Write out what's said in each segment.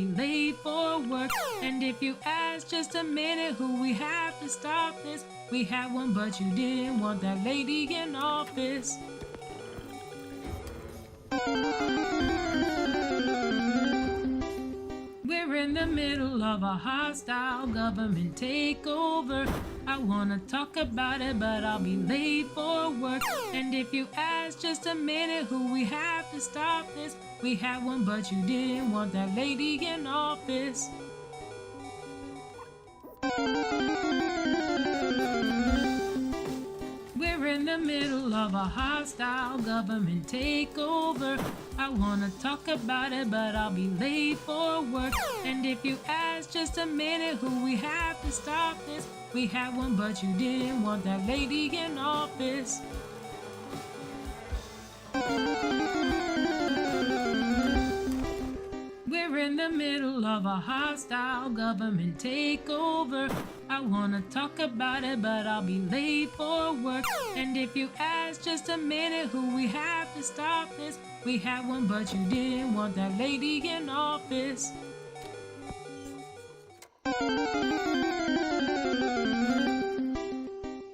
late for work. And if you ask just a minute who we have to stop this, we have one, but you didn't want that lady in office. We're in the middle of a hostile government takeover. I wanna talk about it, but I'll be late for work. And if you ask just a minute who we have to stop this, we have one, but you didn't want that lady in office. We're in the middle of a hostile government takeover. I wanna talk about it, but I'll be late for work. And if you ask just a minute who we have to stop this, we have one, but you didn't want that lady in office. We're in the middle of a hostile government takeover. I wanna talk about it, but I'll be late for work. And if you ask just a minute who we have to stop this, we have one, but you didn't want that lady in office.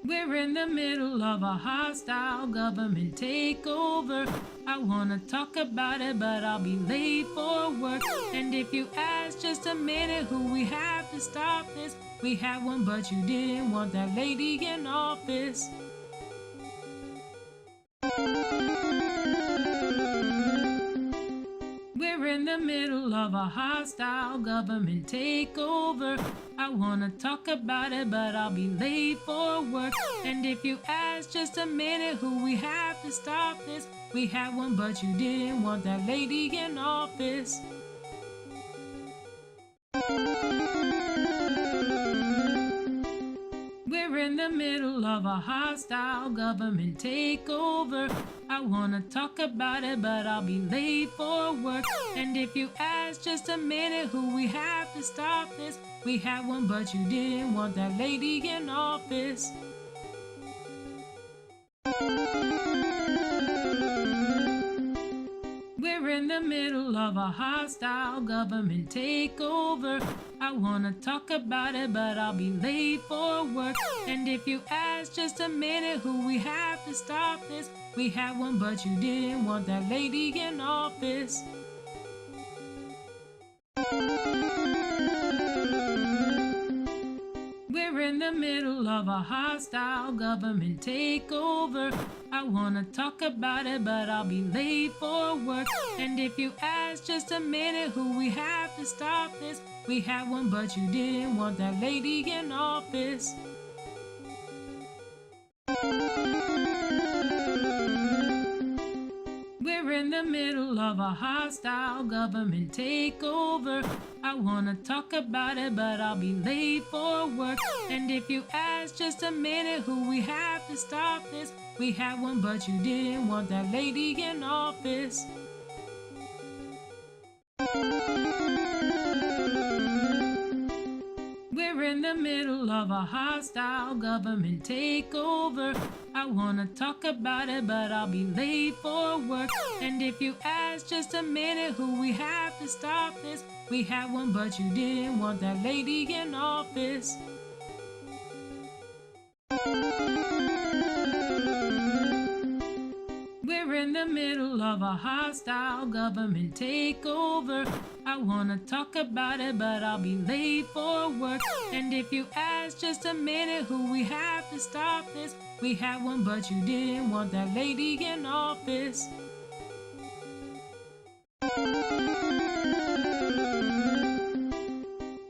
We're in the middle of a hostile government takeover. I wanna talk about it, but I'll be late for work. And if you ask just a minute who we have to stop this, we have one, but you didn't want that lady in office. We're in the middle of a hostile government takeover. I wanna talk about it, but I'll be late for work. And if you ask just a minute who we have to stop this, we have one, but you didn't want that lady in office. We're in the middle of a hostile government takeover. I wanna talk about it, but I'll be late for work. And if you ask just a minute who we have to stop this, we have one, but you didn't want that lady in office. We're in the middle of a hostile government takeover. I wanna talk about it, but I'll be late for work. And if you ask just a minute who we have to stop this, we have one, but you didn't want that lady in office. We're in the middle of a hostile government takeover. I wanna talk about it, but I'll be late for work. And if you ask just a minute who we have to stop this, we have one, but you didn't want that lady in office. We're in the middle of a hostile government takeover. I wanna talk about it, but I'll be late for work. And if you ask just a minute who we have to stop this, we have one, but you didn't want that lady in office. We're in the middle of a hostile government takeover. I wanna talk about it, but I'll be late for work. And if you ask just a minute who we have to stop this, we have one, but you didn't want that lady in office. We're in the middle of a hostile government takeover. I wanna talk about it, but I'll be late for work. And if you ask just a minute who we have to stop this, we have one, but you didn't want that lady in office.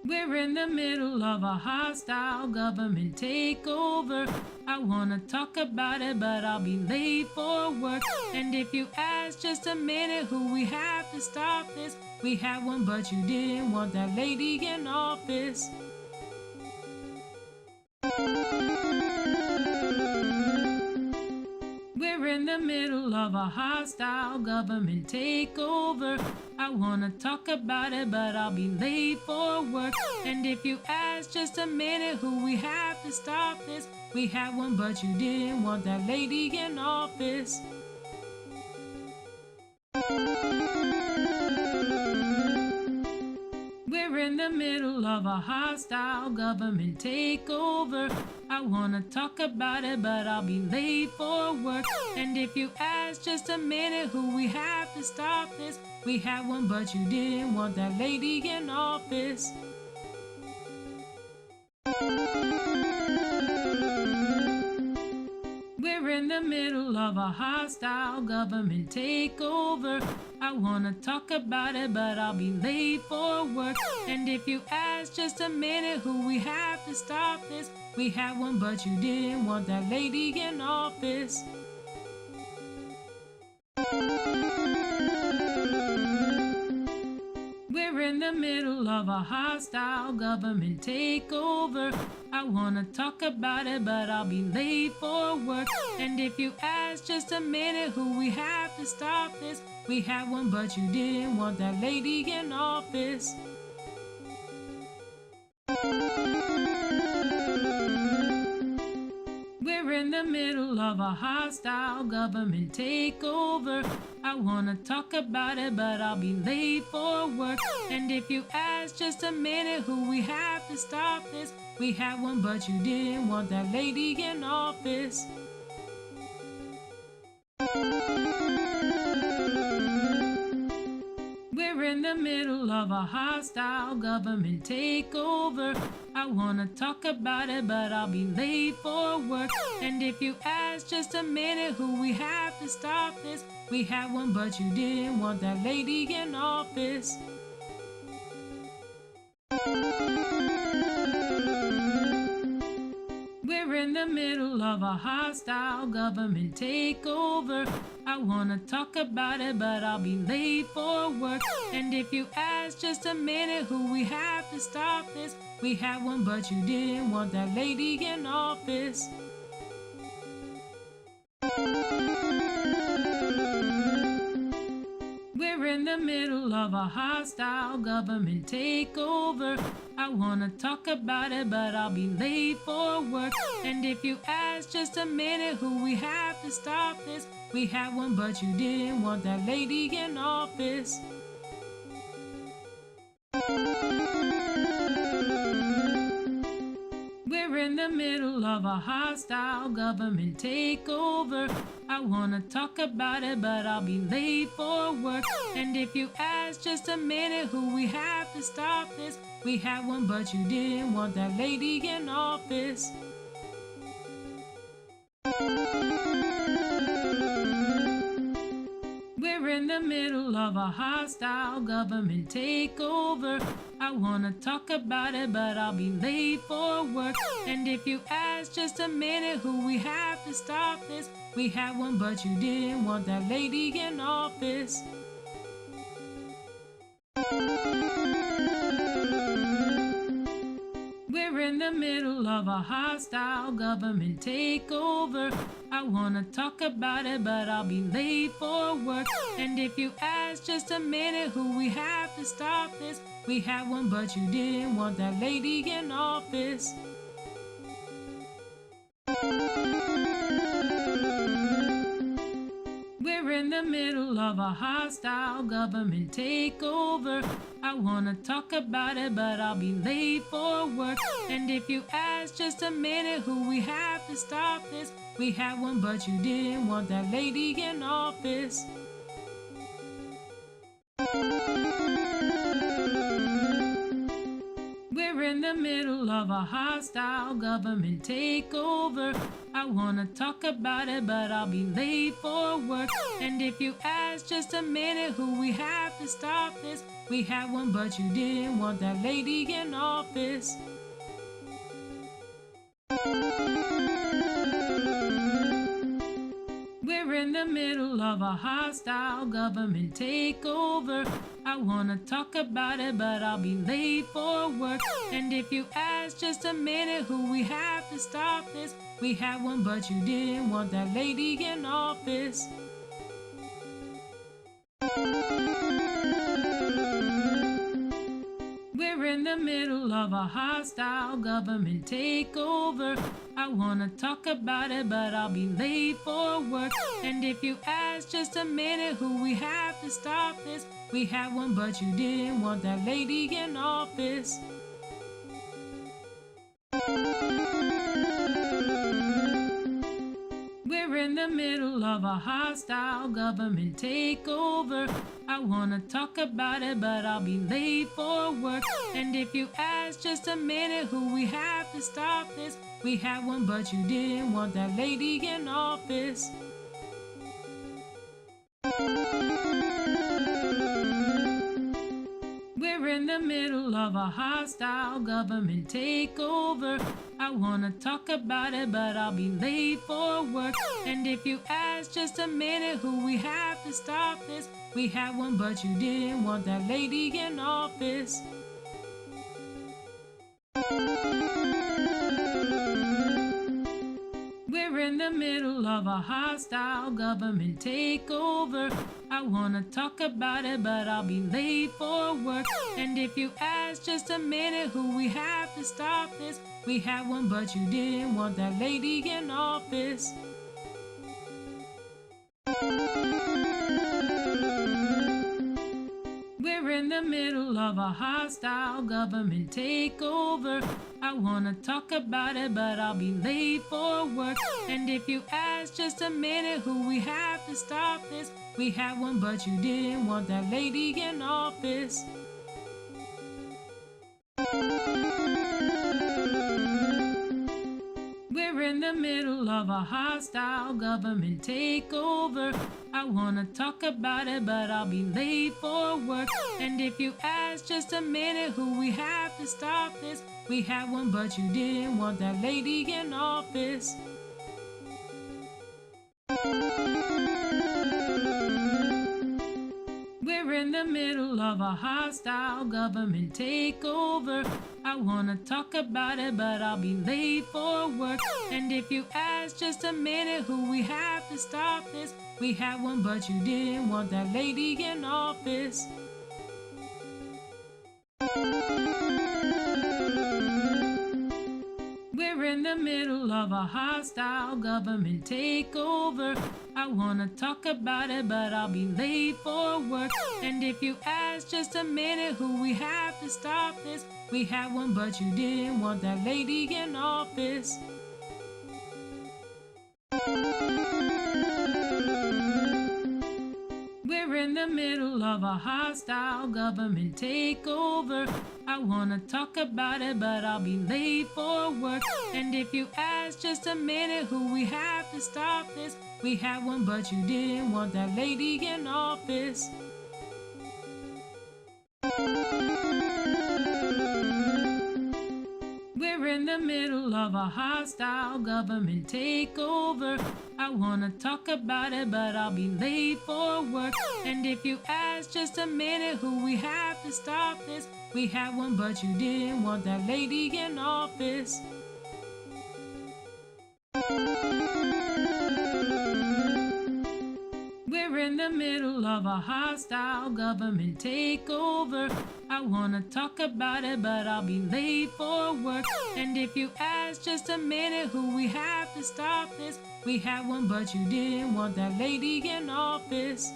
We're in the middle of a hostile government takeover. I wanna talk about it, but I'll be late for work. And if you ask just a minute who we have to stop this, we have one, but you didn't want that lady in office. We're in the middle of a hostile government takeover. I wanna talk about it, but I'll be late for work. And if you ask just a minute who we have to stop this, we have one, but you didn't want that lady in office. We're in the middle of a hostile government takeover. I wanna talk about it, but I'll be late for work. And if you ask just a minute who we have to stop this, we have one, but you didn't want that lady in office. We're in the middle of a hostile government takeover. I wanna talk about it, but I'll be late for work. And if you ask just a minute who we have to stop this, we have one, but you didn't want that lady in office. We're in the middle of a hostile government takeover. I wanna talk about it, but I'll be late for work. And if you ask just a minute who we have to stop this, we have one, but you didn't want that lady in office. We're in the middle of a hostile government takeover. I wanna talk about it, but I'll be late for work. And if you ask just a minute who we have to stop this, we have one, but you didn't want that lady in office. We're in the middle of a hostile government takeover. I wanna talk about it, but I'll be late for work. And if you ask just a minute who we have to stop this, we have one, but you didn't want that lady in office. We're in the middle of a hostile government takeover. I wanna talk about it, but I'll be late for work. And if you ask just a minute who we have to stop this, we have one, but you didn't want that lady in office. We're in the middle of a hostile government takeover. I wanna talk about it, but I'll be late for work. And if you ask just a minute who we have to stop this, we have one, but you didn't want that lady in office. We're in the middle of a hostile government takeover. I wanna talk about it, but I'll be late for work. And if you ask just a minute who we have to stop this, we have one, but you didn't want that lady in office. We're in the middle of a hostile government takeover. I wanna talk about it, but I'll be late for work. And if you ask just a minute who we have to stop this, we have one, but you didn't want that lady in office. We're in the middle of a hostile government takeover. I wanna talk about it, but I'll be late for work. And if you ask just a minute who we have to stop this, we have one, but you didn't want that lady in office. We're in the middle of a hostile government takeover. I wanna talk about it, but I'll be late for work. And if you ask just a minute who we have to stop this, we have one, but you didn't want that lady in office. We're in the middle of a hostile government takeover. I wanna talk about it, but I'll be late for work. And if you ask just a minute who we have to stop this, we have one, but you didn't want that lady in office. We're in the middle of a hostile government takeover. I wanna talk about it, but I'll be late for work. And if you ask just a minute who we have to stop this, we have one, but you didn't want that lady in office. We're in the middle of a hostile government takeover. I wanna talk about it, but I'll be late for work. And if you ask just a minute who we have to stop this, we had one, but you didn't want that lady in office. We're in the middle of a hostile government takeover. I wanna talk about it, but I'll be late for work. And if you ask just a minute who we have to stop this, we had one, but you didn't want that lady in office. We're in the middle of a hostile government takeover. I wanna talk about it, but I'll be late for work. And if you ask just a minute who we have to stop this, we had one, but you didn't want that lady in office. We're in the middle of a hostile government takeover. I wanna talk about it, but I'll be late for work. And if you ask just a minute who we have to stop this, we had one, but you didn't want that lady in office. We're in the middle of a hostile government takeover. I wanna talk about it, but I'll be late for work. And if you ask just a minute who we have to stop this, we had one, but you didn't want that lady in office. We're in the middle of a hostile government takeover. I wanna talk about it, but I'll be late for work. And if you ask just a minute who we have to stop this, we had one, but you didn't want that lady in office. We're in the middle of a hostile government takeover. I wanna talk about it, but I'll be late for work. And if you ask just a minute who we have to stop this, we had one, but you didn't want that lady in office. We're in the middle of a hostile government takeover. I wanna talk about it, but I'll be late for work. And if you ask just a minute who we have to stop this, we had one, but you didn't want that lady in office. We're in the middle of a hostile government takeover. I wanna talk about it, but I'll be late for work. And if you ask just a minute who we have to stop this, we had one, but you didn't want that lady in office. We're in the middle of a hostile government takeover. I wanna talk about it, but I'll be late for work. And if you ask just a minute who we have to stop this, we had one, but you didn't want that lady in office. We're in the middle of a hostile government takeover. I wanna talk about it, but I'll be late for work. And if you ask just a minute who we have to stop this, we had one, but you didn't want that lady in office.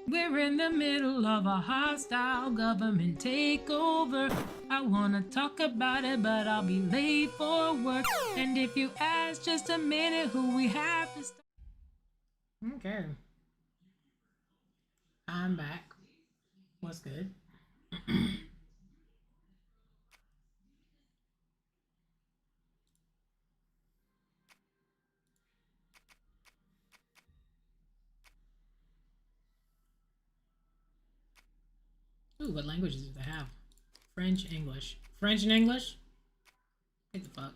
We're in the middle of a hostile government takeover. I wanna talk about it, but I'll be late for work. And if you ask just a minute who we have to stop. Okay. I'm back. What's good? Ooh, what languages do they have? French, English. French and English? Get the fuck.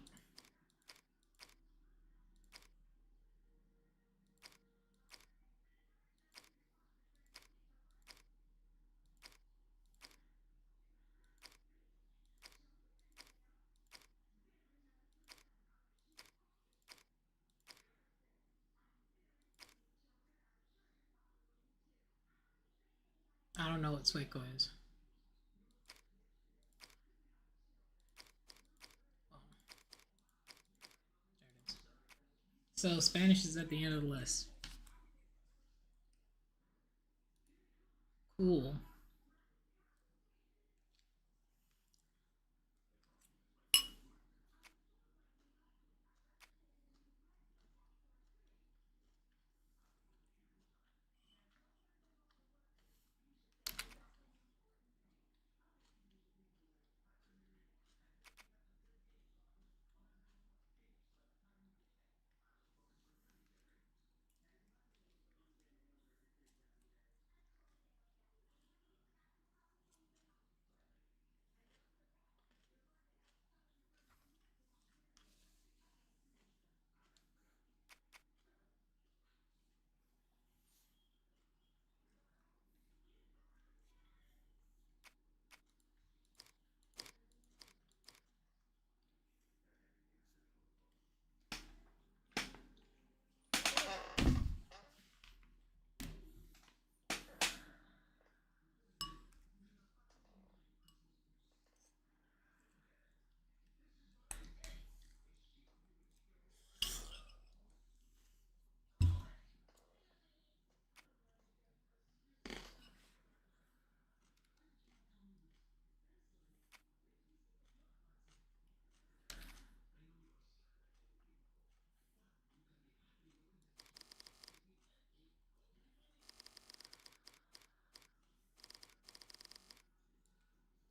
I don't know what sueco is. Oh, there it is. So Spanish is at the end of the list. Cool.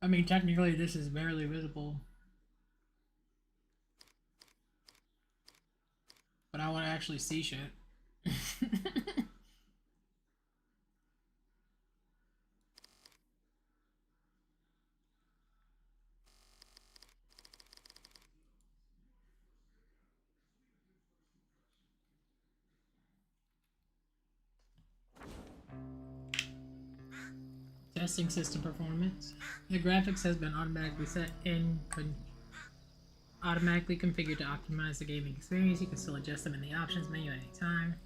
I mean, technically, this is barely visible, but I want to actually see shit. Testing system performance. The graphics has been automatically set in automatically configured to optimize the gaming experience. You can still adjust them in the options menu at any time.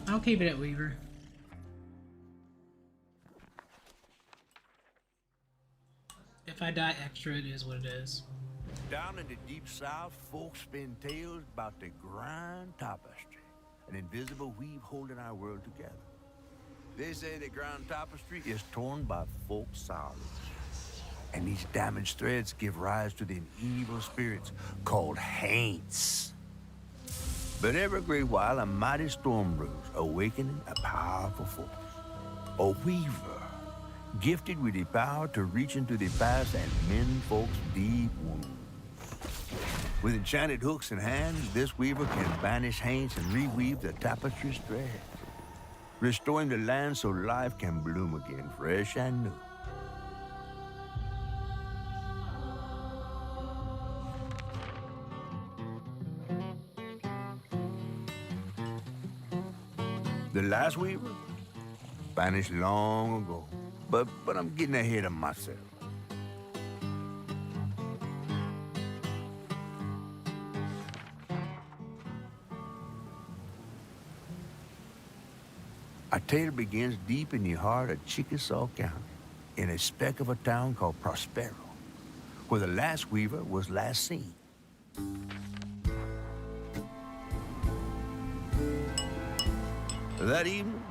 I'll keep it at Weaver. If I die extra, it is what it is. Down in the deep south, folks spin tales about the Grand Tapestry, an invisible weave holding our world together. They say the Grand Tapestry is torn by folk sorrows, and these damaged threads give rise to the evil spirits called hijinks. But every great while, a mighty storm brews, awakening a powerful force. A weaver, gifted with the power to reach into the past and mend folks' deep wounds. With enchanted hooks and hands, this weaver can banish hijinks and reweave the tapestry's thread, restoring the land so life can bloom again, fresh and new. The last weaver vanished long ago, but I'm getting ahead of myself. Our tale begins deep in the heart of Chickasaw County, in a speck of a town called Prospero, where the last weaver was last seen. That evening,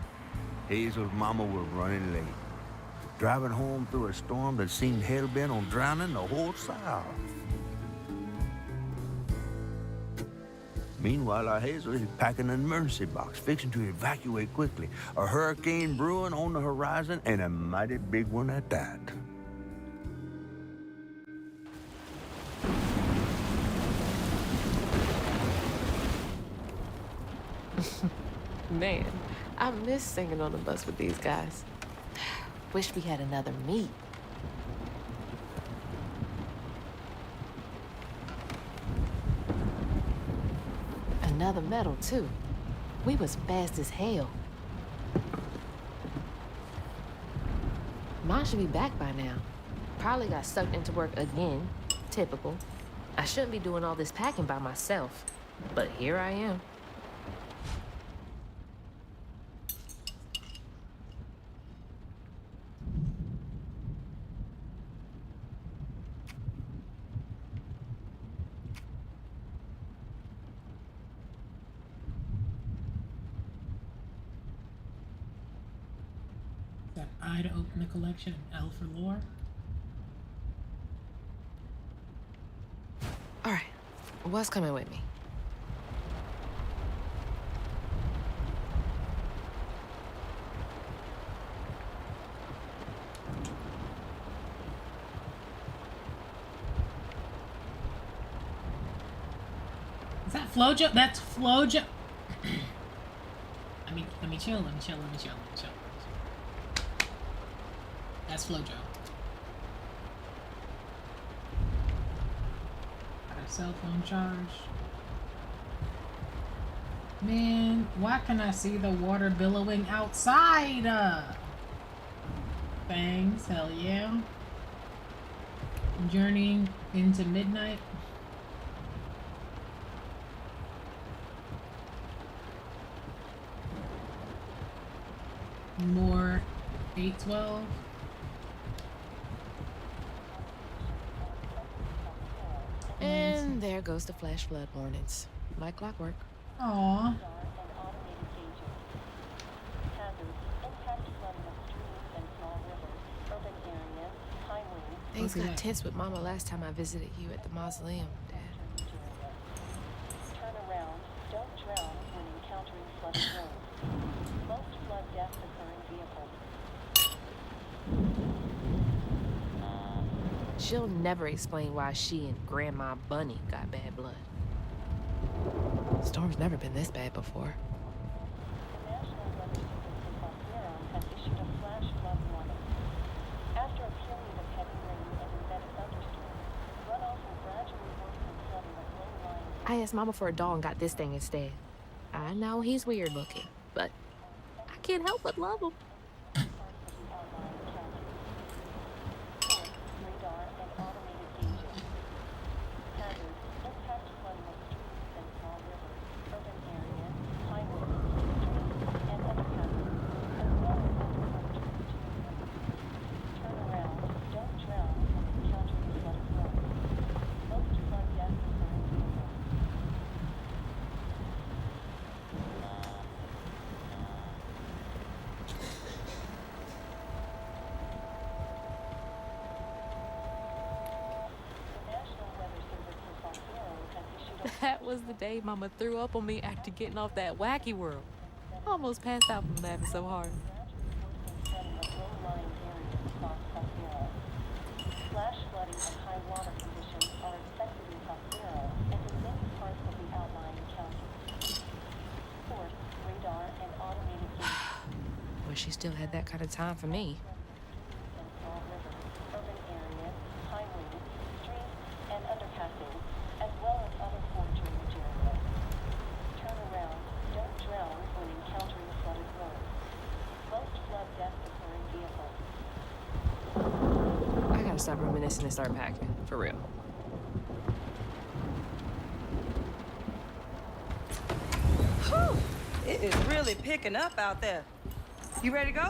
Hazel's mama was running late, driving home through a storm that seemed hell-bent on drowning the whole South. Meanwhile, our Hazel is packing an emergency box, fixing to evacuate quickly. A hurricane brewing on the horizon, and a mighty big one at that. Man, I miss singing on the bus with these guys. Wish we had another meet. Another medal, too. We was fast as hell. Mom should be back by now. Probably got sucked into work again. Typical. I shouldn't be doing all this packing by myself, but here I am. That I to open the collection, L for lore. All right, what's coming with me? Is that Flojo? That's Flojo. Let me chill. That's Flojo. Got our cell phone charged. Man, why can I see the water billowing outside? Thanks, hell yeah. Journeying into midnight. More 812. And there goes the flash flood warnings. Like clockwork. Aww. Things got tense with Mama last time I visited you at the mausoleum, Dad. Turn around. Don't drown when encountering flooded roads. Most flood deaths occur in vehicles. She'll never explain why she and Grandma Bunny got bad blood. Storm's never been this bad before. The National Weather Service in Fonsero has issued a flash flood warning. After a period of heavy rain and embedded thunderstorms, runoff will gradually worsen flooding of low-lying I asked Mama for a doll and got this thing instead. I know he's weird looking, but I can't help but love him. parts of the outlying counties. Source, radar, and automated gauges. Hazards, impact flooding of streams and small rivers, urban areas, highways, streets, and underpasses, as well as underwater geometry. Turn around, don't drown when encountering flooded roads. Most flood deaths occur in vehicles. The National Weather Service in Fonsero has issued a That was the day Mama threw up on me after getting off that wacky world. Almost passed out from laughing so hard. gradually worsening flooding of low-lying areas across Fonsero. Flash flooding and high water conditions are expected in Fonsero and in many parts of the outlying counties. Source, radar, and automated gauges. Wish she still had that kind of time for me. Streams and small rivers, urban areas, highways, streets, and underpassing, as well as other forestry materials. Turn around, don't drown when encountering flooded roads. Most flood deaths occur in vehicles. I gotta stop reminiscing and start packing, for real. Whew, it is really picking up out there. You ready to go?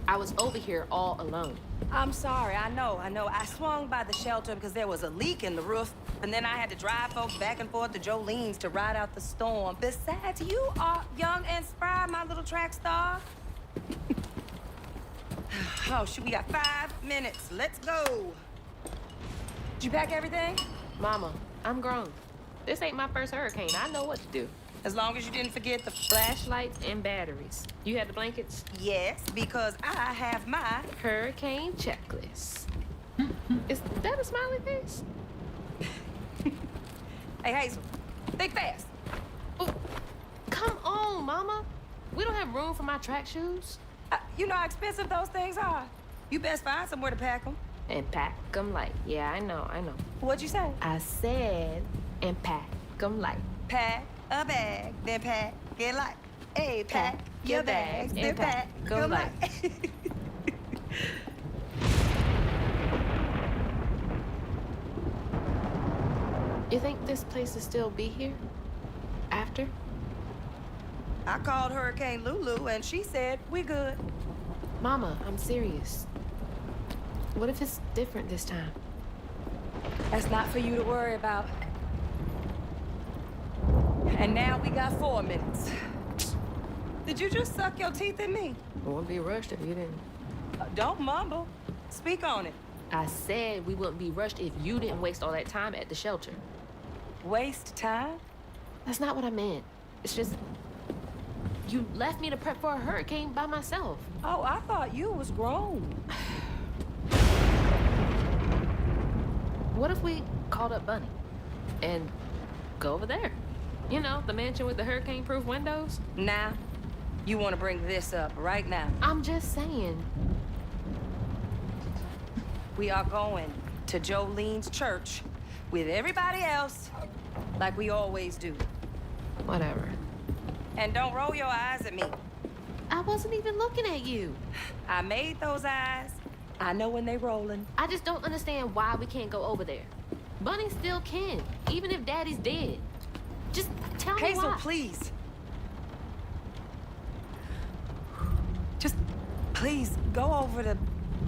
I was over here all alone. I'm sorry, I know. I swung by the shelter because there was a leak in the roof, and then I had to drive folks back and forth to Jolene's to ride out the storm. Besides, you are young and spry, my little track star. Oh, shoot, we got 5 minutes. Let's go. Did you pack everything? Mama, I'm grown. This ain't my first hurricane. I know what to do. As long as you didn't forget the Flashlights and batteries. You had the blankets? Yes, because I have my... Hurricane checklist. Is that a smiley face? Hey, Hazel, think fast. Oh, come on, Mama. We don't have room for my track shoes. You know how expensive those things are. You best find somewhere to pack them. And pack 'em light. Yeah, I know. What'd you say? I said, and pack 'em light. Pack a bag, then pack it light. Hey, pack your bags and pack. Go light. You think this place will still be here? After? I called Hurricane Lulu and she said we good. Mama, I'm serious. What if it's different this time? That's not for you to worry about. And now we got 4 minutes. Did you just suck your teeth at me? I wouldn't be rushed if you didn't. Don't mumble. Speak on it. I said we wouldn't be rushed if you didn't waste all that time at the shelter. Waste time? That's not what I meant. It's just... You left me to prep for a hurricane by myself. Oh, I thought you was grown. What if we called up Bunny and go over there? You know, the mansion with the hurricane-proof windows? Now, you want to bring this up right now. I'm just saying. We are going to Jolene's church with everybody else like we always do. Whatever. And don't roll your eyes at me. I wasn't even looking at you. I made those eyes. I know when they rolling. I just don't understand why we can't go over there. Bunny still can, even if Daddy's dead. Just tell me Hazel, why. please. Just please go over to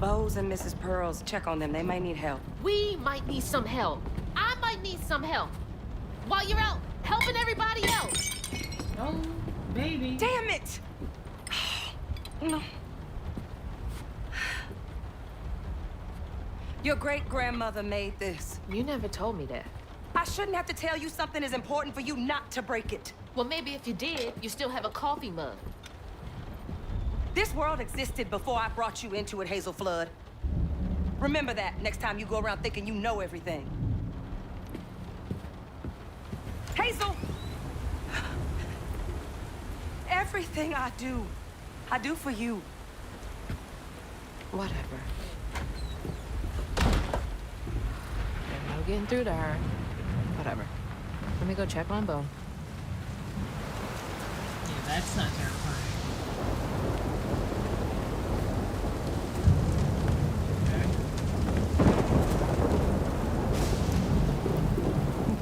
Bo's and Mrs. Pearl's. Check on them. They may need help. We might need some help. I might need some help. While you're out helping everybody else. Oh, baby. Damn it! No. Your great-grandmother made this. You never told me that. I shouldn't have to tell you something is important for you not to break it. Well, maybe if you did, you still have a coffee mug. This world existed before I brought you into it, Hazel Flood. Remember that next time you go around thinking you know everything. Hazel! Everything I do for you. Whatever. There's no getting through to her. Whatever. Let me go check on Bo. Yeah, that's not terrifying.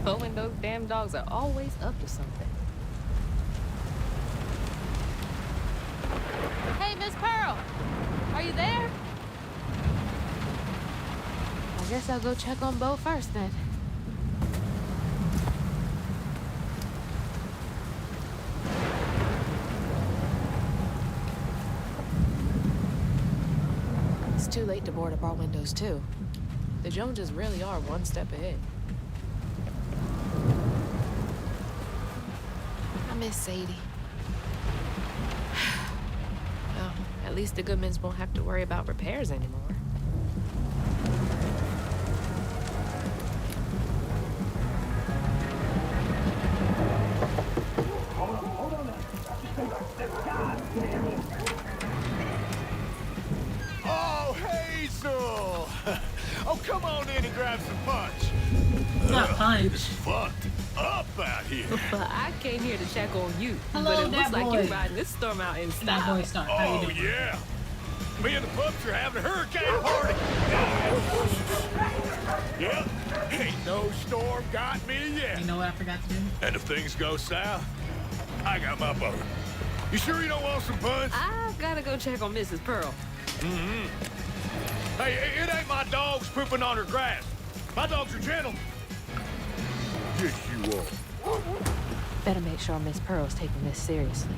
Bo and those damn dogs are always up to something. Hey, Miss Pearl! Are you there? I guess I'll go check on Bo first then. It's too late to board up our windows, too. The Joneses really are one step ahead. I miss Sadie. Well, at least the Goodmans won't have to worry about repairs anymore. Oh, Hazel! Oh, come on in and grab some punch. Not punch. It's fucked up out here. But I came here to check on you. Hello, but it looks that like boy. you're riding this storm out in That style. boy Star. How you Oh, doing? yeah. Me and the pups are having a hurricane party. Yep. Ain't no storm got me yet. You know what I forgot to do? And if things go south, I got my boat. You sure you don't want some punch? I've got to go check on Mrs. Pearl. Hey, it ain't my dogs pooping on her grass. My dogs are gentle. Yes, you are. Better make sure Miss Pearl's taking this seriously.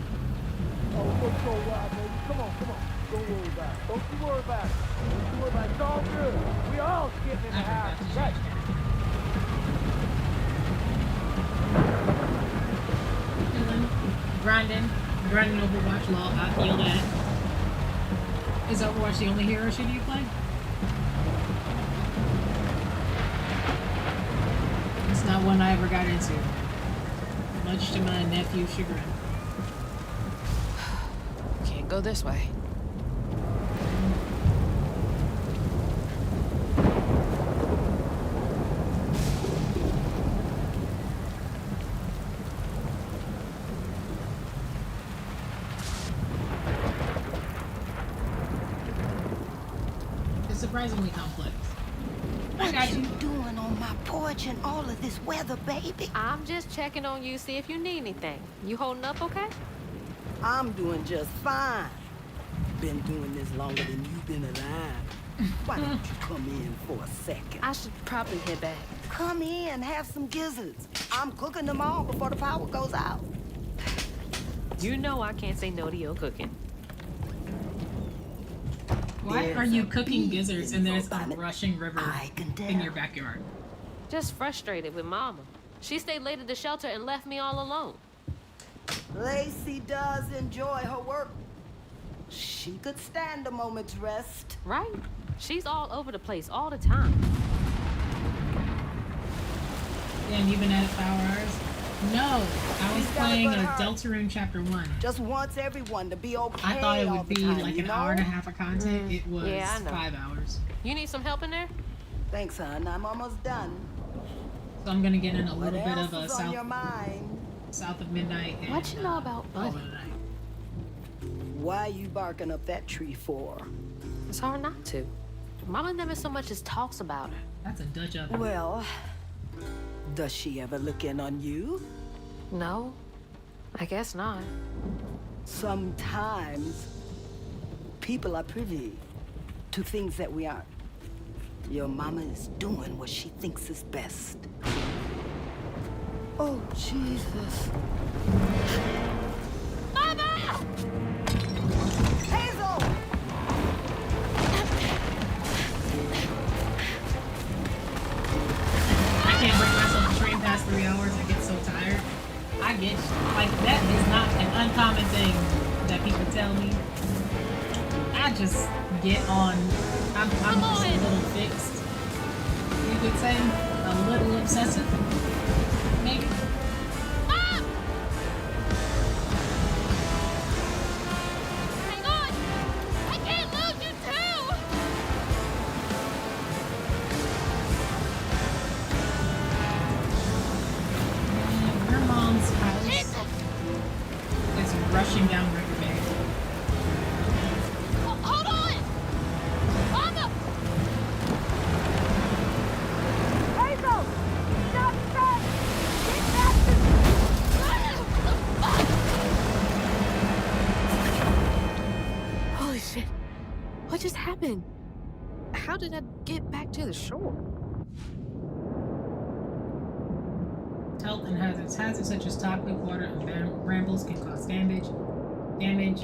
Oh, let's go ride, baby. Come on, come on. Don't worry about it. Don't you worry about it. Don't you worry about it. It's all good. We all getting in the I forgot house. to change Right. that. Chilling, grinding Overwatch. Lol, I feel that. Is Overwatch the only hero shooter you play? It's not one I ever got into. Much to my nephew's chagrin. Can't go this way. surprisingly complex. I What got you you. doing on my porch in all of this weather, baby? I'm just checking on you, see if you need anything. You holding up okay? I'm doing just fine. Been doing this longer than you've been alive. Why don't you come in for a second? I should probably head back. Come in, have some gizzards. I'm cooking them all before the power goes out. You know I can't say no to your cooking. Why There's are you a cooking bee gizzards in and there's your a bonnet. rushing river I can tell. in your backyard? Just frustrated with Mama. She stayed late at the shelter and left me all alone. Lacey does enjoy her work. She could stand a moment's rest. Right? She's all over the place all the time. Damn, you've been at it for hours? No, I was She's got a playing good a heart. Deltarune Chapter 1. Just wants everyone to be okay. I thought it all would the be time, like you an know? hour and a half of content. It was Yeah, I know. 5 hours. You need some help in there? Thanks, hon. I'm almost done. So I'm gonna get in a What little bit else of a is on your mind? south of midnight. And, What you know about all Buddy? of the night. Why you barking up that tree for? It's hard not to. Mama never so much as talks about her. That's a Dutch oven. Well, does she ever look in on you? No, I guess not. Sometimes people are privy to things that we aren't. Your mama is doing what she thinks is best. Oh, Jesus. Mama! Hazel! I can't bring myself to train past 3 hours. I get so tired. I get like that is not an uncommon thing that people tell me. I just get on. I'm just a little fixed. You could say a little obsessive, maybe. Hang on! I can't lose you too! And her mom's house is rushing down Riverbank. Hold on! Mama! Hazel! Stop fast! Get faster! Holy shit. What just happened? How did I get back to the shore? Health and hazards. Hazards such as toxic water and brambles can cause damage. Damage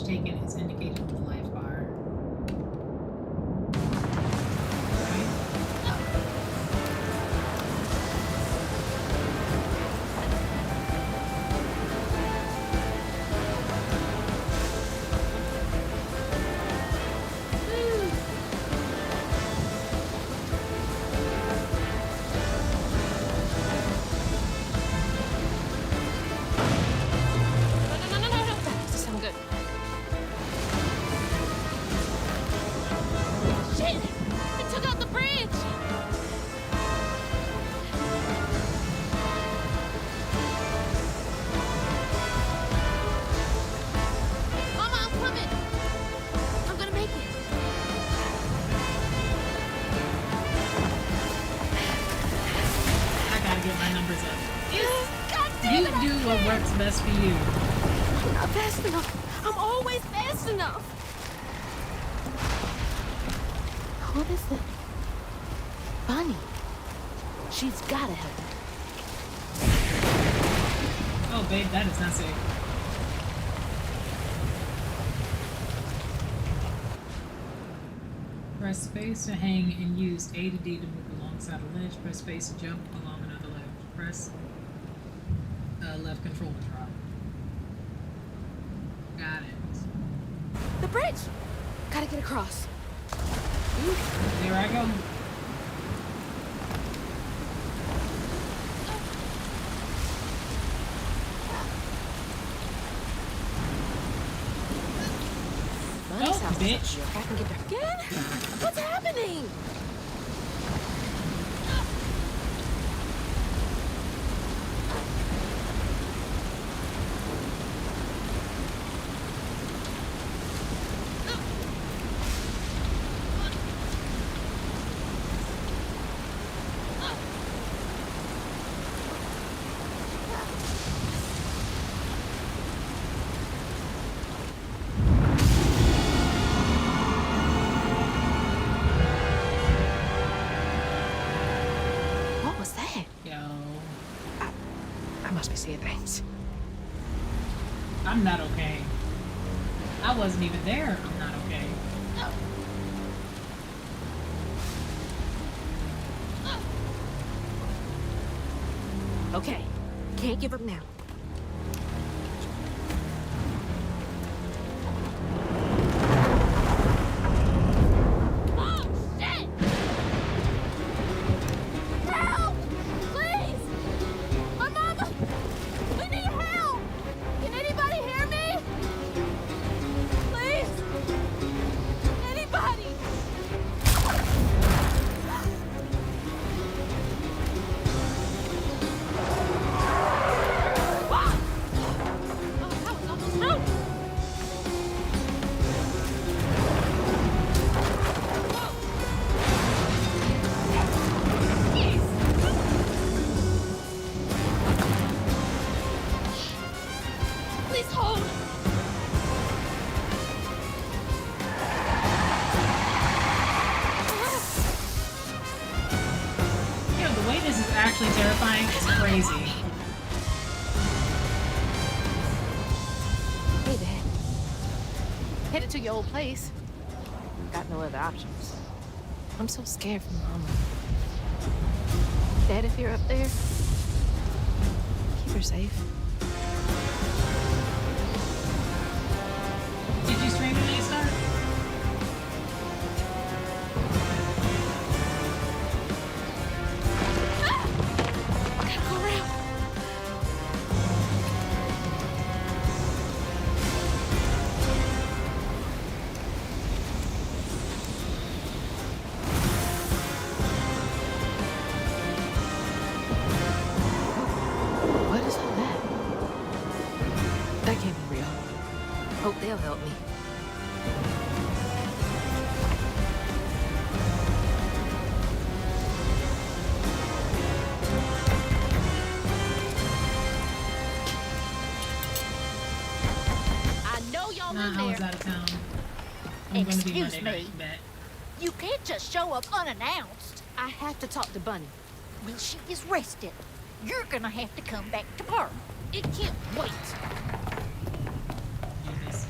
taken is indicated with a life bar. Right? No. That doesn't sound good. Shit! It took out the bridge! Mama, I'm coming! I'm gonna make it. I gotta get my numbers up. God damn You it! do what works best for you. I'm not fast enough. I'm always fast enough. What is it? Bunny. She's gotta help me. Oh, babe, that is not safe. Press space to hang and use A to D to move alongside a ledge. Press space to jump along another ledge. Press left control to drop. Got it. The bridge! Gotta get across. There I go. Bunny's Oh, house is up bitch. here. If I can get there again? What's happening? seeing things. I'm not okay. I wasn't even there. I'm not okay. Okay, can't give up now. Oh, shit! Help! Please! My mama! We need help! Can anybody hear me? Please! Anybody! Please hold! You know, the way this is actually terrifying is crazy. Hey, Dad. Headed to your old place. Got no other options. I'm so scared for Mama. Dad, if you're up there, keep her safe. Did you stream when you start? Gotta go around. What is all that? That can't be real. Hope they'll help me. I know y'all Nah, in I was there. out of town. I'm gonna be Excuse Monday me. night, bet. You can't just show up unannounced. I have to talk to Bunny. Well, she is rested. You're gonna have to come back to her. It can't wait. Jesus.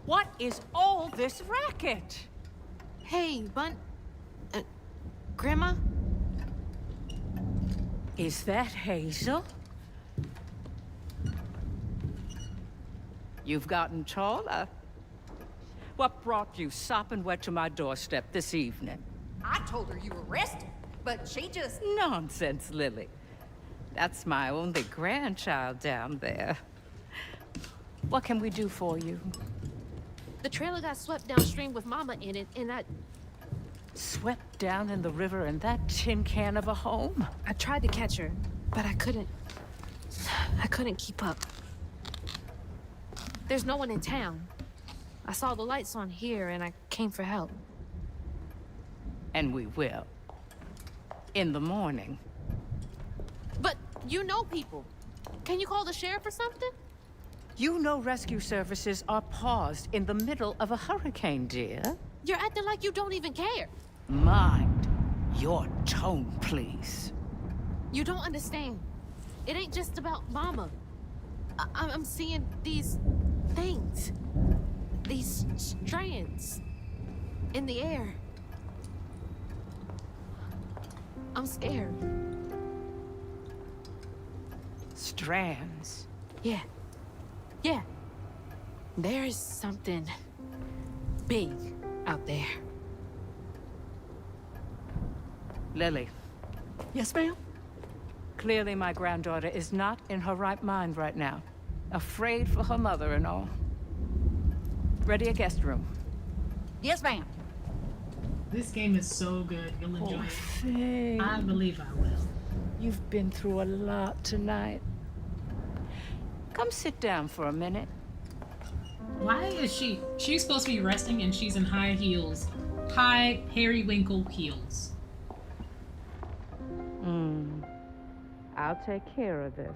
What is all this racket? Hey, Grandma? Is that Hazel? You've gotten taller. What brought you sopping wet to my doorstep this evening? I told her you were rested, but she just... Nonsense, Lily. That's my only grandchild down there. What can we do for you? The trailer got swept downstream with Mama in it, and Swept down in the river in that tin can of a home? I tried to catch her, but I couldn't keep up. There's no one in town. I saw the lights on here, and I came for help. And we will. In the morning. But you know people. Can you call the sheriff or something? You know rescue services are paused in the middle of a hurricane, dear. You're acting like you don't even care. Mind your tone, please. You don't understand. It ain't just about Mama. I'm seeing these things. These strands in the air. I'm scared. Strands. Yeah. Yeah. There is something big out there. Lily, Yes, ma'am? clearly my granddaughter is not in her right mind right now. Afraid for her mother and all. Ready a guest room. Yes, ma'am. This game is so good. You'll enjoy Poor it. thing. I believe I will. You've been through a lot tonight. Come sit down for a minute. Why is she's supposed to be resting and she's in high heels. High Harry Winkle heels. I'll take care of this.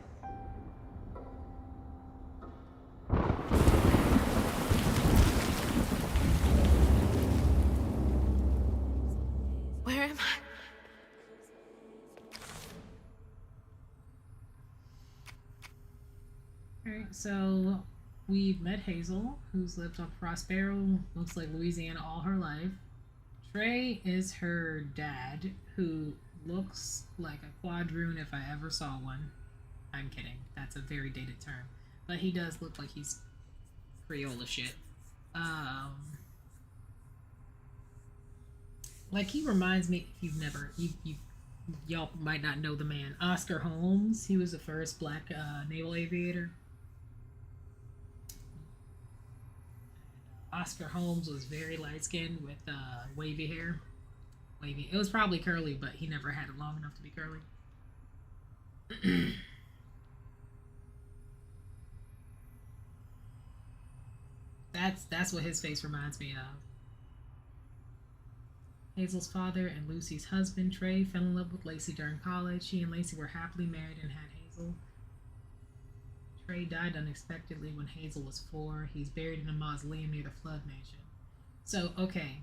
Alright, so we've met Hazel, who's lived on Prospero, looks like Louisiana all her life. Trey is her dad, who looks like a quadroon if I ever saw one. I'm kidding. That's a very dated term. But he does look like he's Creole shit. Like he reminds me, if you've never, y'all might not know the man, Oscar Holmes. He was the first black naval aviator. Oscar Holmes was very light skinned with wavy hair. Wavy. It was probably curly, but he never had it long enough to be curly. That's what his face reminds me of. Hazel's father and Lucy's husband, Trey, fell in love with Lacey during college. He and Lacey were happily married and had Hazel. Trey died unexpectedly when Hazel was 4. He's buried in a mausoleum near the Flood mansion. So, okay.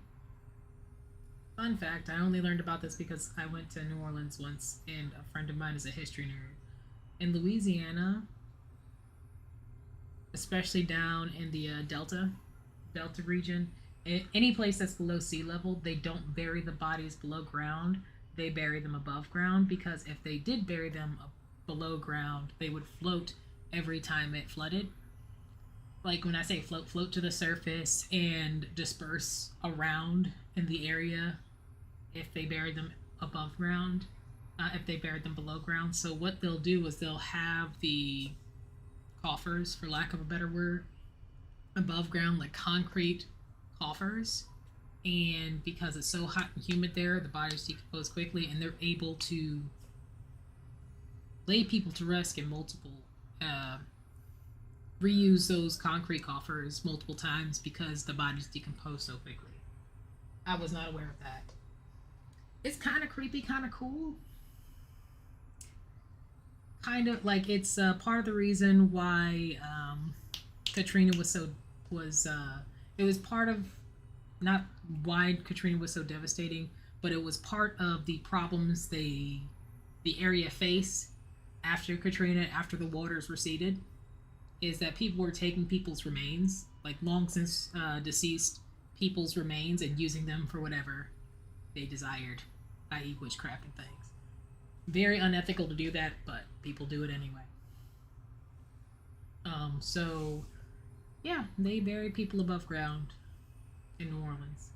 Fun fact, I only learned about this because I went to New Orleans once, and a friend of mine is a history nerd. In Louisiana, especially down in the Delta region, any place that's below sea level, they don't bury the bodies below ground. They bury them above ground, because if they did bury them below ground, they would float every time it flooded. Like when I say float, float to the surface and disperse around in the area if they buried them above ground, if they buried them below ground. So what they'll do is they'll have the coffers, for lack of a better word, above ground, like concrete coffers, and because it's so hot and humid there, the bodies decompose quickly, and they're able to lay people to rest in multiple reuse those concrete coffers multiple times because the bodies decompose so quickly. I was not aware of that. It's kind of creepy, kind of cool. Kind of like it's part of the reason why Katrina was it was part of, not why Katrina was so devastating, but it was part of the problems the area faced after Katrina, after the waters receded, is that people were taking people's remains, like long since deceased people's remains, and using them for whatever they desired, i.e. witchcraft and things. Very unethical to do that, but people do it anyway. So yeah, they bury people above ground in New Orleans.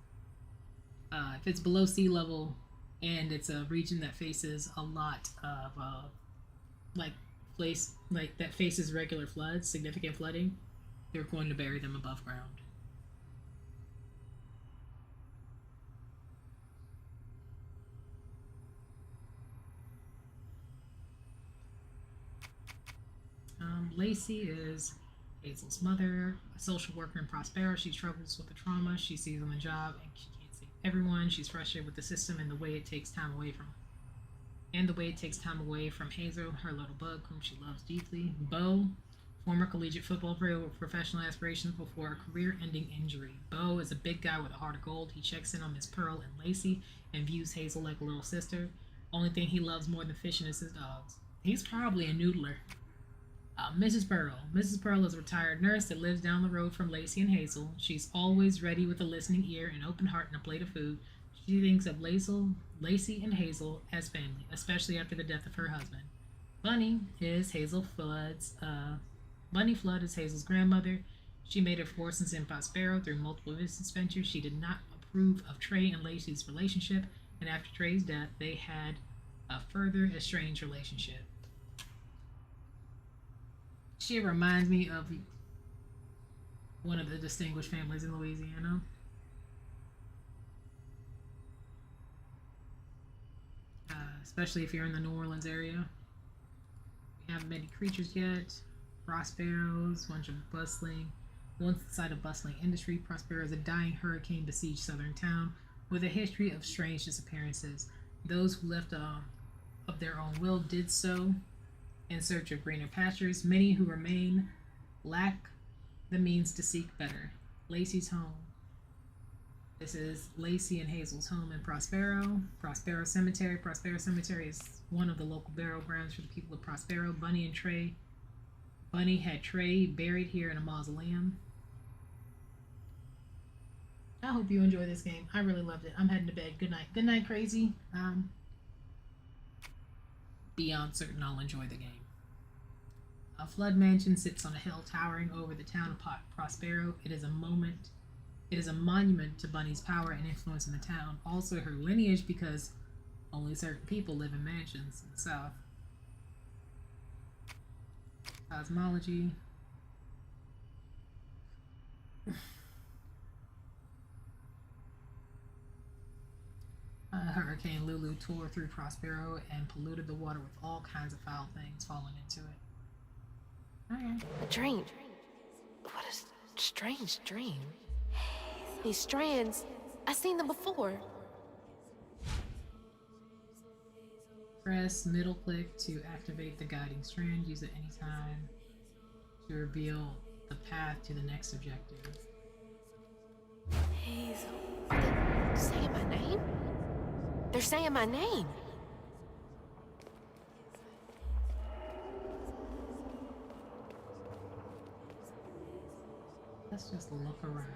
If it's below sea level and it's a region that faces a lot of that faces regular floods, significant flooding, they're going to bury them above ground. Lacey is Hazel's mother, a social worker in Prospero. She struggles with the trauma she sees on the job, and she can't save everyone. She's frustrated with the system and the way it takes time away from Hazel, her little bug, whom she loves deeply. Bo, former collegiate football player with professional aspirations before a career-ending injury. Bo is a big guy with a heart of gold. He checks in on Miss Pearl and Lacey and views Hazel like a little sister. Only thing he loves more than fishing is his dogs. He's probably a noodler. Mrs. Pearl. Mrs. Pearl is a retired nurse that lives down the road from Lacey and Hazel. She's always ready with a listening ear, an open heart, and a plate of food. She thinks of Lacey and Hazel as family, especially after the death of her husband. Bunny Flood is Hazel's grandmother. She made her fortunes in Prospero through multiple business ventures. She did not approve of Trey and Lacey's relationship, and after Trey's death, they had a further estranged relationship. She reminds me of one of the distinguished families in Louisiana. Especially if you're in the New Orleans area. We haven't many creatures yet. Prospero's once the site of bustling industry. Prospero is a dying hurricane besieged southern town with a history of strange disappearances. Those who left of their own will did so in search of greener pastures. Many who remain lack the means to seek better. Lacey's home. This is Lacey and Hazel's home in Prospero. Prospero Cemetery. Prospero Cemetery is one of the local burial grounds for the people of Prospero. Bunny and Trey Bunny had Trey buried here in a mausoleum. I hope you enjoy this game. I really loved it. I'm heading to bed. Good night. Good night, Crazy. Beyond certain I'll enjoy the game. A Flood mansion sits on a hill towering over the town of Prospero. It is a monument to Bunny's power and influence in the town. Also her lineage, because only certain people live in mansions in the South. Cosmology. Hurricane Lulu tore through Prospero and polluted the water with all kinds of foul things falling into it. Okay. A dream. What a strange dream. These strands, I've seen them before. Press middle click to activate the guiding strand. Use it anytime to reveal the path to the next objective. Hazel. Are they saying my name? They're saying my name. Let's just look around.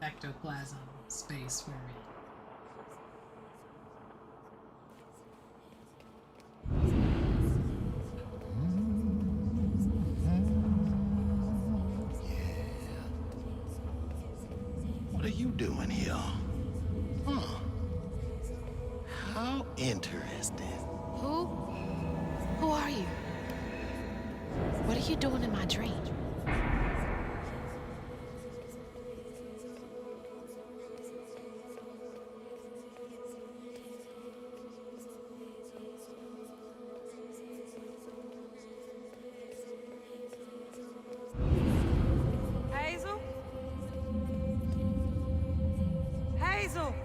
Ectoplasm space for me. What are you doing here? Huh. How interesting. Who are you? What are you doing in my dream? Hazel? Hazel!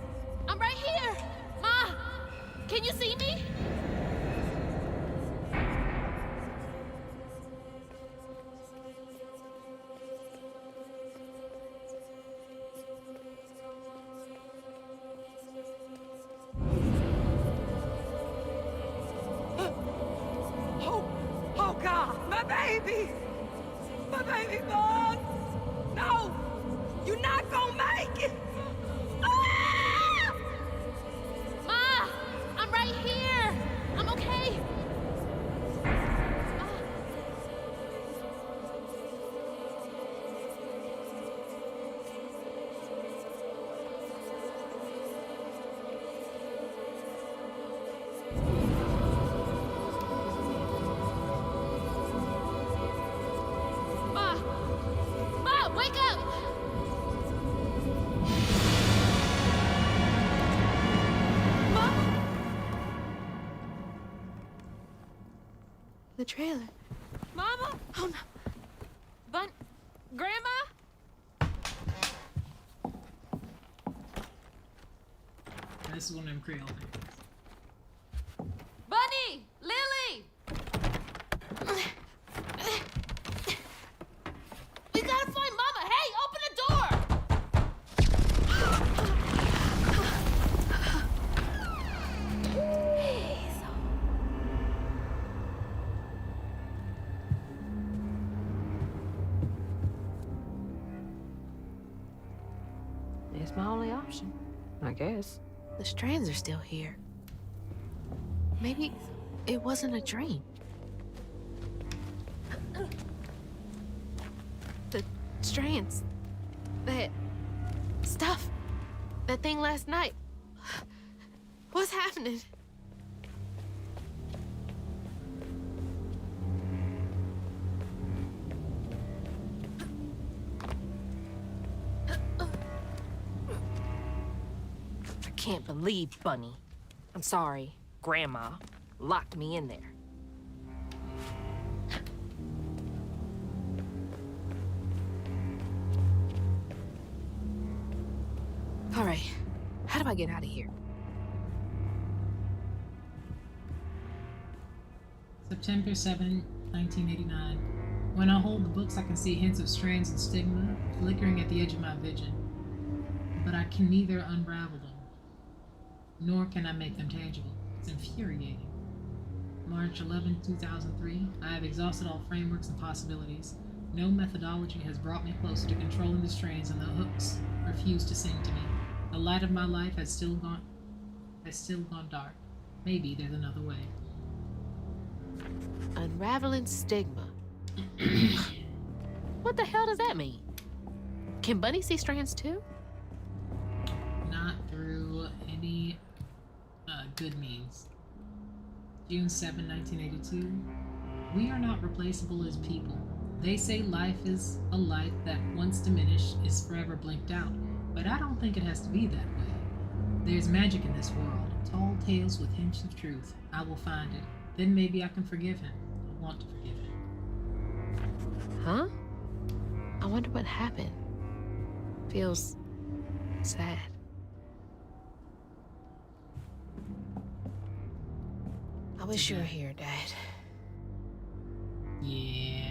I'm right here! Ma! Can you see me? Oh God, my baby! My baby boy! No! You're not gonna make it! Ah! Ma! I'm right here! I'm okay! Ma, wake up! Ma! The trailer. Mama? Oh no. Grandma? This is one of them Creole things. Bunny! Lily! We gotta find Mama! Hey, open the door! It's my only option, I guess. The strands are still here. Maybe it wasn't a dream. The strands. That stuff. That thing last night. What's happening? I can't believe Bunny. I'm sorry, Grandma locked me in there. All right, how do I get out of here? September 7, 1989. When I hold the books, I can see hints of strands and stigma flickering at the edge of my vision. But I can neither unravel them, nor can I make them tangible. It's infuriating. March 11, 2003. I have exhausted all frameworks and possibilities. No methodology has brought me closer to controlling the strains, and the hooks refuse to sing to me. The light of my life has still gone dark. Maybe there's another way. Unraveling stigma. What the hell does that mean? Can Bunny see strands too? Not through any good means. June 7, 1982. We are not replaceable as people. They say life is a light that, once diminished, is forever blinked out. But I don't think it has to be that way. There's magic in this world. Tall tales with hints of truth. I will find it. Then maybe I can forgive him. I want to forgive him. Huh? I wonder what happened. Feels sad. I wish you were here, Dad. Yeah.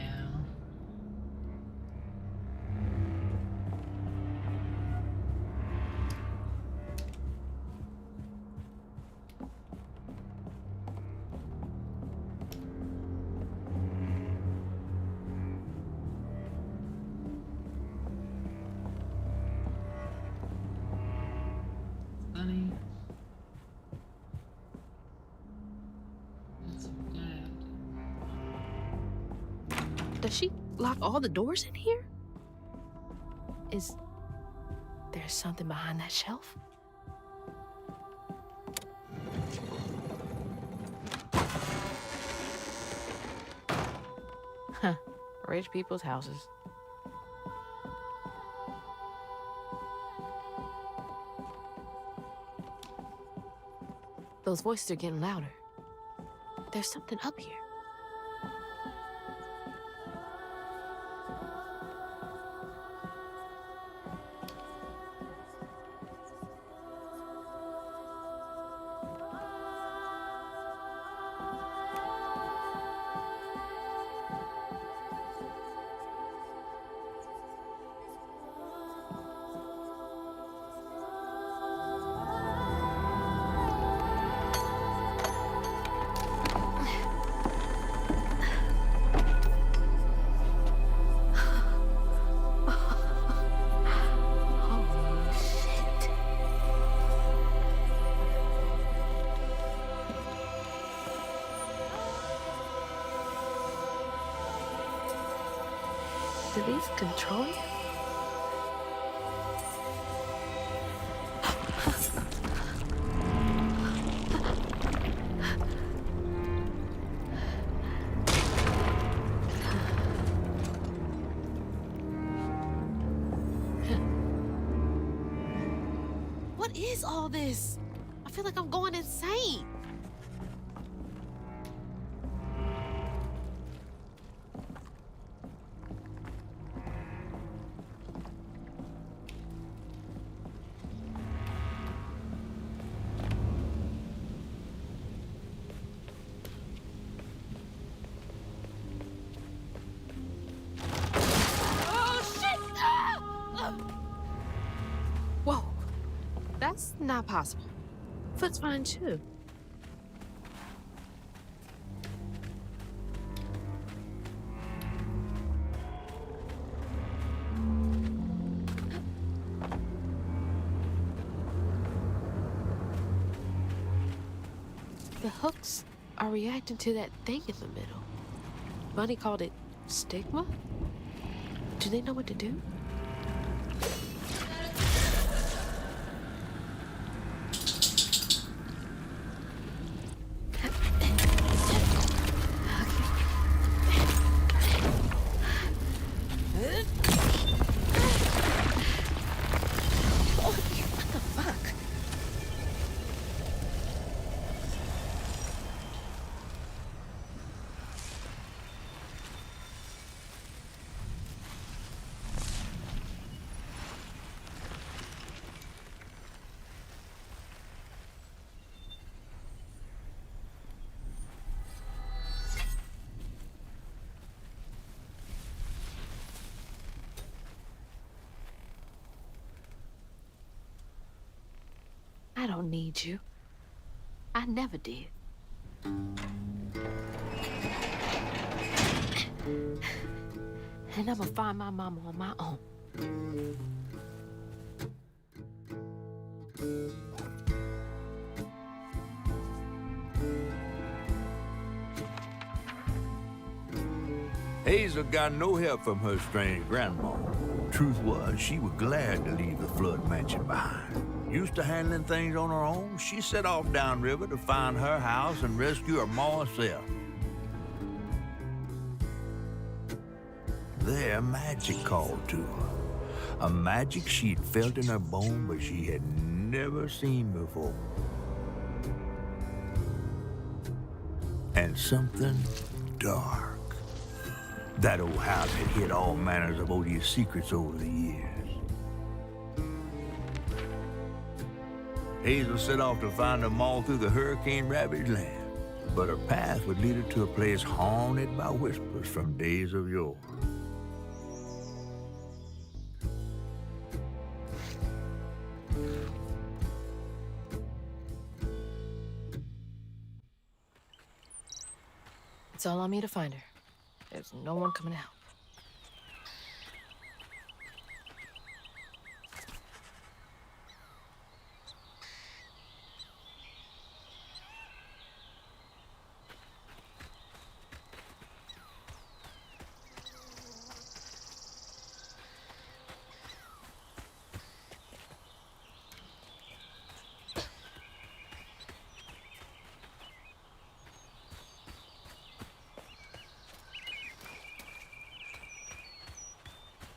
Funny. That's Dad. Does she lock all the doors in here? Is there something behind that shelf? Huh. Rich people's houses. Those voices are getting louder. There's something up here. Do these control you? What is all this? I feel like I'm going insane. Whoa, that's not possible. Foot's fine too. The hooks are reacting to that thing in the middle. Bunny called it stigma? Do they know what to do? I don't need you. I never did. And I'm gonna find my mama on my own. Hazel got no help from her strange grandma. Truth was, she was glad to leave the Flood mansion behind. Used to handling things on her own, she set off downriver to find her house and rescue her ma herself. There, magic called to her. A magic she'd felt in her bone, but she had never seen before. And something dark. That old house had hid all manners of odious secrets over the years. Hazel set off to find them all through the hurricane-ravaged land, but her path would lead her to a place haunted by whispers from days of yore. It's all on me to find her. There's no one coming out.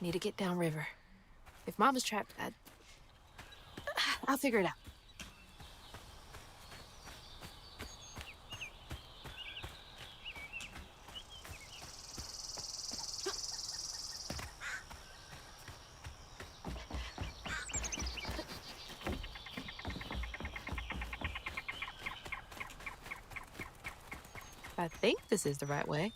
Need to get downriver. If Mama's trapped, I'll figure it out. I think this is the right way.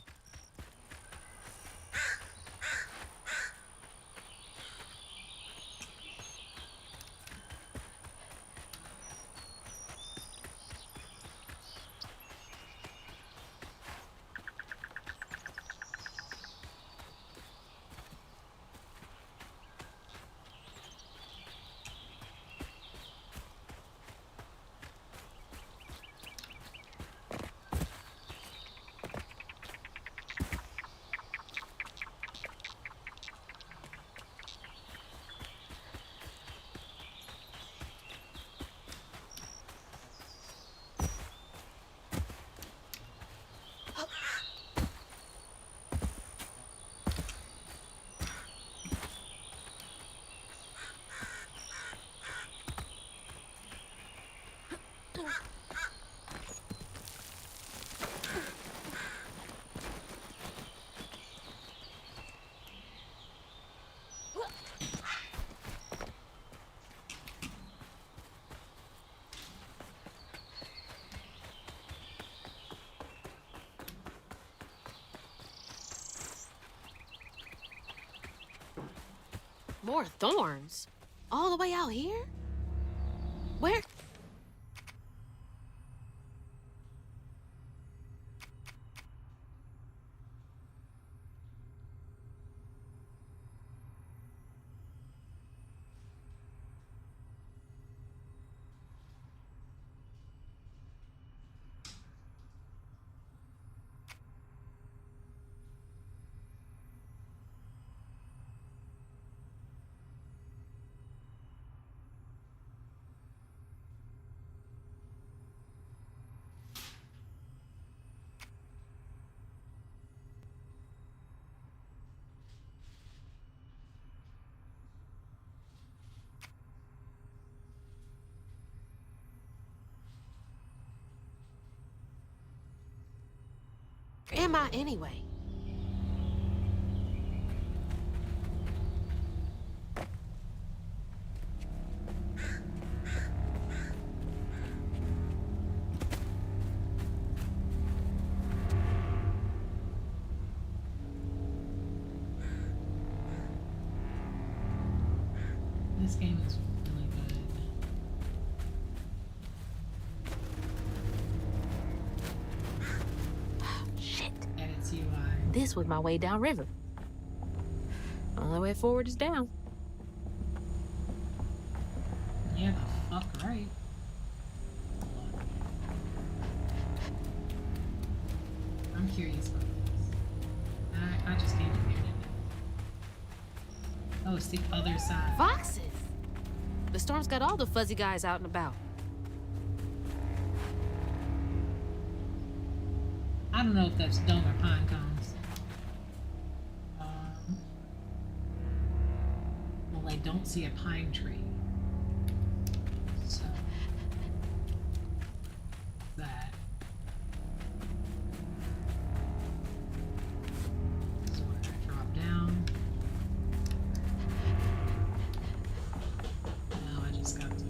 More thorns? All the way out here? Where? Where am I anyway? This game is really good. Shit. And its UI. This was my way downriver. Only way forward is down. Yeah, the fuck right. I'm curious about this. I just can't do it. Oh, it's the other side. Foxes! The storm's got all the fuzzy guys out and about. I don't know if that's dung or pine cones. Well, I don't see a pine tree. So that. So when I drop down. Now I just got to.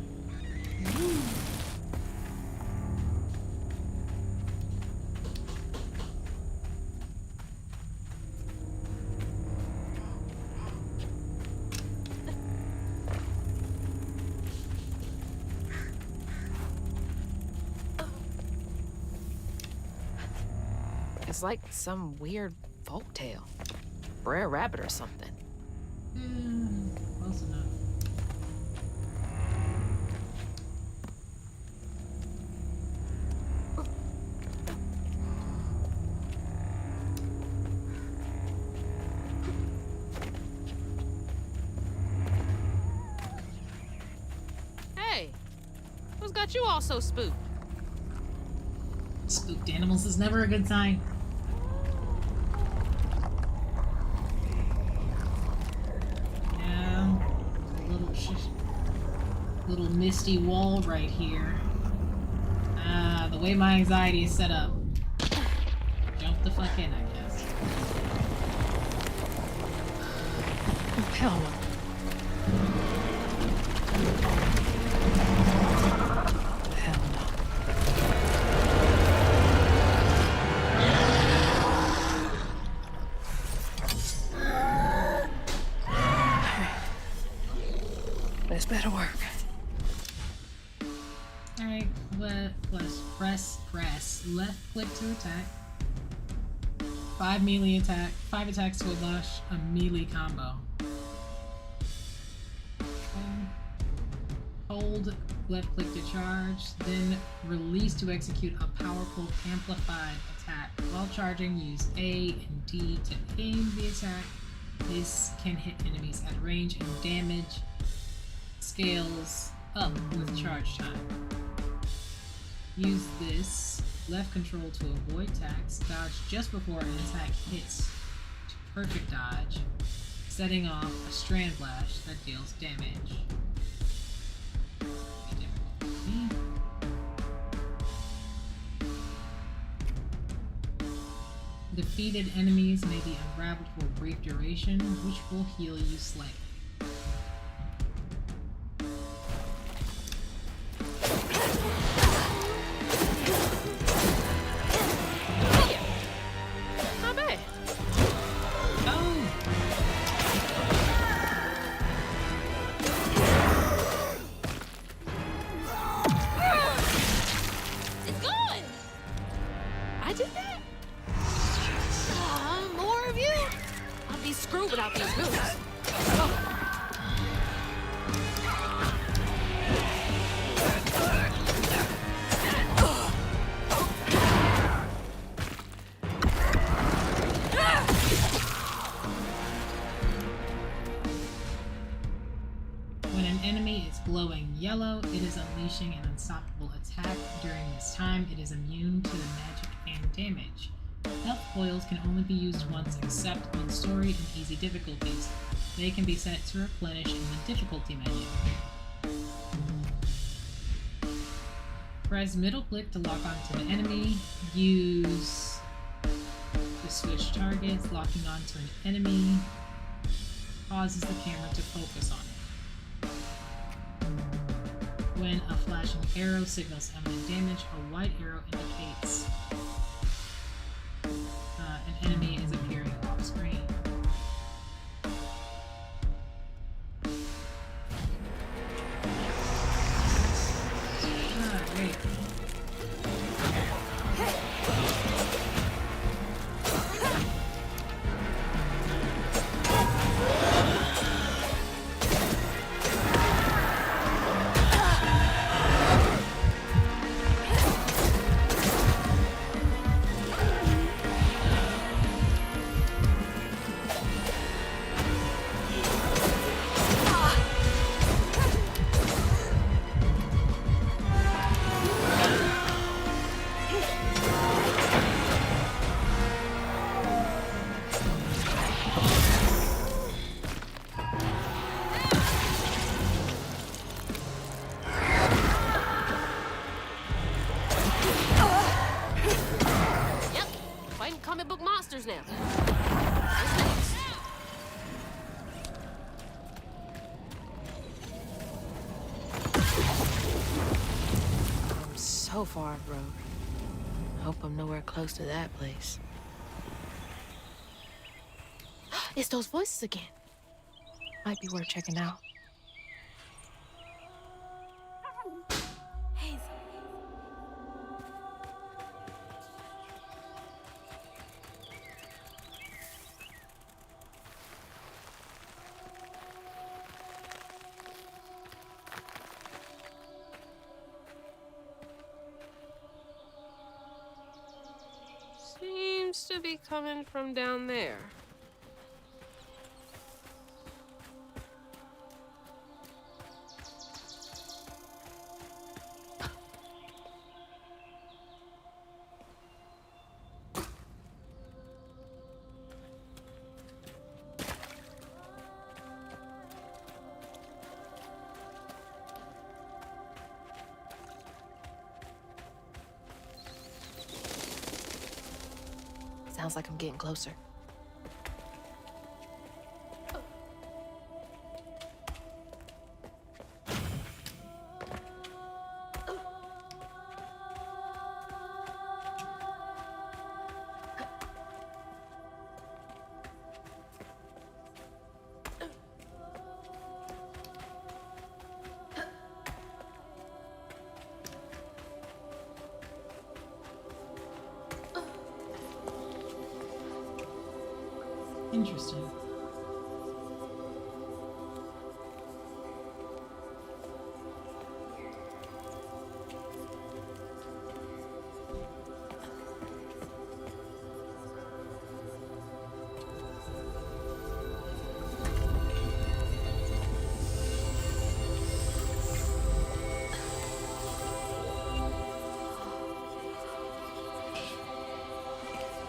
It's like some weird folktale. Brer Rabbit or something. Close enough. Hey, who's got you all so spooked? Spooked animals is never a good sign. Yeah, a little misty wall right here. The way my anxiety is set up. Jump the fuck in, I guess. Hell no. Hell no. This better work. Alright, press left click to attack. 5 melee attack, 5 attacks to unleash a melee combo. Hold left click to charge, then release to execute a powerful amplified attack. While charging, use A and D to aim the attack. This can hit enemies at range and damage scales up with charge time. Use this left control to avoid attacks, dodge just before an attack hits to perfect dodge, setting off a strand blast that deals damage. Defeated enemies may be unraveled for a brief duration, which will heal you slightly. Not bad. Oh! It's going! I did that? More of you? I'll be screwed without these moves. When an enemy is glowing yellow, it is unleashing an unstoppable attack. During this time, it is immune to the magic and damage. Health coils can only be used once except on story and easy difficulties. They can be set to replenish in the difficulty menu. Press middle click to lock onto the enemy. Use to switch targets. Locking onto an enemy causes the camera to focus on it. When a flashing arrow signals imminent damage, a white arrow indicates an enemy is appearing off screen. Great. I'm so far off road. Hope I'm nowhere close to that place. It's those voices again. Might be worth checking out. Hazel. Seems to be coming from down there. Sounds like I'm getting closer. Interesting.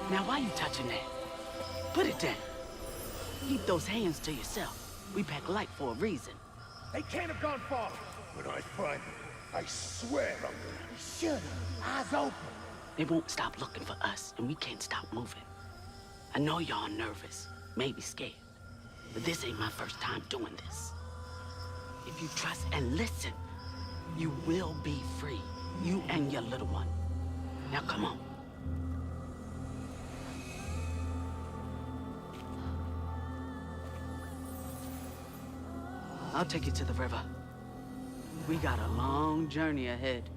Now, why you touching that? Put it down. Keep those hands to yourself. We pack light for a reason. They can't have gone far. When I find them, I swear I'm gonna... Shut up. Eyes open. They won't stop looking for us, and we can't stop moving. I know y'all nervous, maybe scared, but this ain't my first time doing this. If you trust and listen, you will be free. You and your little one. Now come on. I'll take you to the river. We got a long journey ahead.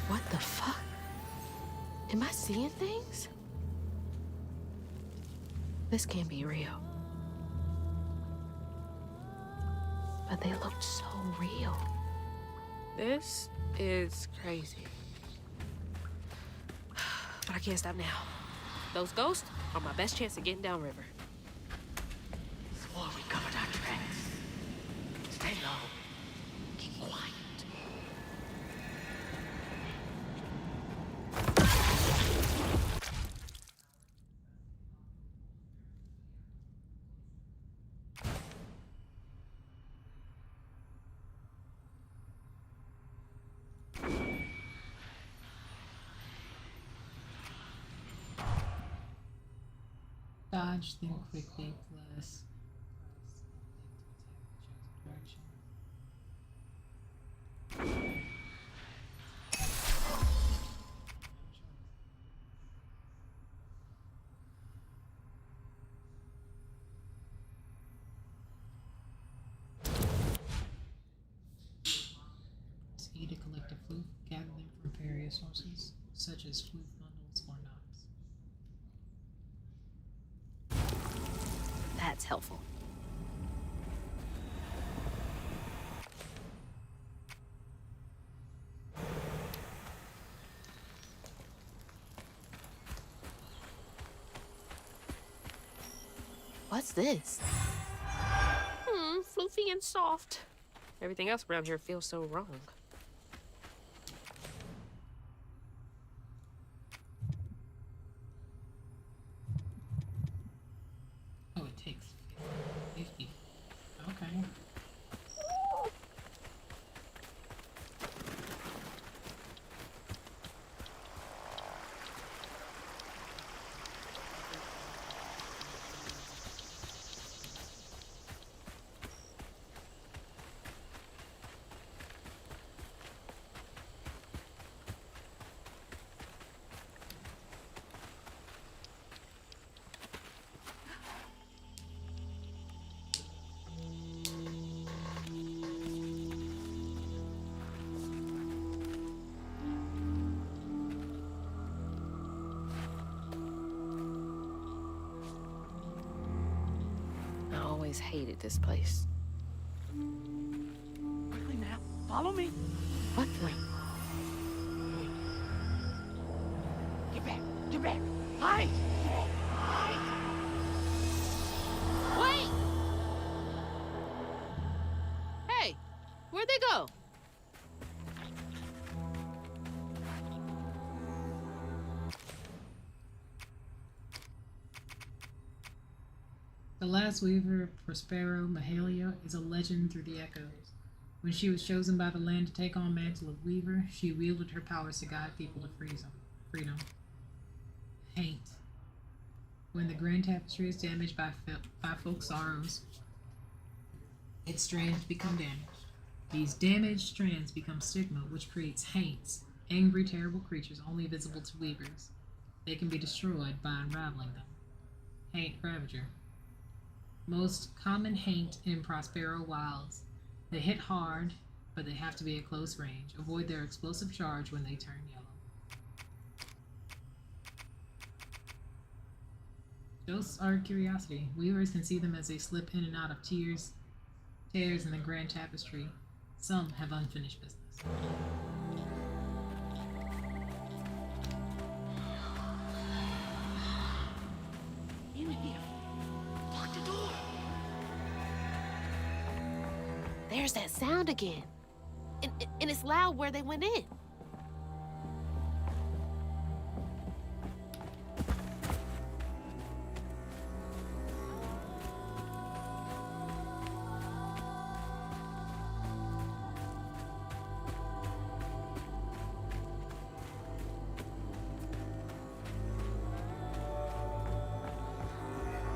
What the fuck? Am I seeing things? This can't be real. But they looked so real. This is crazy. But I can't stop now. Those ghosts are my best chance of getting downriver. Swore we covered our tracks. Stay low. Keep quiet. Dodge, then quickly, plus. Direction. E to collect a floof, gather them from various sources, such as floof bundles or knots. That's helpful. What's this? Floofy and soft. Everything else around here feels so wrong. Oh, it takes 50. Okay. always hated this place. Quickly now. Follow me. What the? Get back. Get back. Hide. Wait! Hey, where'd they go? The last weaver of Prospero Mahalia is a legend through the echoes. When she was chosen by the land to take on mantle of weaver, she wielded her powers to guide people to freedom. Hate. When the grand tapestry is damaged by folk sorrows, its strands become damaged. These damaged strands become stigma, which creates haints, angry, terrible creatures only visible to weavers. They can be destroyed by unraveling them. Haint Ravager. Most common haint in Prospero wilds. They hit hard, but they have to be at close range. Avoid their explosive charge when they turn yellow. Ghosts are a curiosity. Weavers can see them as they slip in and out of tears, tears in the grand tapestry. Some have unfinished business. In here. Lock the door. There's that sound again. And it's loud where they went in.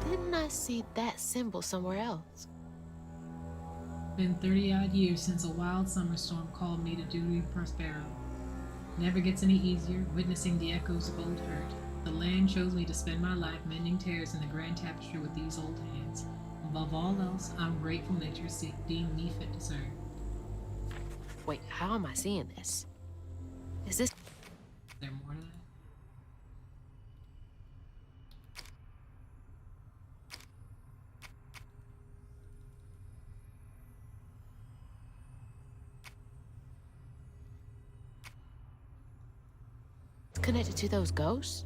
Didn't I see that symbol somewhere else? Been 30-odd years since a wild summer storm called me to duty in Prospero. Never gets any easier, witnessing the echoes of old hurt. The land chose me to spend my life mending tears in the grand tapestry with these old hands. Above all else, I'm grateful nature deemed me fit to serve. Wait, how am I seeing this? Is this... Is there more to that? connected to those ghosts?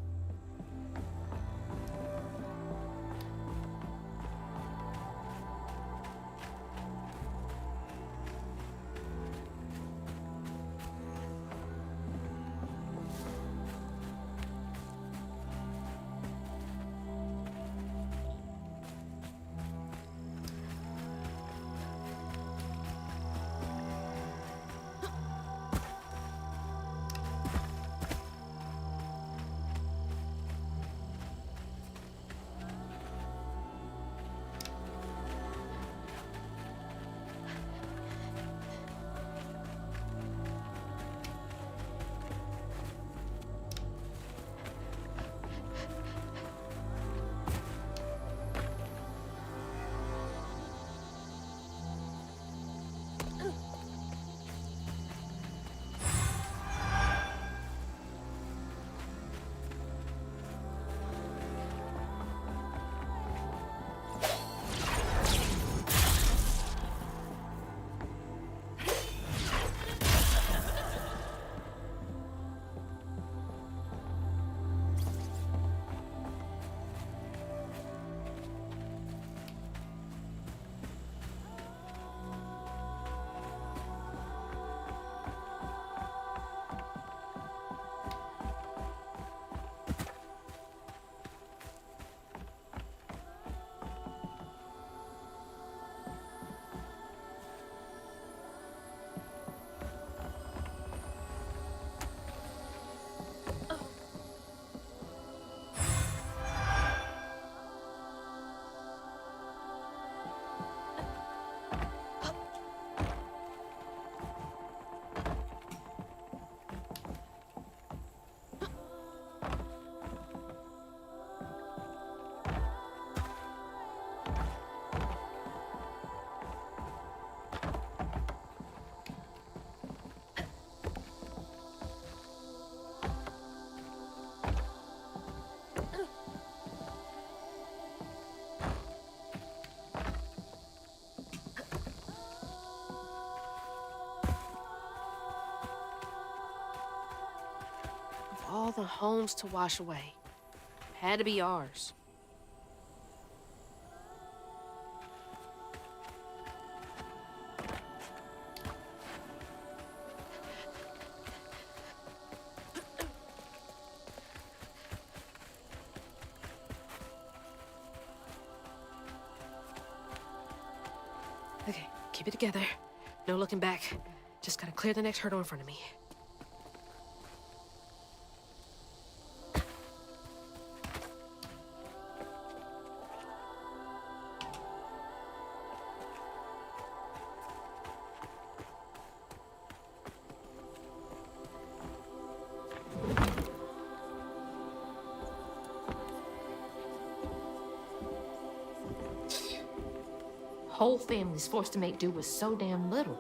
homes to wash away. Had to be ours. Okay, keep it together. No looking back. Just gotta clear the next hurdle in front of me. Whole family's forced to make do with so damn little.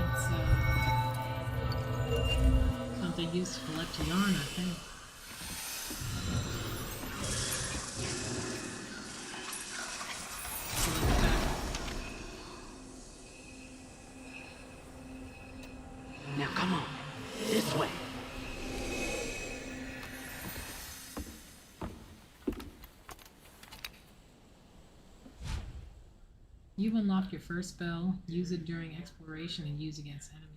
It's something used to collect yarn, I think. Now come on, this way. You've unlocked your first spell. Use it during exploration and use against enemies.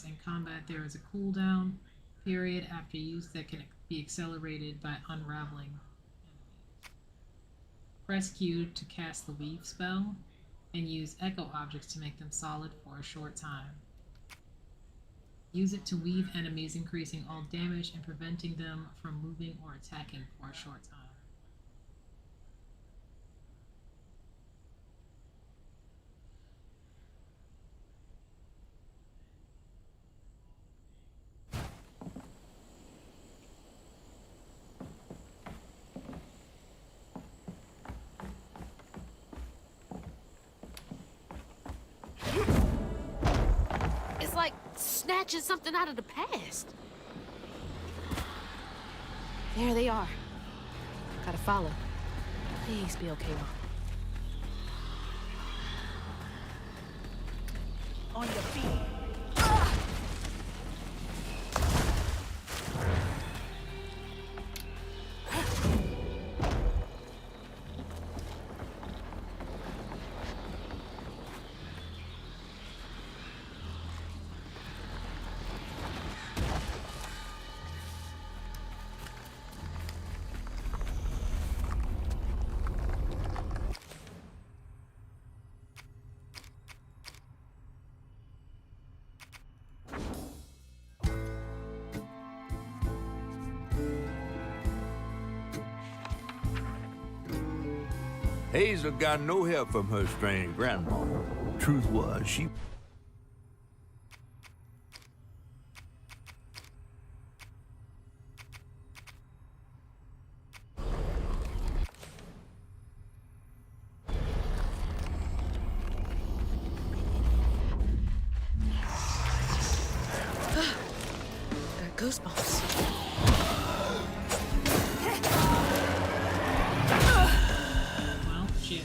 In combat, there is a cooldown period after use that can be accelerated by unraveling enemies. Press Q to cast the weave spell, and use echo objects to make them solid for a short time. Use it to weave enemies, increasing all damage and preventing them from moving or attacking for a short time. It's like snatching something out of the past. There they are. Gotta follow. Please be okay, Mom. On your feet. Hazel got no help from her strange grandma. Truth was, she... Got goosebumps. Well, shit.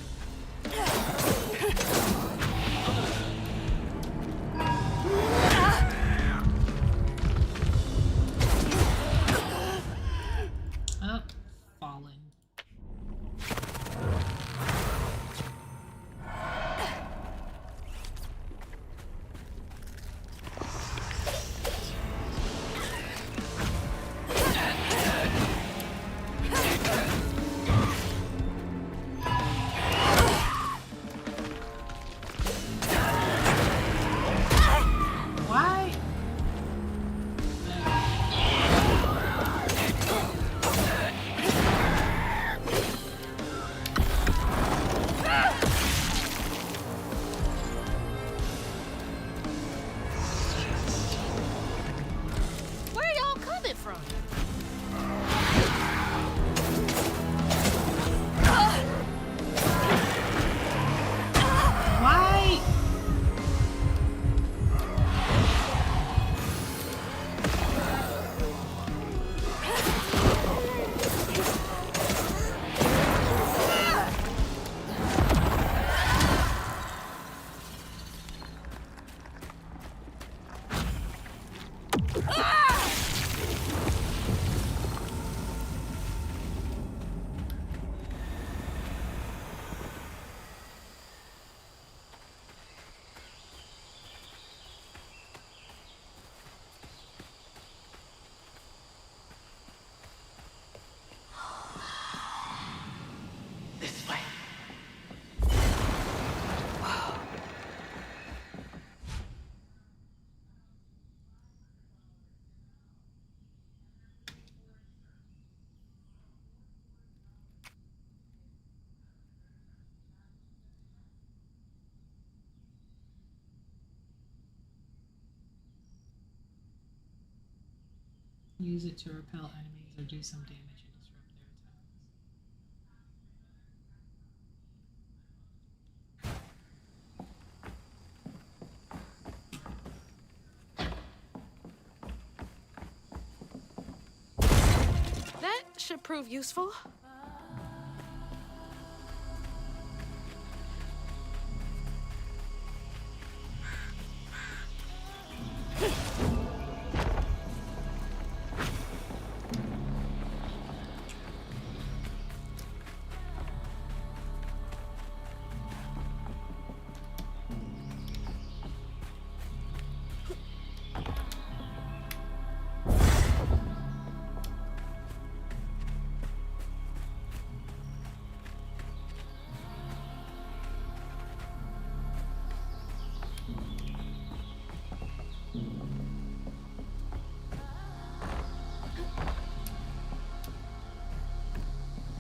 Oh, fallen. Use it to repel enemies or do some damage and disrupt their attacks. That should prove useful.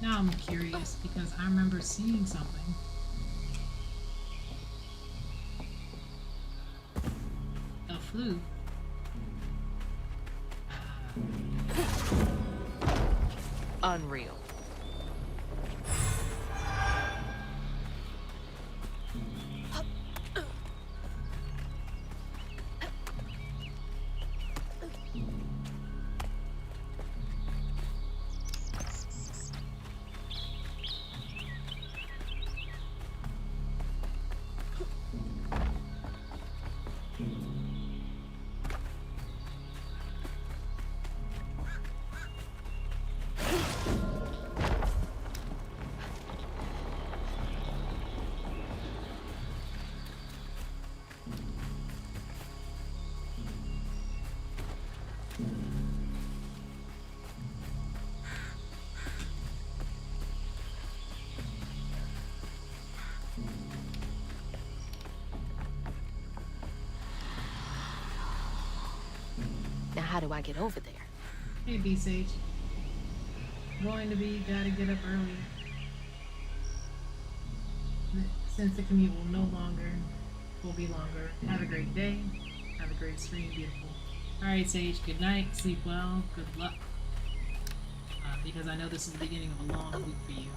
Now I'm curious because I remember seeing something. A flute. Unreal. Now, how do I get over there? Hey, B-Sage. Going to be, gotta get up early. Since the commute will be longer. Have a great day. Have a great stream, beautiful. Alright, Sage, good night. Sleep well. Good luck. Because I know this is the beginning of a long week for you.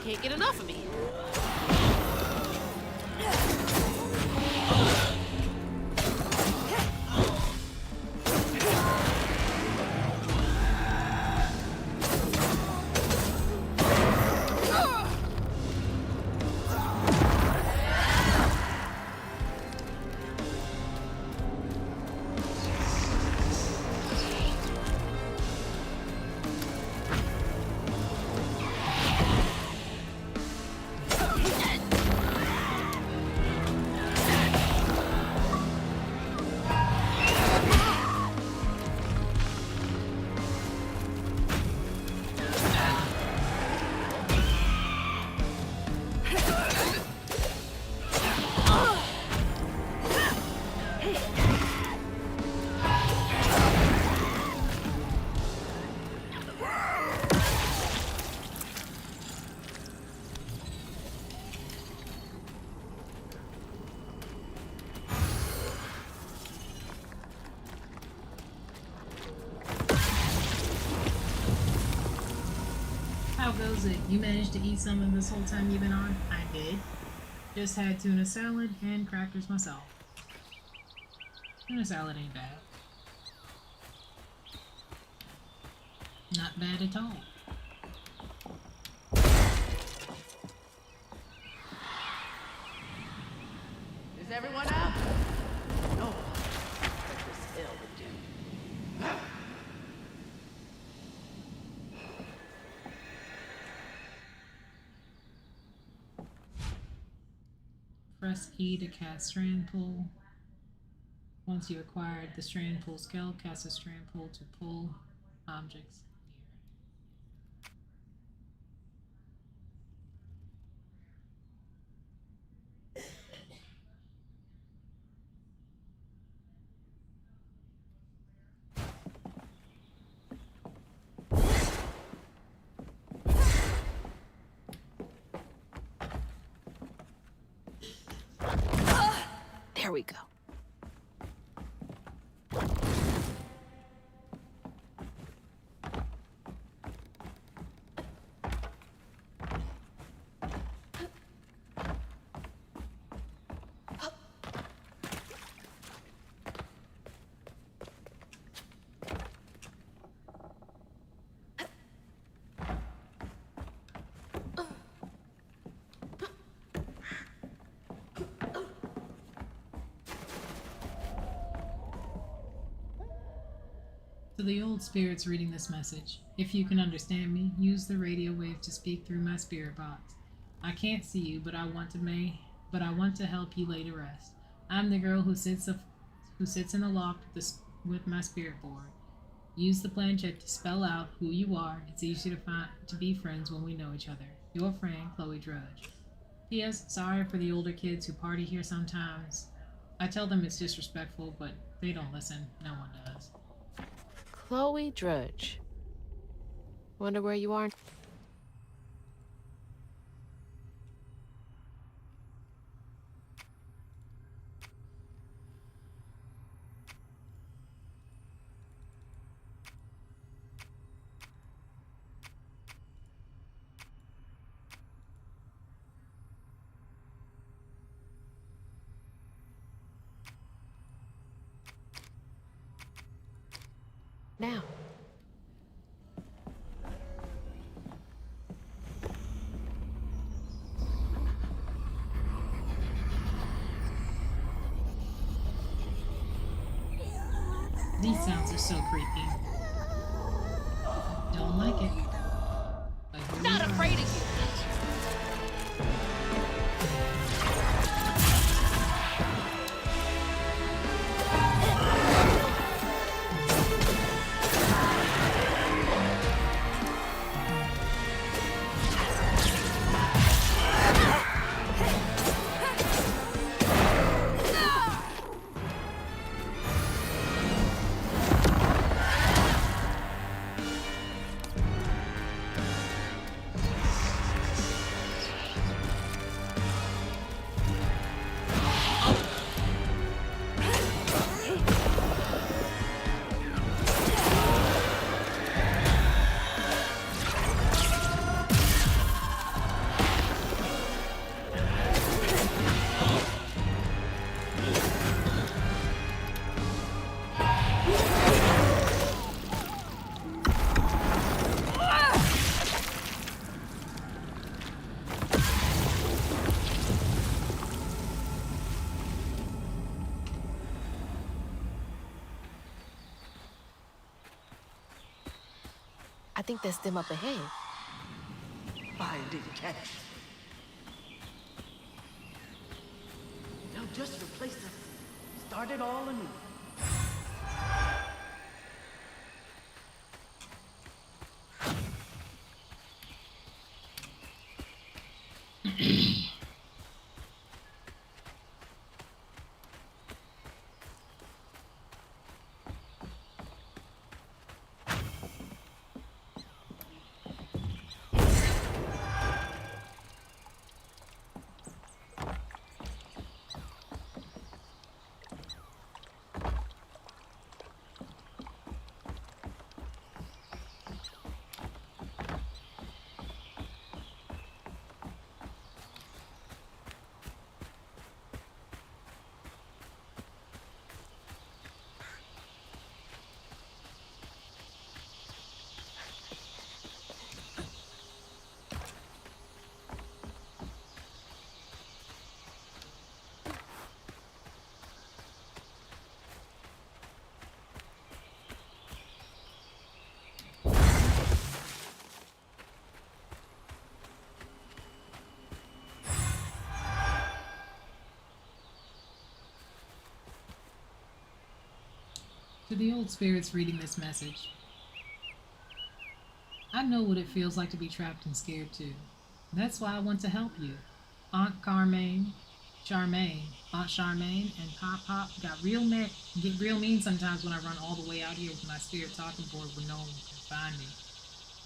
can't get enough of me. How goes it? You managed to eat something this whole time you've been on? I did. Just had tuna salad and crackers myself. Tuna salad ain't bad. Not bad at all. Is everyone out? No. This ill with you. Press E to cast strand pull. Once you acquired the strand pull skill, cast a strand pull to pull objects There we go. To the old spirits reading this message, if you can understand me, use the radio wave to speak through my spirit box. I can't see you, but I want to help you lay to rest. I'm the girl who sits in the loft with my spirit board. Use the planchette to spell out who you are. It's easy to be friends when we know each other. Your friend, Chloe Drudge. P.S. Sorry for the older kids who party here sometimes. I tell them it's disrespectful, but they don't listen. No one does. Chloe Drudge. Wonder where you are. Now. These sounds are so creepy. Don't like it. But here we Not are. afraid of you. I think that's them up ahead. Fire didn't catch. They'll just replace us. Start it all anew. To the old spirits reading this message, I know what it feels like to be trapped and scared too. That's why I want to help you. Aunt Charmaine, Aunt Charmaine, and Pop get real mean sometimes when I run all the way out here with my spirit talking board where no one can find me.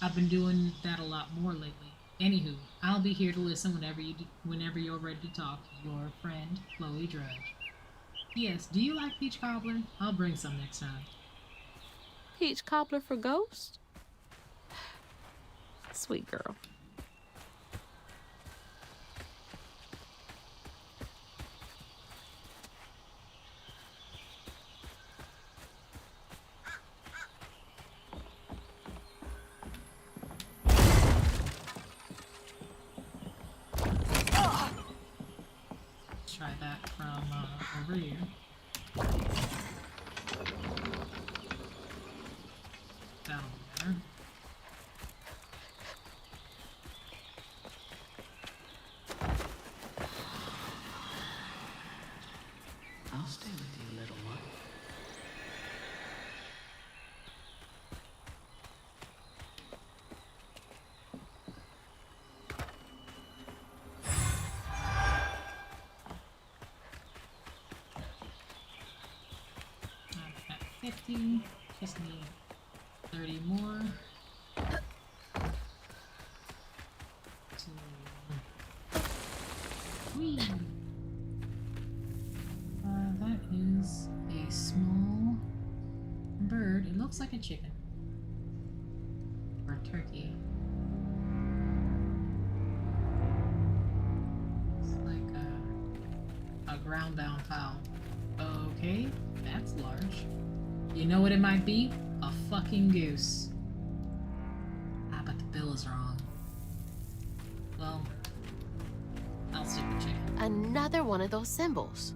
I've been doing that a lot more lately. Anywho, I'll be here to listen whenever you're ready to talk. Your friend, Chloe Drudge. Yes, do you like peach cobbler? I'll bring some next time. Peach cobbler for Ghost? Sweet girl. Try that from over here. Down there. I'll stay with you, little one. I've got 50. Just need 30 more. Whee! That is a small bird. It looks like a chicken. Or a turkey. It's like a ground-bound fowl. Okay, that's large. You know what it might be? A fucking goose. Ah, but the bill is wrong. Well, I'll stick with chicken. Another one of those symbols.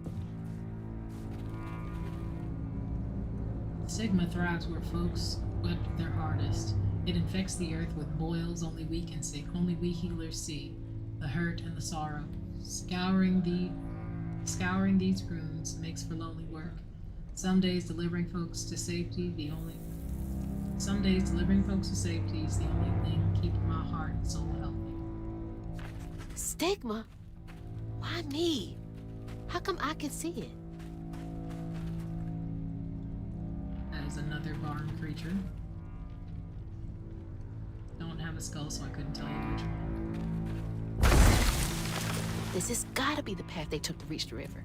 Sigma thrives where folks wept their hardest. It infects the earth with boils only we can see, only we healers see. The hurt and the sorrow. Scouring these runes makes for lonely work. Some days delivering folks to safety is the only thing keeping my heart and soul healthy. Stigma? Why me? How come I can see it? That is another barn creature. Don't have a skull, so I couldn't tell you which one. This has gotta be the path they took to reach the river.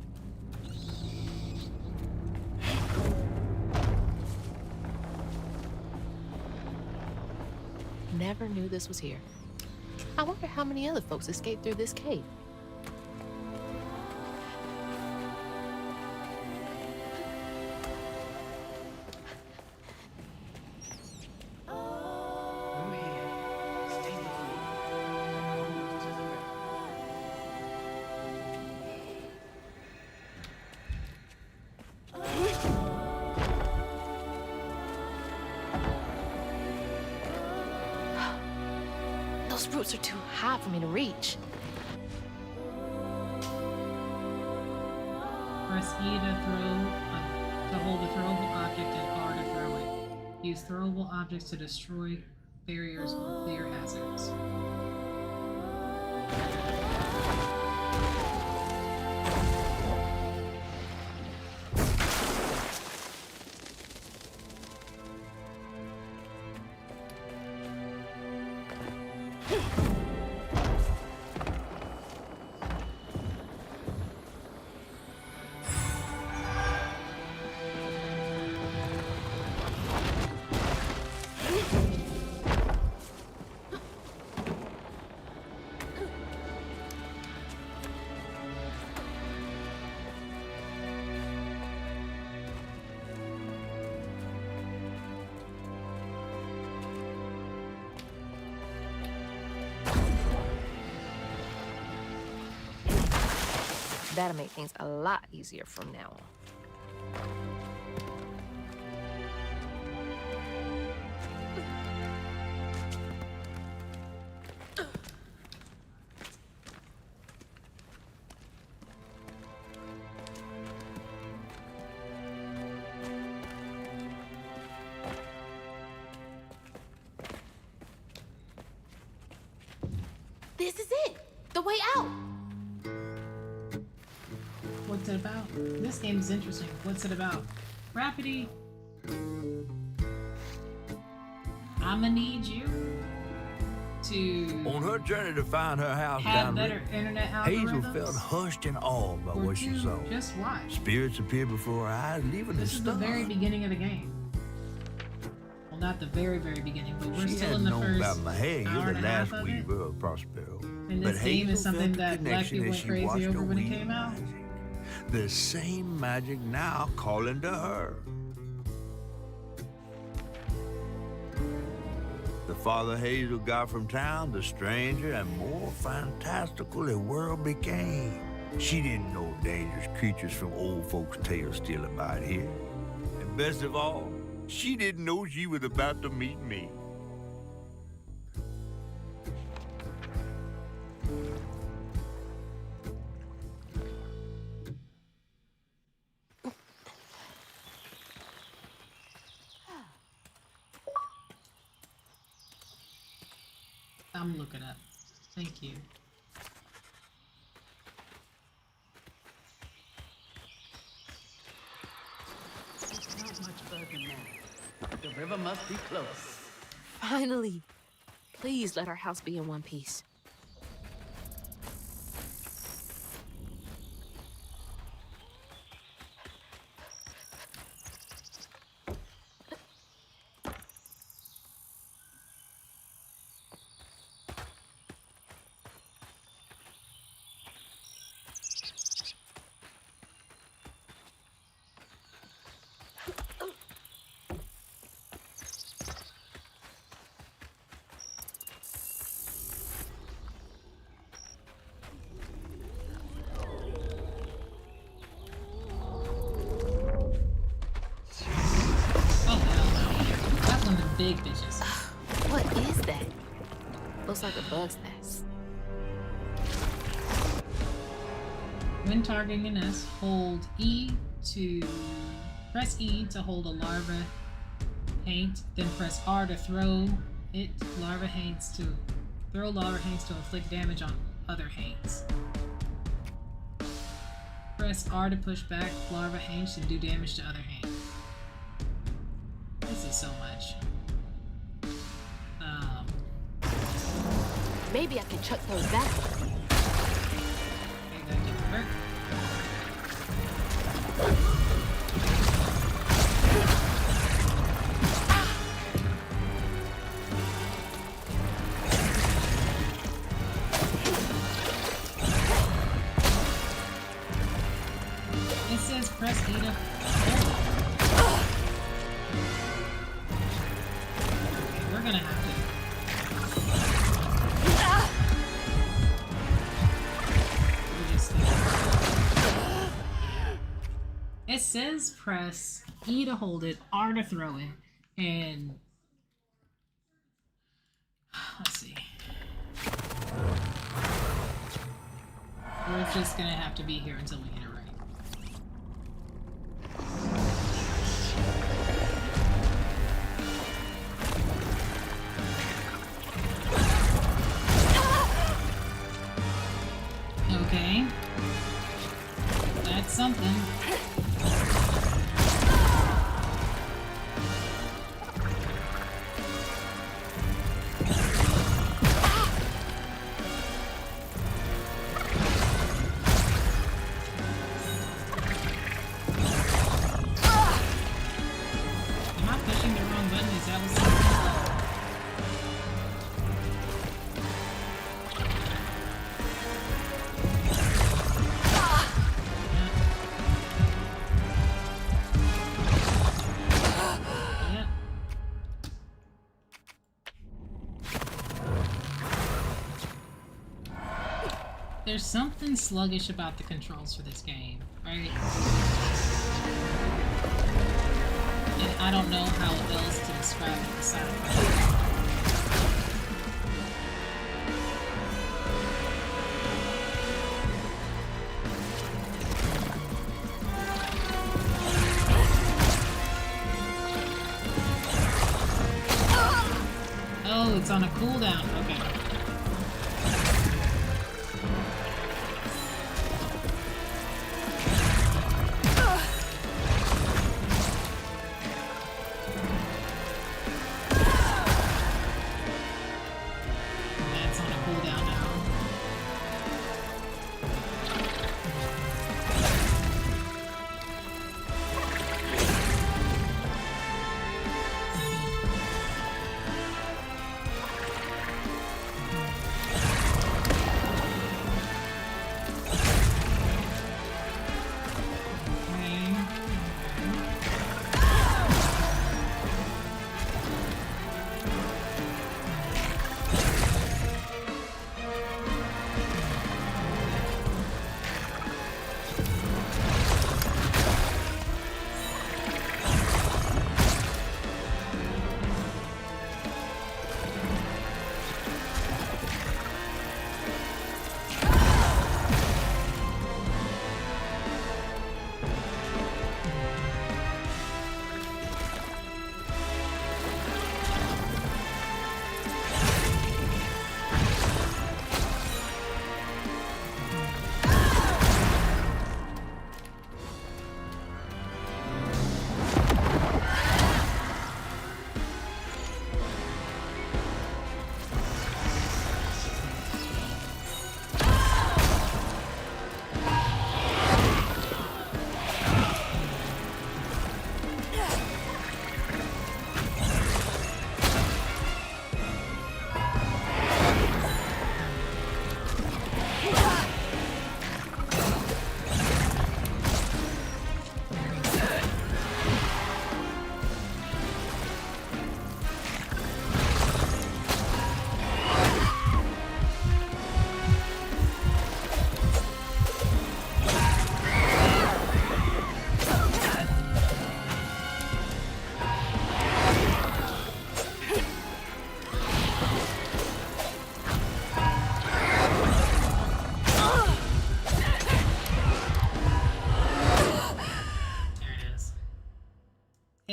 Never knew this was here. I wonder how many other folks escaped through this cave. We're here. Stay with me. Almost to the river. Those roots are too high for me to reach. Press E to hold a throwable object and R to throw it. Use throwable objects to destroy barriers or clear hazards. That'll make things a lot easier from now on. This is it! The way out! What's it about? This game is interesting. What's it about? Rapidy, I'ma need you to On her journey to find her house have down better there, internet Hazel algorithms. felt hushed and awed by Or what she two, saw. just watch. Spirits appeared before her eyes, leaving her This is the stunned. very beginning of the game. Well, not the very, very beginning, but we're She still had in the known about first Mahalia, hour the and a last half of it. weaver of Prospero. And But this game Hazel is something felt a that black connection people as went she crazy watched over her when it weave came out. magic. The same magic now calling to her. The farther Hazel got from town, the stranger and more fantastical the world became. She didn't know dangerous creatures from old folks' tales still abide here. And best of all, she didn't know she was about to meet me. I'm looking up. Thank you. Not much further now. The river must be close. Finally! Please let our house be in one piece. Big bitches. What is that? Looks like a bug's nest. When targeting a nest, press E to hold a larva haint, then press R to throw it. Larva haints to inflict damage on other haints. Press R to push back larva haints and do damage to other haints. This is so much. Maybe I can chuck those back. Okay, that didn't work. It says press E to we're gonna have to. It says press E to hold it, R to throw it, and let's see. we're just gonna have to be here until we get it right. Okay. That's something. There's something sluggish about the controls for this game, right? And I don't know how else to describe it aside from oh, it's on a cooldown. Okay.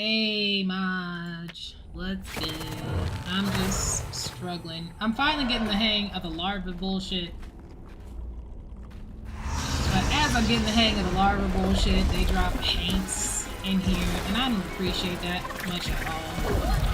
Hey, Maj. What's good? I'm just struggling. I'm finally getting the hang of the larva bullshit. But as I'm getting the hang of the larva bullshit, they drop hijinks in here, and I don't appreciate that much at all.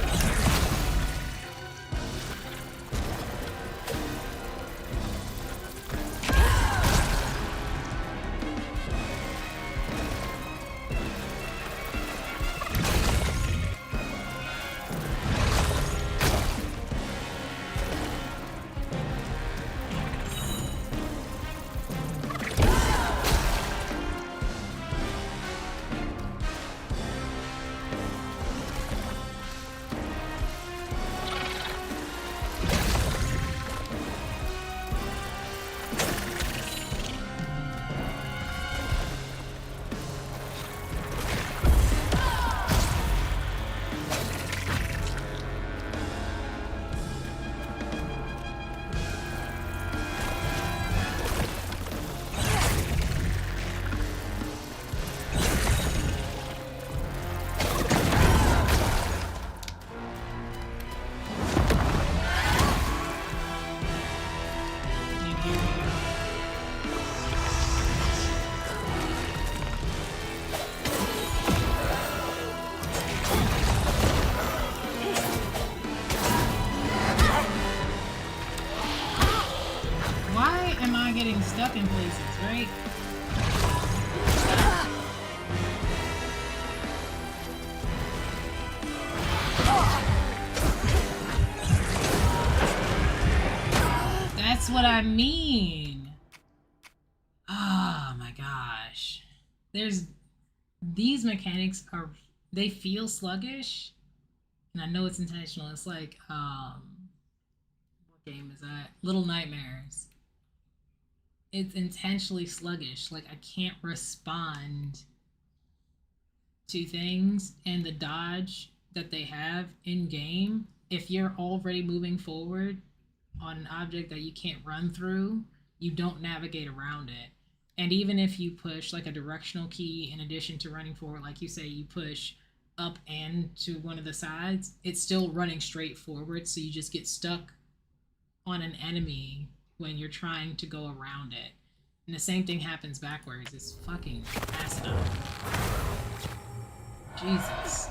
getting stuck in places, right? That's what I mean. Oh my gosh. These mechanics they feel sluggish. And I know it's intentional. It's like, what game is that? Little Nightmares. It's intentionally sluggish. Like, I can't respond to things, and the dodge that they have in game, if you're already moving forward on an object that you can't run through, you don't navigate around it. And even if you push like a directional key in addition to running forward, like you say, you push up and to one of the sides, it's still running straight forward, so you just get stuck on an enemy when you're trying to go around it. And the same thing happens backwards. It's fucking asinine. Jesus.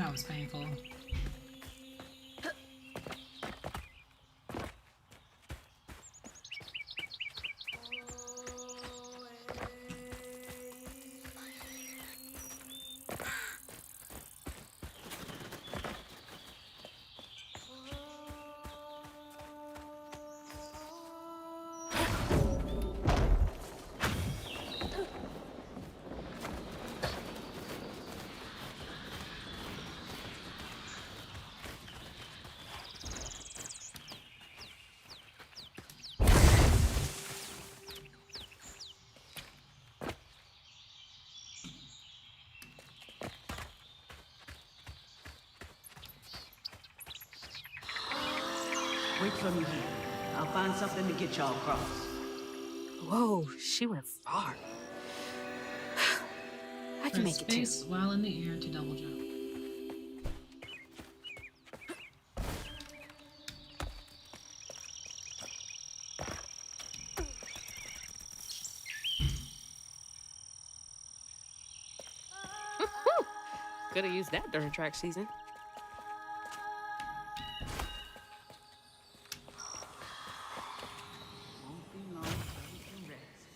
That was painful. Wait for me here. I'll find something to get y'all across. Whoa, she went far. I can Press make it too. space while in the air to double jump. Could have used that during track season. Won't be long till we can rest.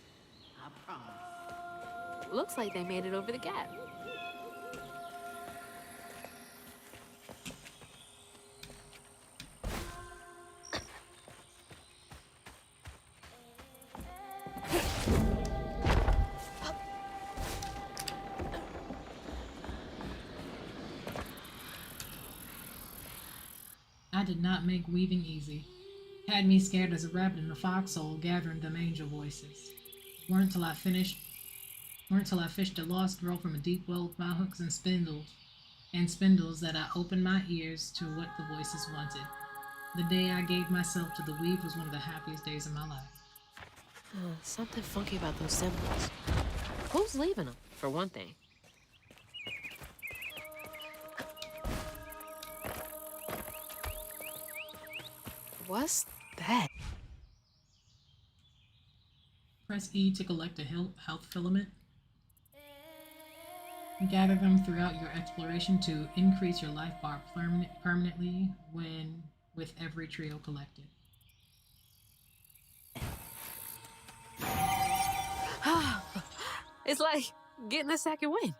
I promise. Looks like they made it over the gap. I did not make weaving easy. Had me scared as a rabbit in a foxhole gathering them angel voices. Weren't till I fished a lost girl from a deep well with my hooks and spindles that I opened my ears to what the voices wanted. The day I gave myself to the weave was one of the happiest days of my life. Something funky about those symbols. Who's leaving them, for one thing? What's that? Press E to collect a health filament. Gather them throughout your exploration to increase your life bar permanently with every trio collected. It's like getting a second win.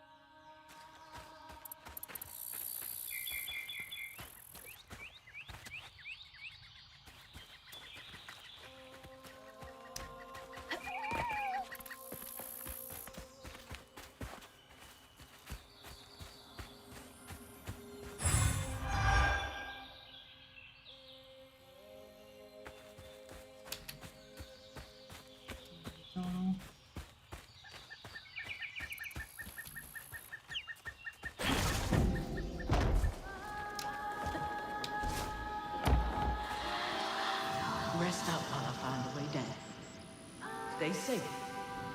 Rest out while I find a way down. Stay safe.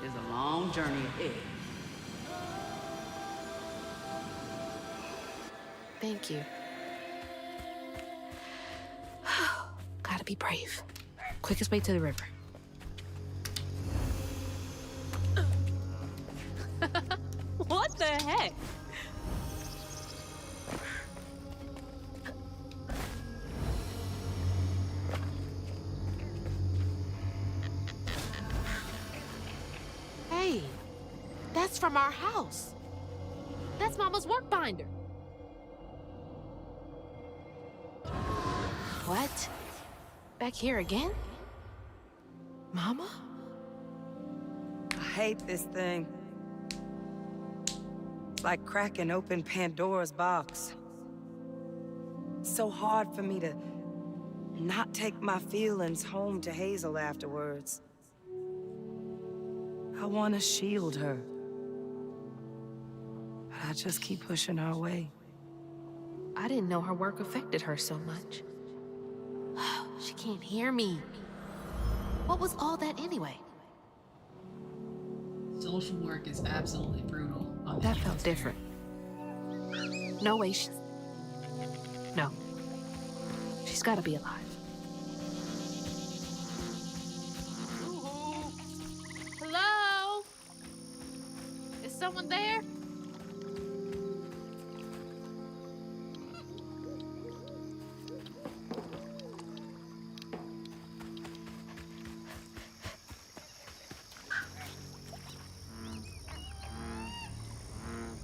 There's a long journey ahead. Thank you. Gotta be brave. Quickest way to the river. What the heck? Hey, that's from our house. That's Mama's work binder. What? Back here again? Mama? I hate this thing. It's like cracking open Pandora's box. It's so hard for me to not take my feelings home to Hazel afterwards. I want to shield her. But I just keep pushing her away. I didn't know her work affected her so much. She can't hear me. What was all that anyway? Social work is absolutely brutal. That felt different. No way No. She's gotta be alive. Hello? Is someone there?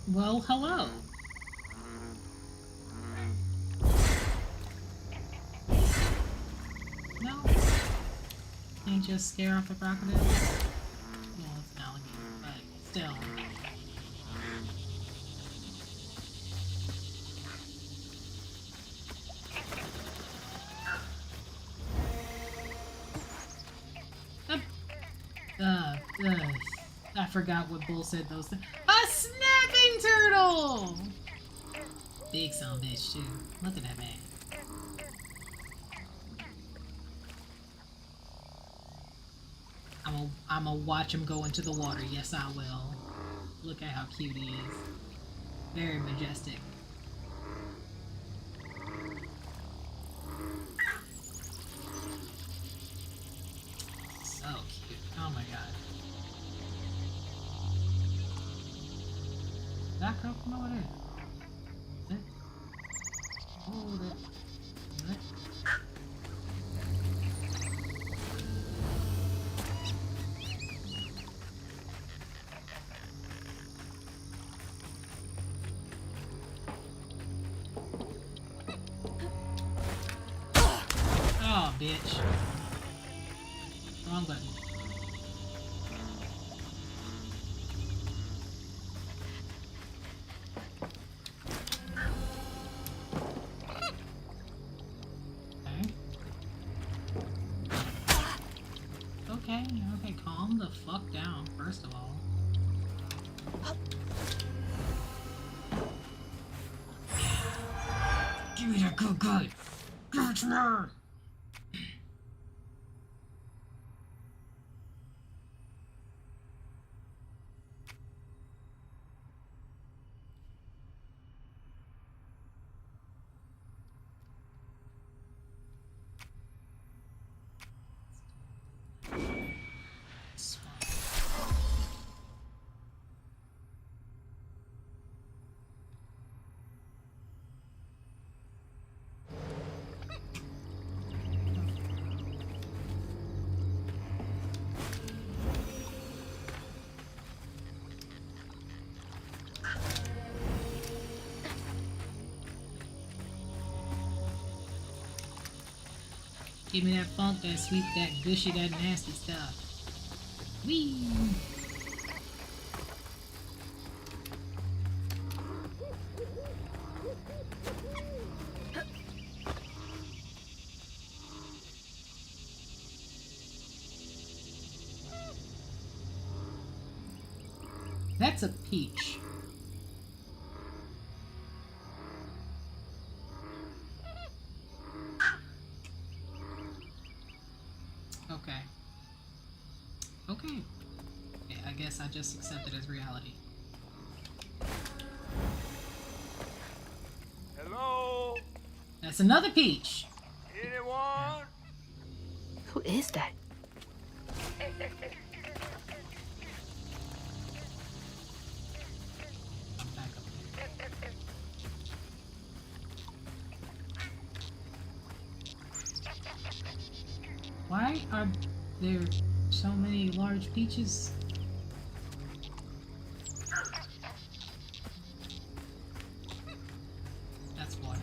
Well, hello. No. Can't just scare off the crocodile. Well, it's an alligator, but still. I forgot what Bull said those things. A snapping turtle! Big son of a bitch, too. Look at that man. I'm gonna watch him go into the water. Yes, I will. Look at how cute he is. Very majestic. So cute. Oh my god. That come from over there? Is it? Oh, that. Is it? Oh, bitch. Wrong button. Okay, calm the fuck down, first of all. Give me that good. Give it to me! Give me that funk, that sweet, that gushy, that nasty stuff. Whee! That's a peach. Okay. Yeah, I guess I just accept it as reality. Hello? That's another peach. Anyone? Who is that? I'm back up there. Why are there so many large peaches? That's water.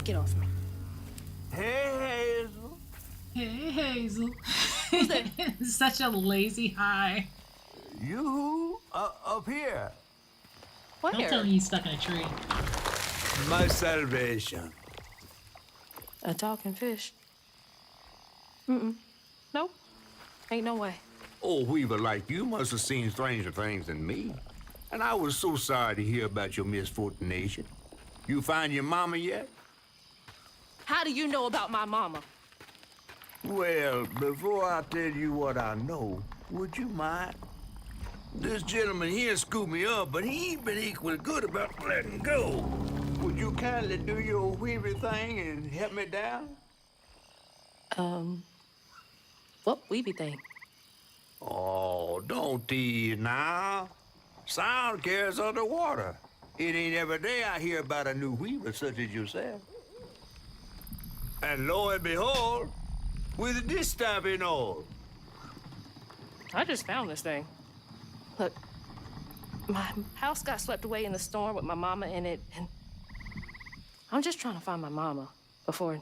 Get off me. Hey, Hazel. Hey, Hazel. Such a lazy hi. You up here? Where? Don't tell me he's stuck in a tree. My salvation. A talking fish. Nope. Ain't no way. Old Weaver like you must have seen stranger things than me. And I was so sorry to hear about your misfortunation. You find your mama yet? How do you know about my mama? Well, before I tell you what I know, would you mind? This gentleman here scooped me up, but he ain't been equally good about letting go. Would you kindly do your Weaver thing and help me down? What Weeby thing? Oh, don't tease now. Sound carries underwater. It ain't every day I hear about a new Weaver such as yourself. And lo and behold, with this stabbing all. I just found this thing. Look, my house got swept away in the storm with my mama in it, and I'm just trying to find my mama before...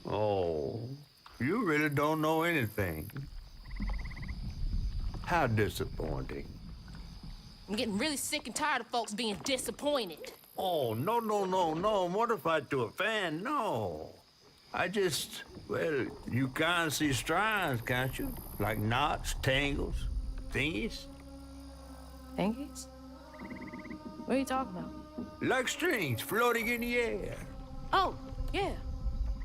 Oh, you really don't know anything. How disappointing. I'm getting really sick and tired of folks being disappointed. Oh, no, mortified to a fan, no. I just, well, you can't see strands, can't you? Like knots, tangles, thingies? Thingies? What are you talking about? Like strings floating in the air. Oh, yeah.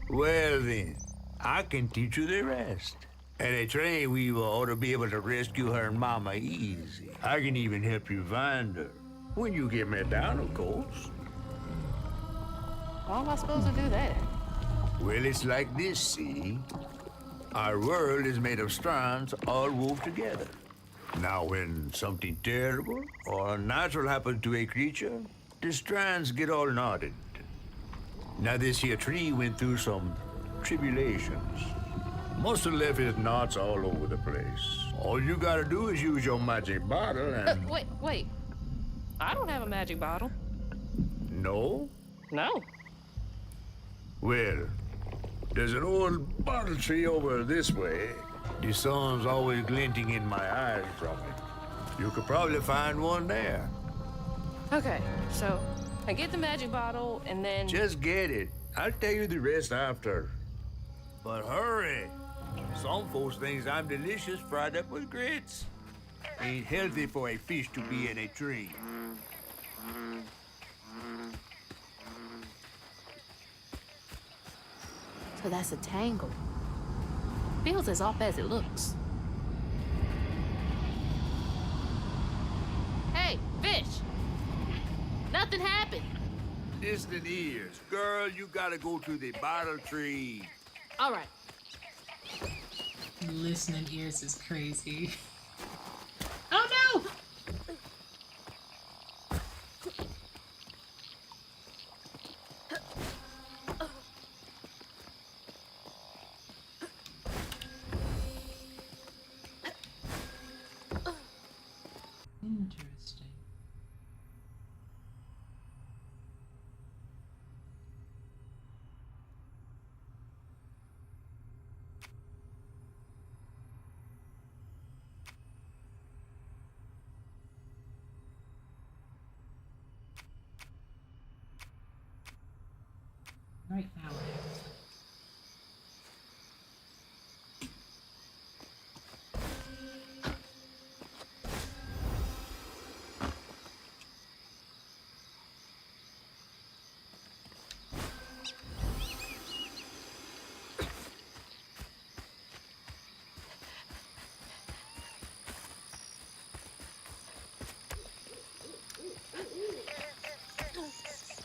Well then, I can teach you the rest. And a train weaver ought to be able to rescue her mama easy. I can even help you find her. When you get me down, of course. How am I supposed to do that? Well, it's like this, see? Our world is made of strands all wove together. Now, when something terrible or unnatural happens to a creature, the strands get all knotted. Now, this here tree went through some tribulations. Must have left his knots all over the place. All you gotta do is use your magic bottle and... Wait. I don't have a magic bottle. No? No. Well, there's an old bottle tree over this way. The sun's always glinting in my eyes from it. You could probably find one there. Okay, so I get the magic bottle and then... Just get it. I'll tell you the rest after. But hurry. Some folks think I'm delicious fried up with grits. Ain't healthy for a fish to be in a tree. So that's a tangle. Feels as off as it looks. Hey, fish! Nothing happened. Listening ears. Girl, you gotta go to the bottle tree. All right. Listening ears is crazy. Oh no! Interesting. Right now, I have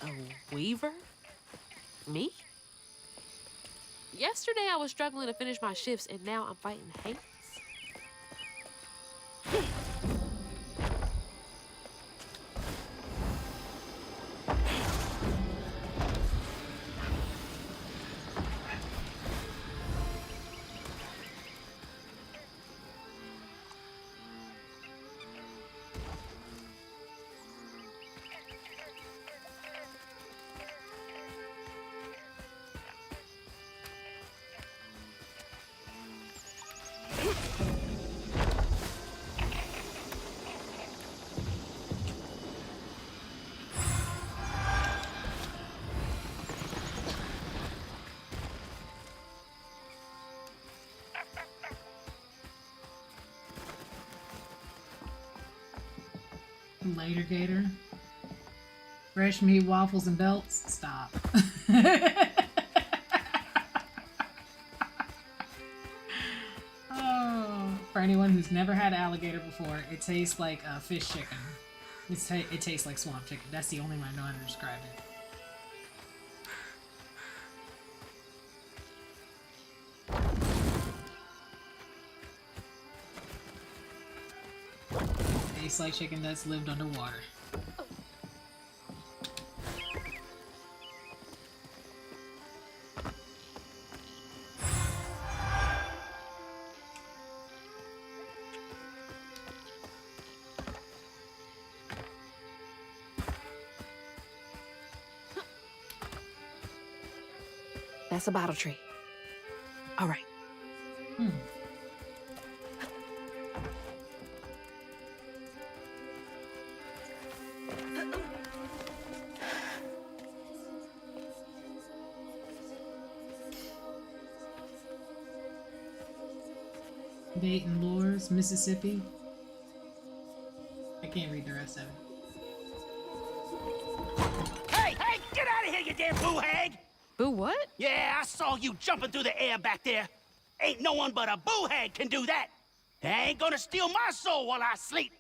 to. A weaver? Me? Yesterday I was struggling to finish my shifts and now I'm fighting hates. Later, Gator. Fresh meat, waffles, and belts. Stop. Oh, for anyone who's never had alligator before, it tastes like fish chicken. It tastes like swamp chicken. That's the only way I know how to describe it. Tastes like chicken that's lived underwater. That's a bottle tree. All right. Bait and Lures, Mississippi. I can't read the rest of it. Hey, get out of here, you damn boo hag! Boo what? Yeah, I saw you jumping through the air back there. Ain't no one but a boo hag can do that. They ain't gonna steal my soul while I sleep.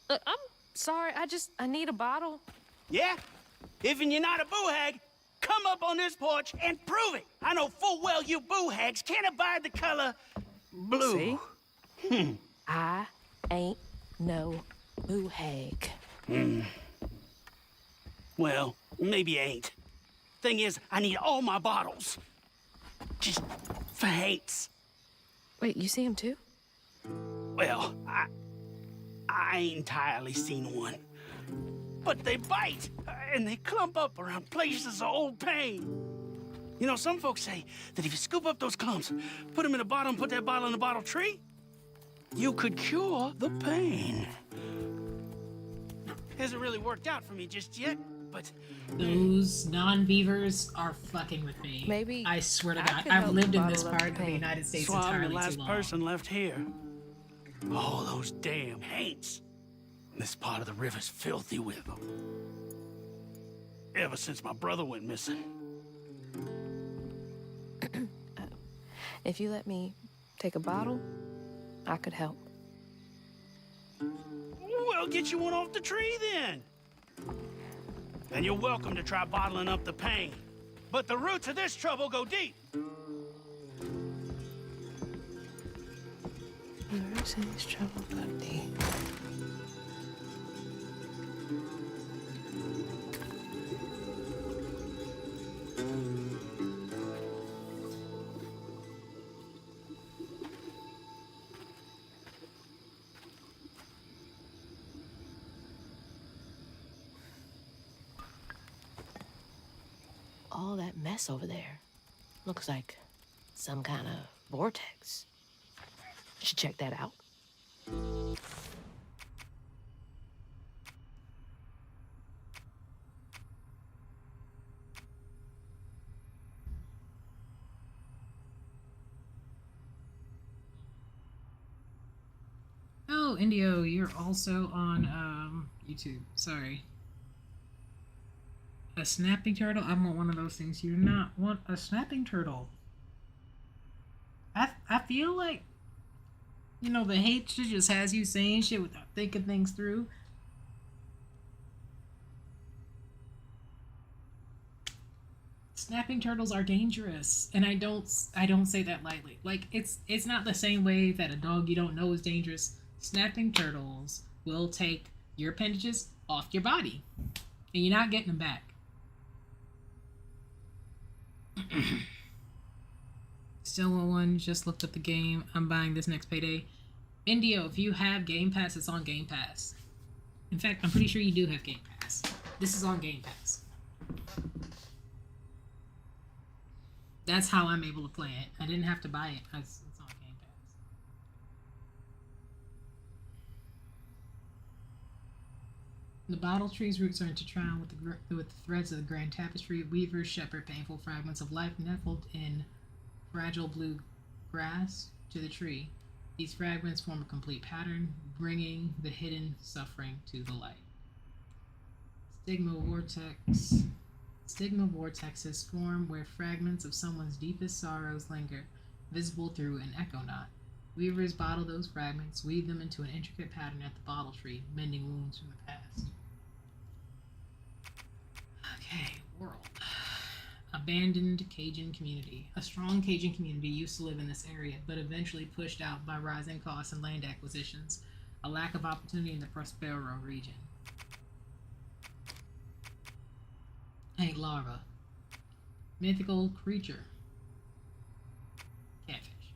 Look, I'm sorry. I need a bottle. Yeah? Even you're not a boo hag, come up on this porch and prove it. I know full well you boo hags can't abide the color blue. See? I ain't no boo hag. Well, maybe you ain't. Thing is, I need all my bottles. Just for hates. Wait, you see him too? Well, I ain't entirely seen one. But they bite, and they clump up around places of old pain. You know, some folks say that if you scoop up those clumps, put them in a bottle and put that bottle in a bottle tree, you could cure the pain. Hasn't really worked out for me just yet, but... Those non-beavers are fucking with me. Maybe I swear to God, could I've help lived in bottle this up part the of the pain. United States So I'm entirely the last too long. person left here. All those damn haints. This part of the river's filthy with them. Ever since my brother went missing. If you let me take a bottle, I could help. Well, get you one off the tree then. And you're welcome to try bottling up the pain. But the roots of this trouble go deep. The roots of this trouble go deep. All that mess over there looks like some kind of vortex. Should check that out. Oh, Indio, you're also on YouTube. Sorry. A snapping turtle? I want one of those things. You do not want a snapping turtle. I feel like, you know, the hatred just has you saying shit without thinking things through. Snapping turtles are dangerous, and I don't say that lightly. Like, it's not the same way that a dog you don't know is dangerous. Snapping turtles will take your appendages off your body, and you're not getting them back. Still want one, just looked up the game. I'm buying this next payday. Indio, if you have Game Pass, it's on Game Pass. In fact, I'm pretty sure you do have Game Pass. This is on Game Pass. That's how I'm able to play it. I didn't have to buy it. It's on Game Pass. The bottle tree's roots are intertwined with the threads of the grand tapestry. Weavers shepherd painful fragments of life nestled in fragile blue grass to the tree. These fragments form a complete pattern, bringing the hidden suffering to the light. Stigma vortexes form where fragments of someone's deepest sorrows linger, visible through an echo knot. Weavers bottle those fragments, weave them into an intricate pattern at the bottle tree, mending wounds from the past. Okay, world. Abandoned Cajun community. A strong Cajun community used to live in this area, but eventually pushed out by rising costs and land acquisitions, a lack of opportunity in the Prospero region. Ant larva. Mythical creature. Catfish.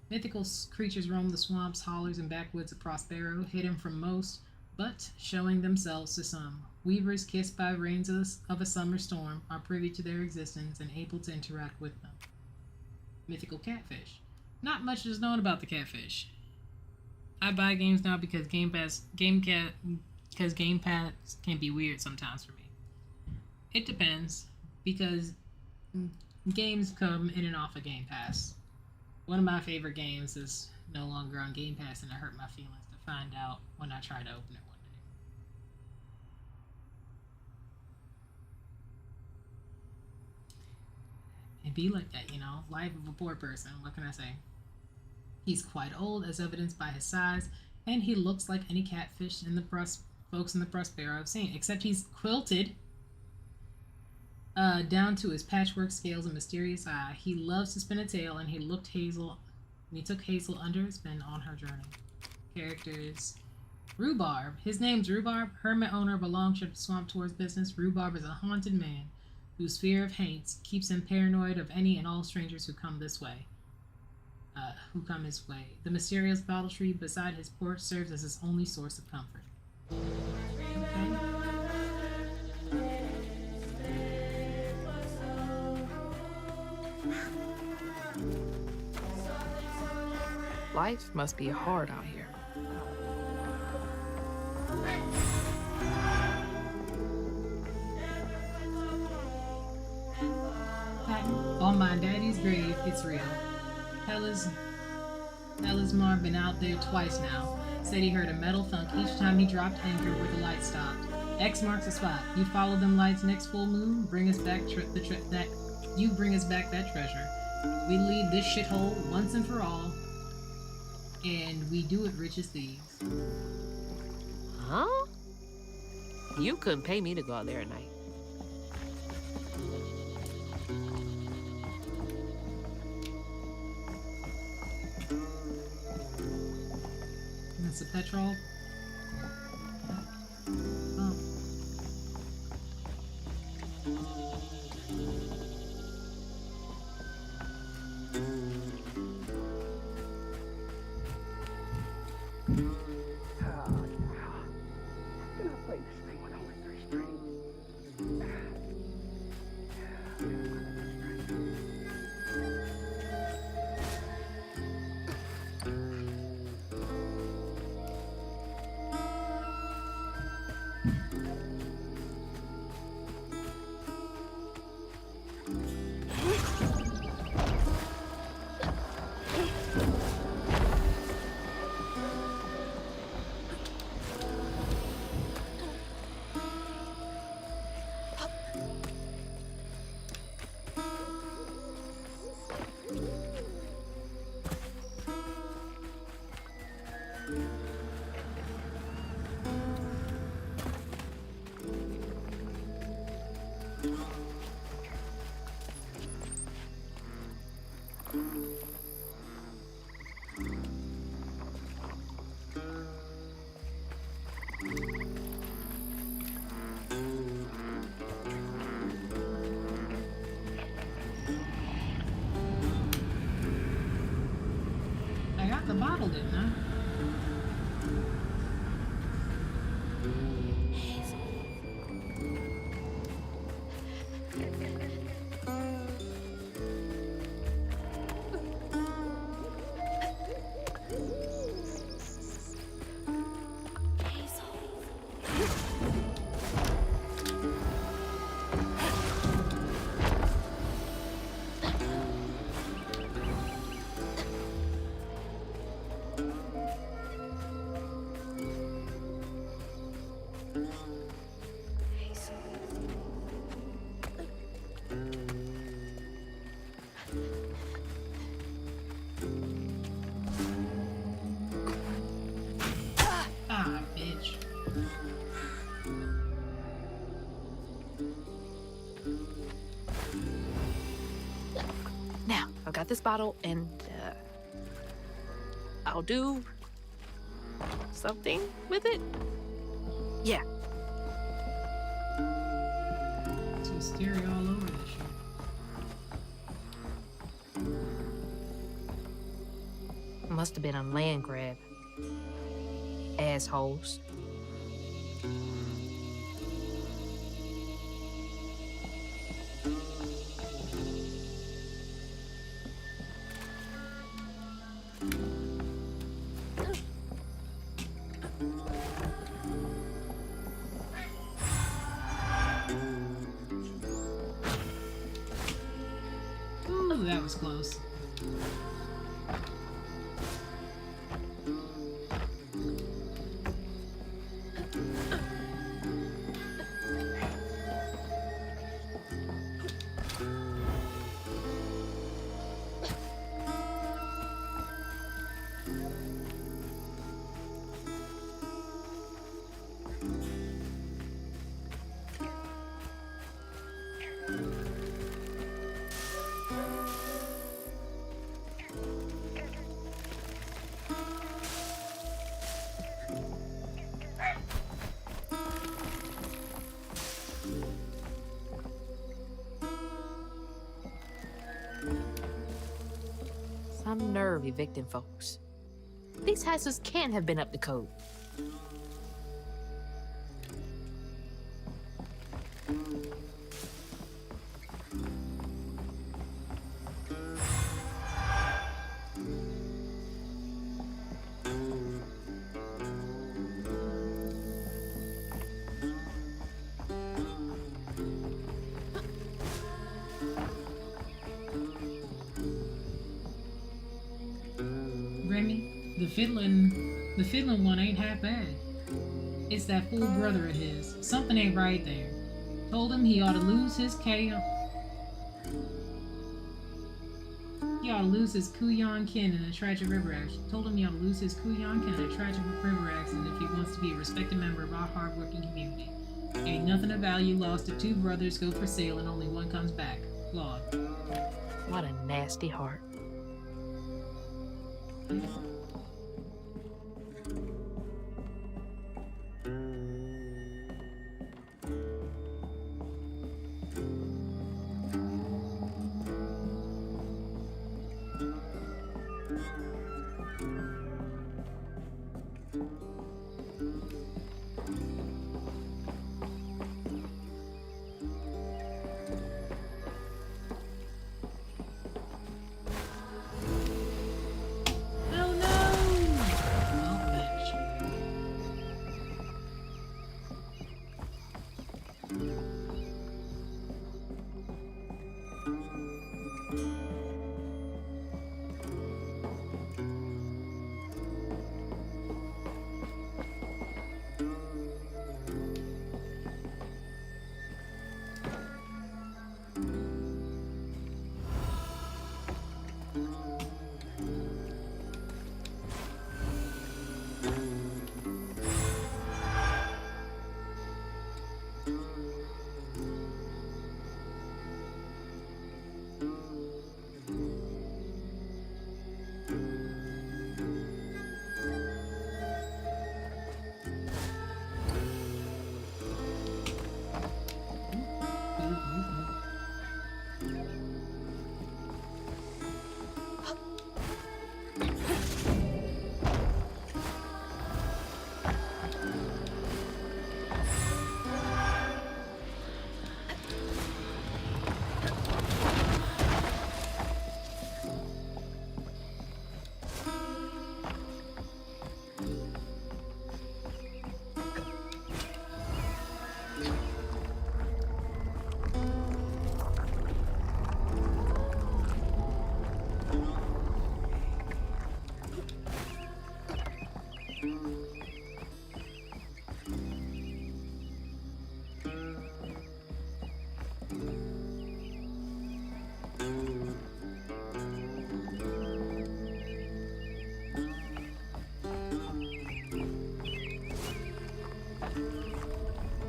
Mythical creatures roam the swamps, hollers, and backwoods of Prospero, hidden from most, but showing themselves to some. Weavers, kissed by rains of a summer storm, are privy to their existence and able to interact with them. Mythical catfish. Not much is known about the catfish. I buy games now because Game Pass can be weird sometimes for me. It depends, because games come in and off of Game Pass. One of my favorite games is no longer on Game Pass, and it hurt my feelings to find out when I tried to open it one day. It be like that, you know? Life of a poor person, what can I say? He's quite old, as evidenced by his size, and he looks like any catfish in the folks in the Prospero I've seen, except he's quilted down to his patchwork scales and mysterious eye. He loves to spin a tail, and he took Hazel under his fin on her journey. Characters. Rhubarb. His name's Rhubarb, hermit owner of a long-ship swamp tours business. Rhubarb is a haunted man whose fear of haints keeps him paranoid of any and all strangers who come his way. The mysterious bottle tree beside his porch serves as his only source of comfort. Okay. Life must be hard out here. On my daddy's grave, it's real. Elismar been out there twice now. Said he heard a metal thunk each time he dropped anchor where the light stopped. X marks the spot. You follow them lights next full moon, bring us back that treasure. We leave this shithole once and for all, and we do it rich as thieves. Huh? You couldn't pay me to go out there at night. That's a petrol. Oh. I got the bottle, didn't I? Die, bitch. Now, I've got this bottle, and I'll do something with it. Yeah. It's hysteria all over this shit. Must have been a land grab. Assholes. Ooh, that was close. Some nerve evicting folks. These houses can't have been up to code. Remy, the fiddling one ain't half bad. It's that fool brother of his. Something ain't right there. Told him he ought to lose his Kuyon kin in a tragic river accident. Told him he ought to lose his Kuyon kin in a tragic river accident if he wants to be a respected member of our hard-working community. Ain't nothing of value lost if two brothers go for sale and only one comes back. Claude. What a nasty heart. Oh no!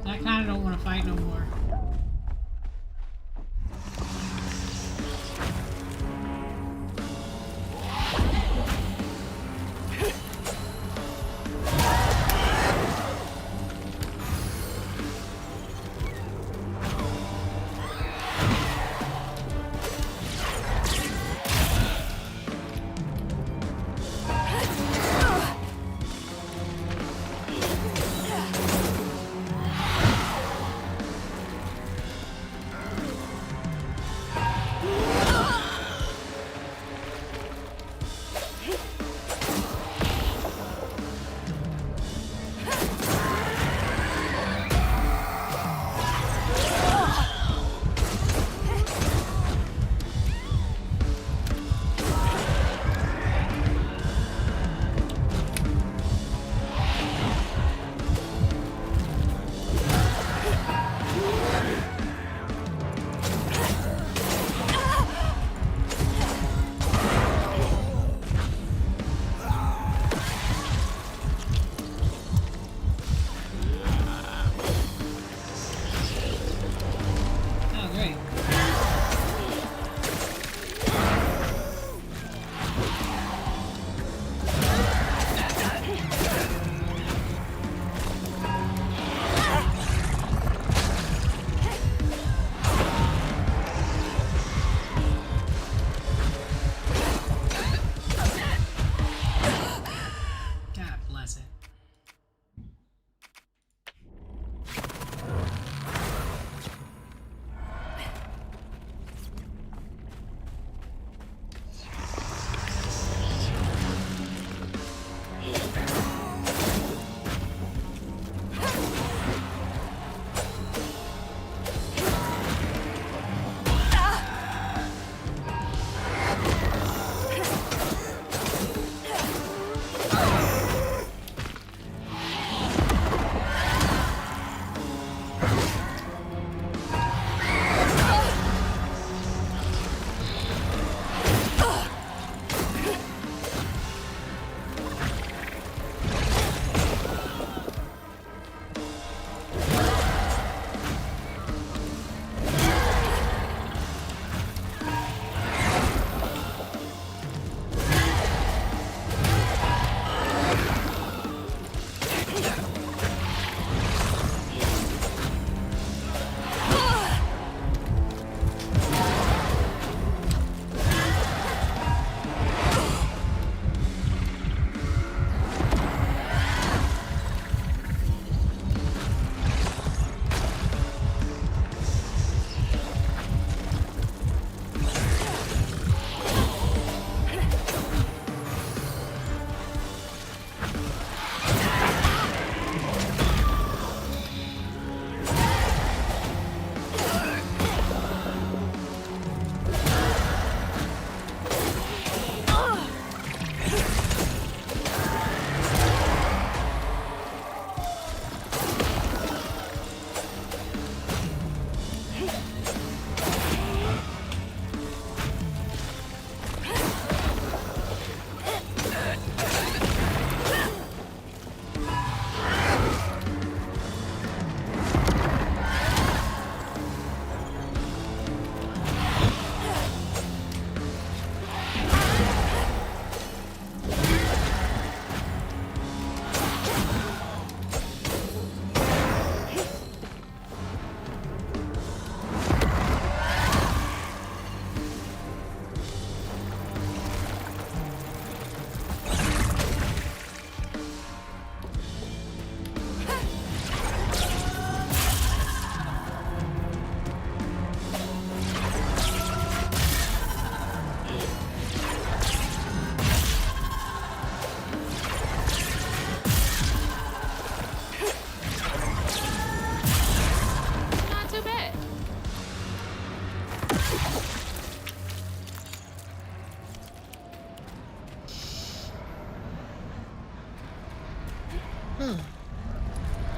I kind of don't want to fight no more.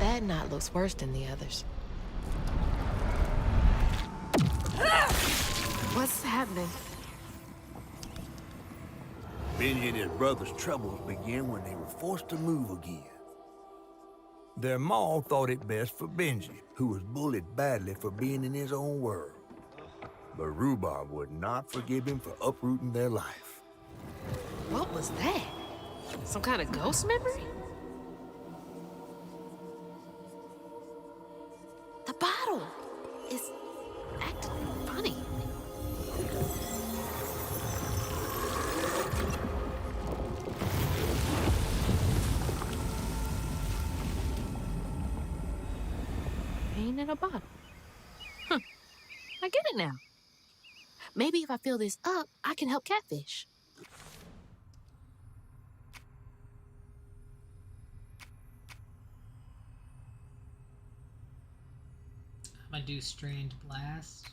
That knot looks worse than the others. What's happening? Benji and his brother's troubles began when they were forced to move again. Their maw thought it best for Benji, who was bullied badly for being in his own world. But Rhubarb would not forgive him for uprooting their life. What was that? Some kind of ghost memory? The bottle is acting funny. Pain in a bottle. Huh. I get it now. Maybe if I fill this up, I can help Catfish. I'm gonna do Strange Blast.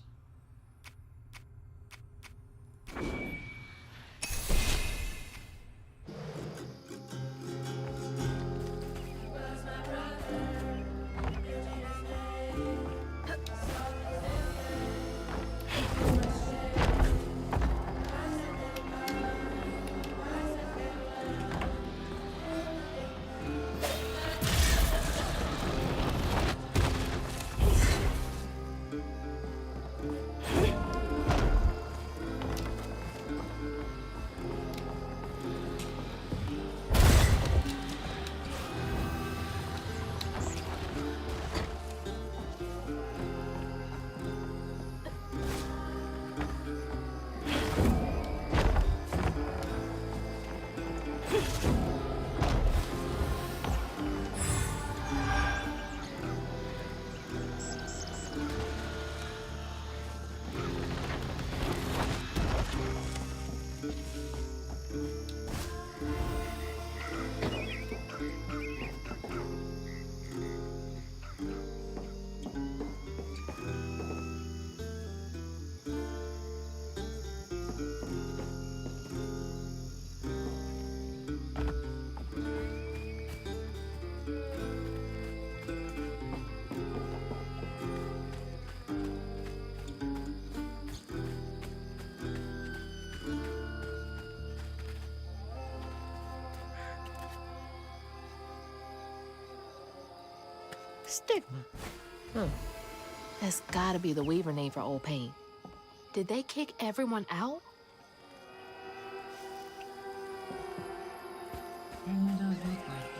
Stigma. That's gotta be the Weaver name for old pain. Did they kick everyone out? It does look like it.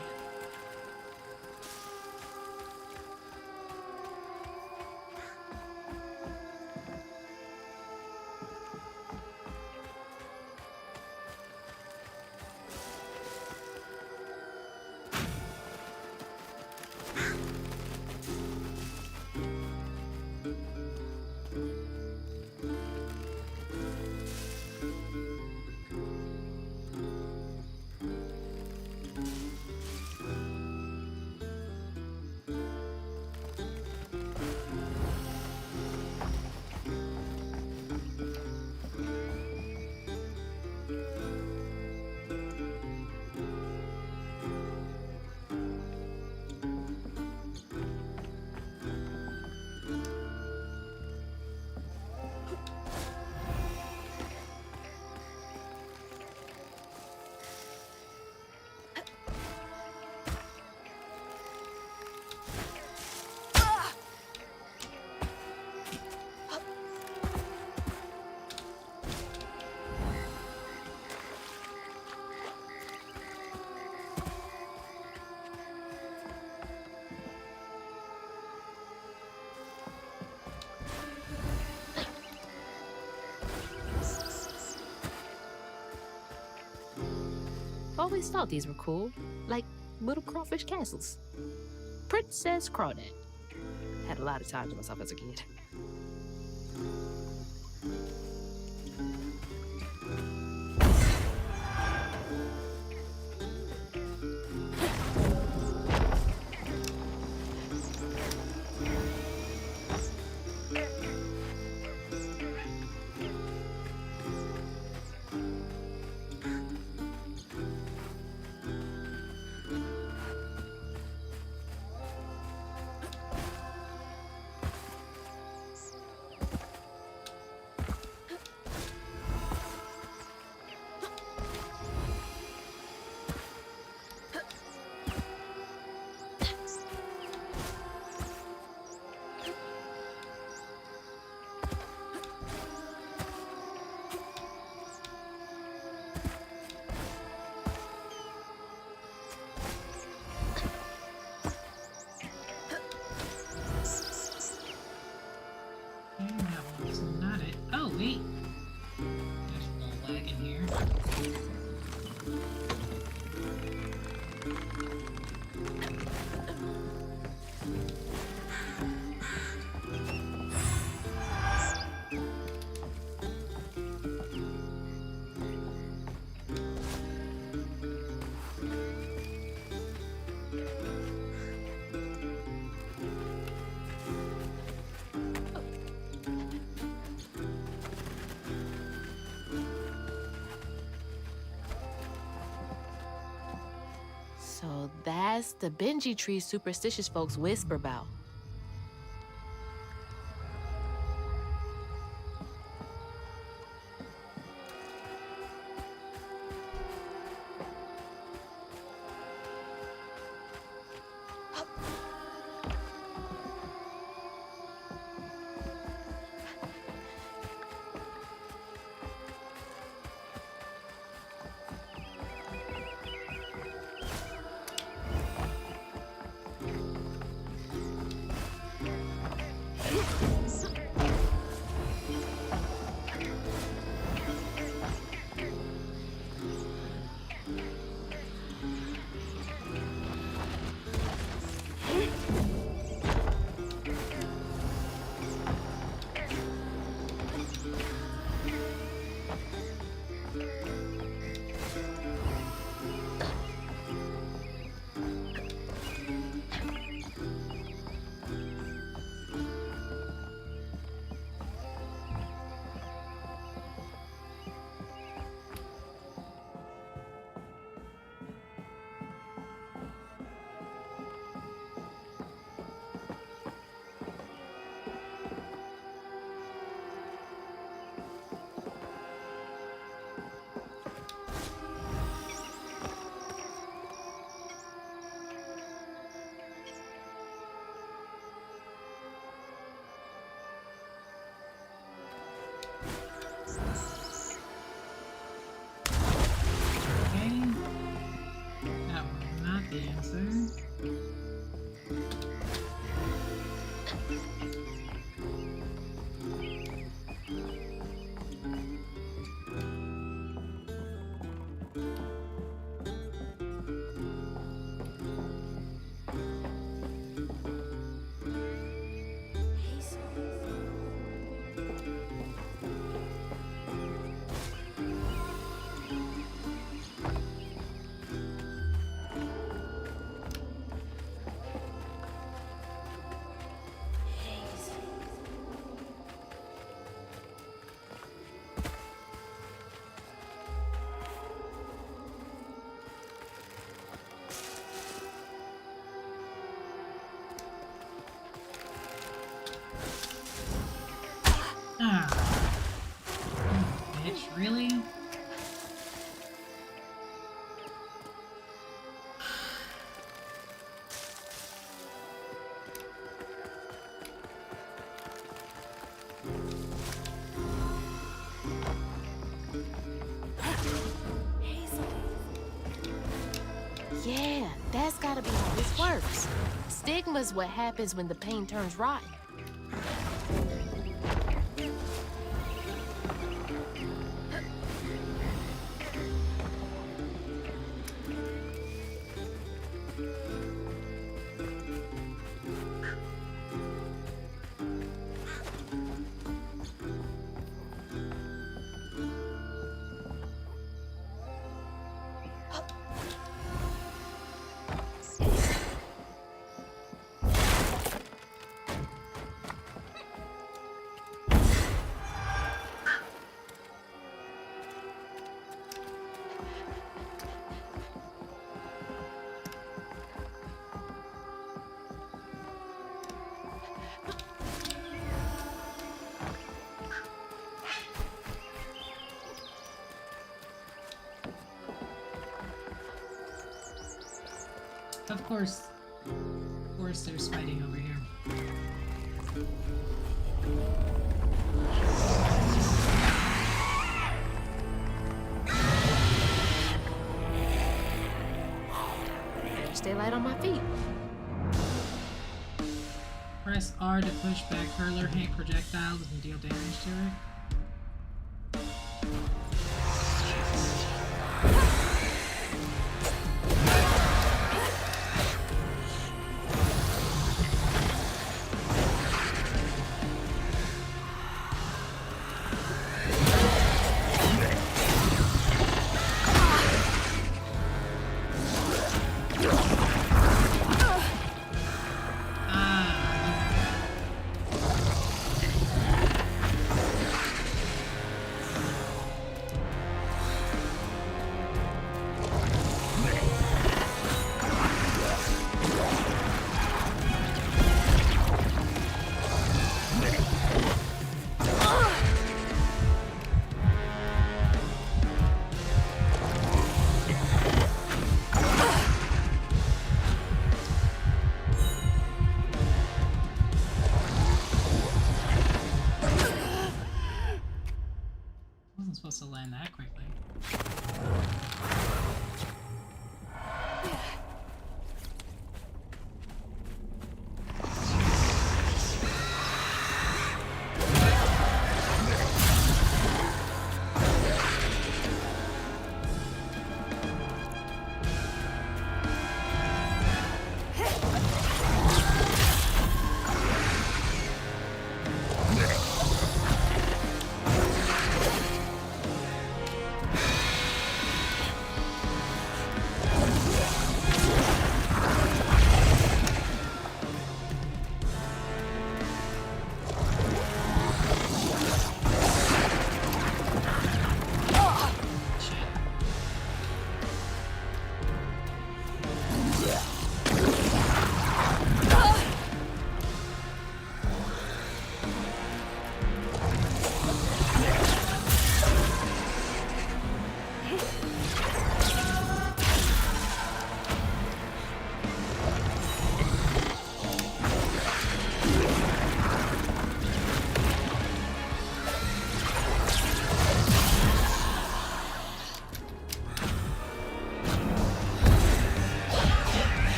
Always thought these were cool, like little crawfish castles. Princess Crawdad. Had a lot of time to myself as a kid. That's the Benji tree superstitious folks whisper about. Okay. That was not the answer. Ah. Bitch, really? Yeah, that's gotta be how this works. Stigma's what happens when the pain turns rotten. Of course there's fighting over here. Better stay light on my feet. Press R to push back hurler hand projectiles and deal damage to it. supposed to land that quickly.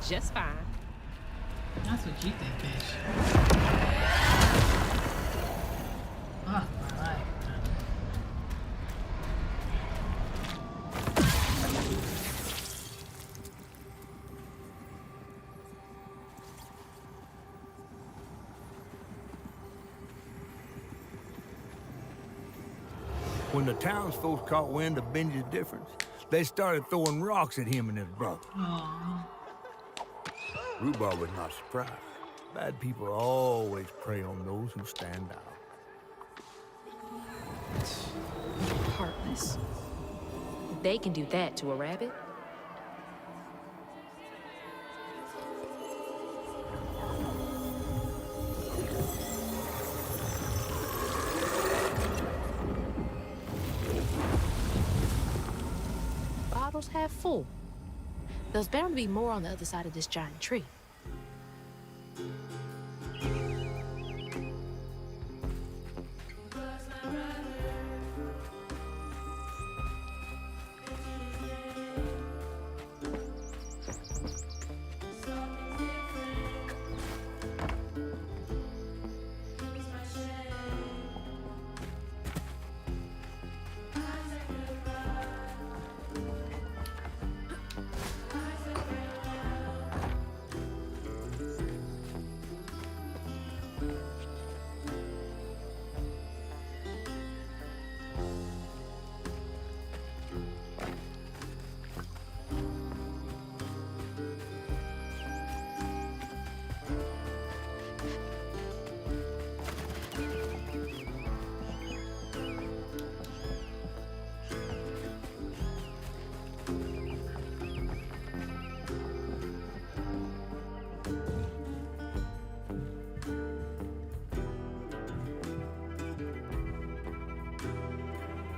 Just fine. That's what you think, bitch. Oh, alright. When the townsfolk caught wind of Benji's difference, they started throwing rocks at him and his brother. Aww. Rhubarb was not surprised. Bad people always prey on those who stand out. Heartless. They can do that to a rabbit. Bottles half full. There's bound to be more on the other side of this giant tree.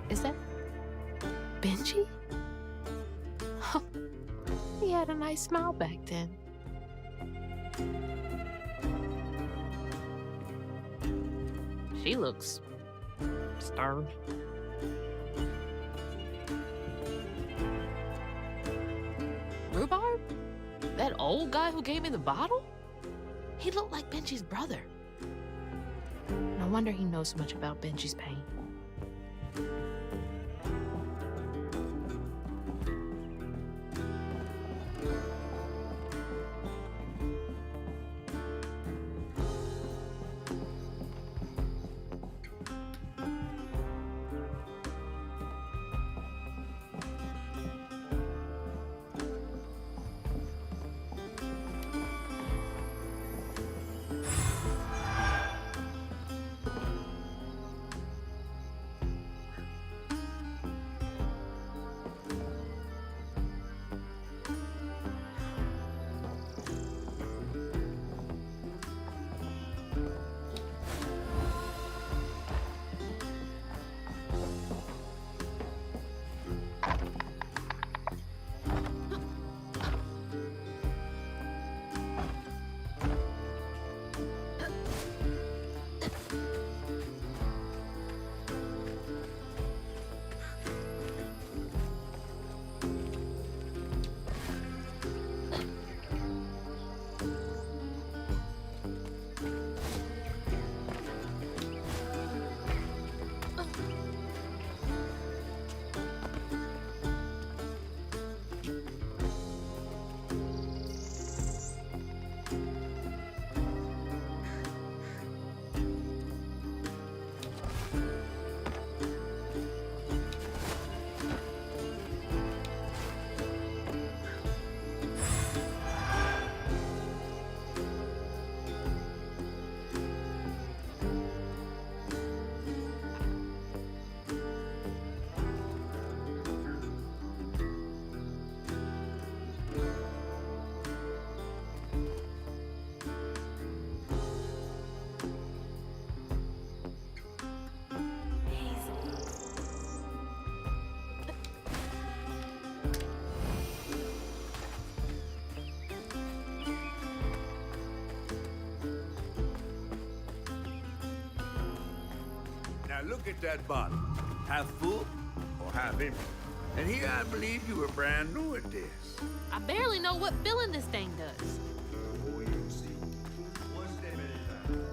Is that Benji? He had a nice smile back then. She looks starved. Rhubarb? That old guy who gave me the bottle? He looked like Benji's brother. No wonder he knows so much about Benji's pain. Now look at that bottle. Half full or half empty. And here I believe you were brand new at this. I barely know what filling this thing does. Oh, you see. One step at a time.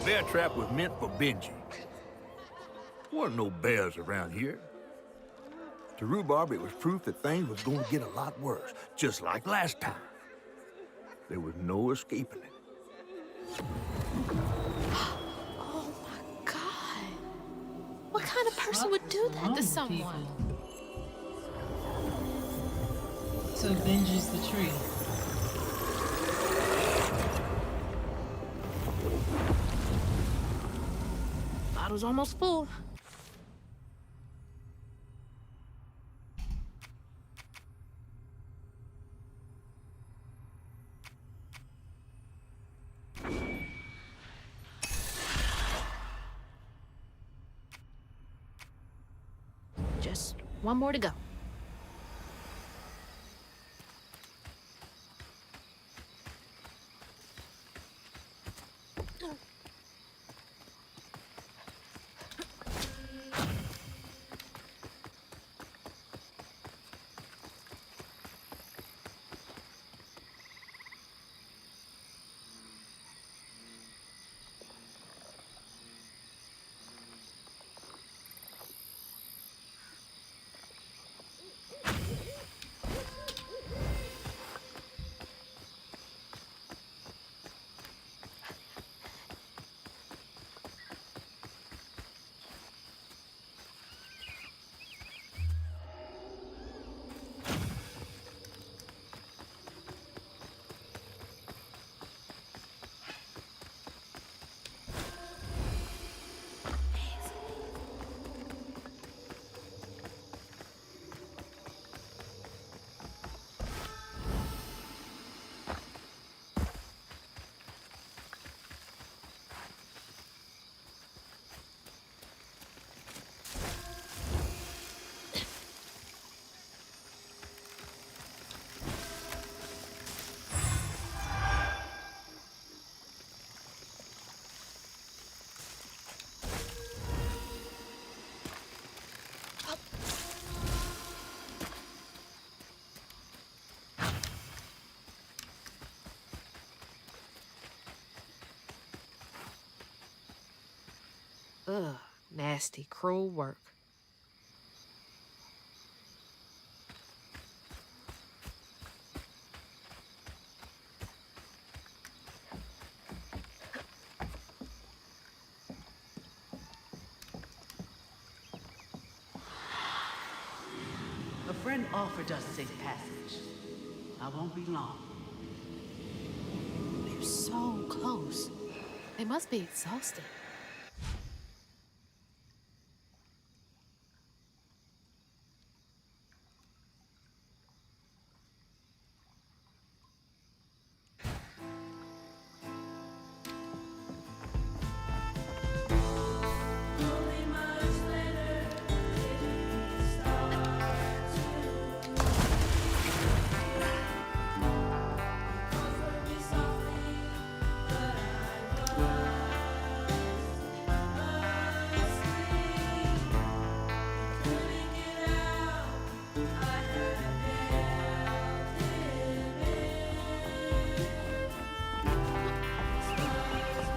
bear trap was meant for Benji. There weren't no bears around here. To Rhubarb, it was proof that things was going to get a lot worse, just like last time. There was no escaping it. Oh my God. What kind of person would do that to someone? So Benji's the tree. Bottle's almost full. Just one more to go. Ugh, nasty, cruel work. A friend offered us safe passage. I won't be long. They're so close. They must be exhausted.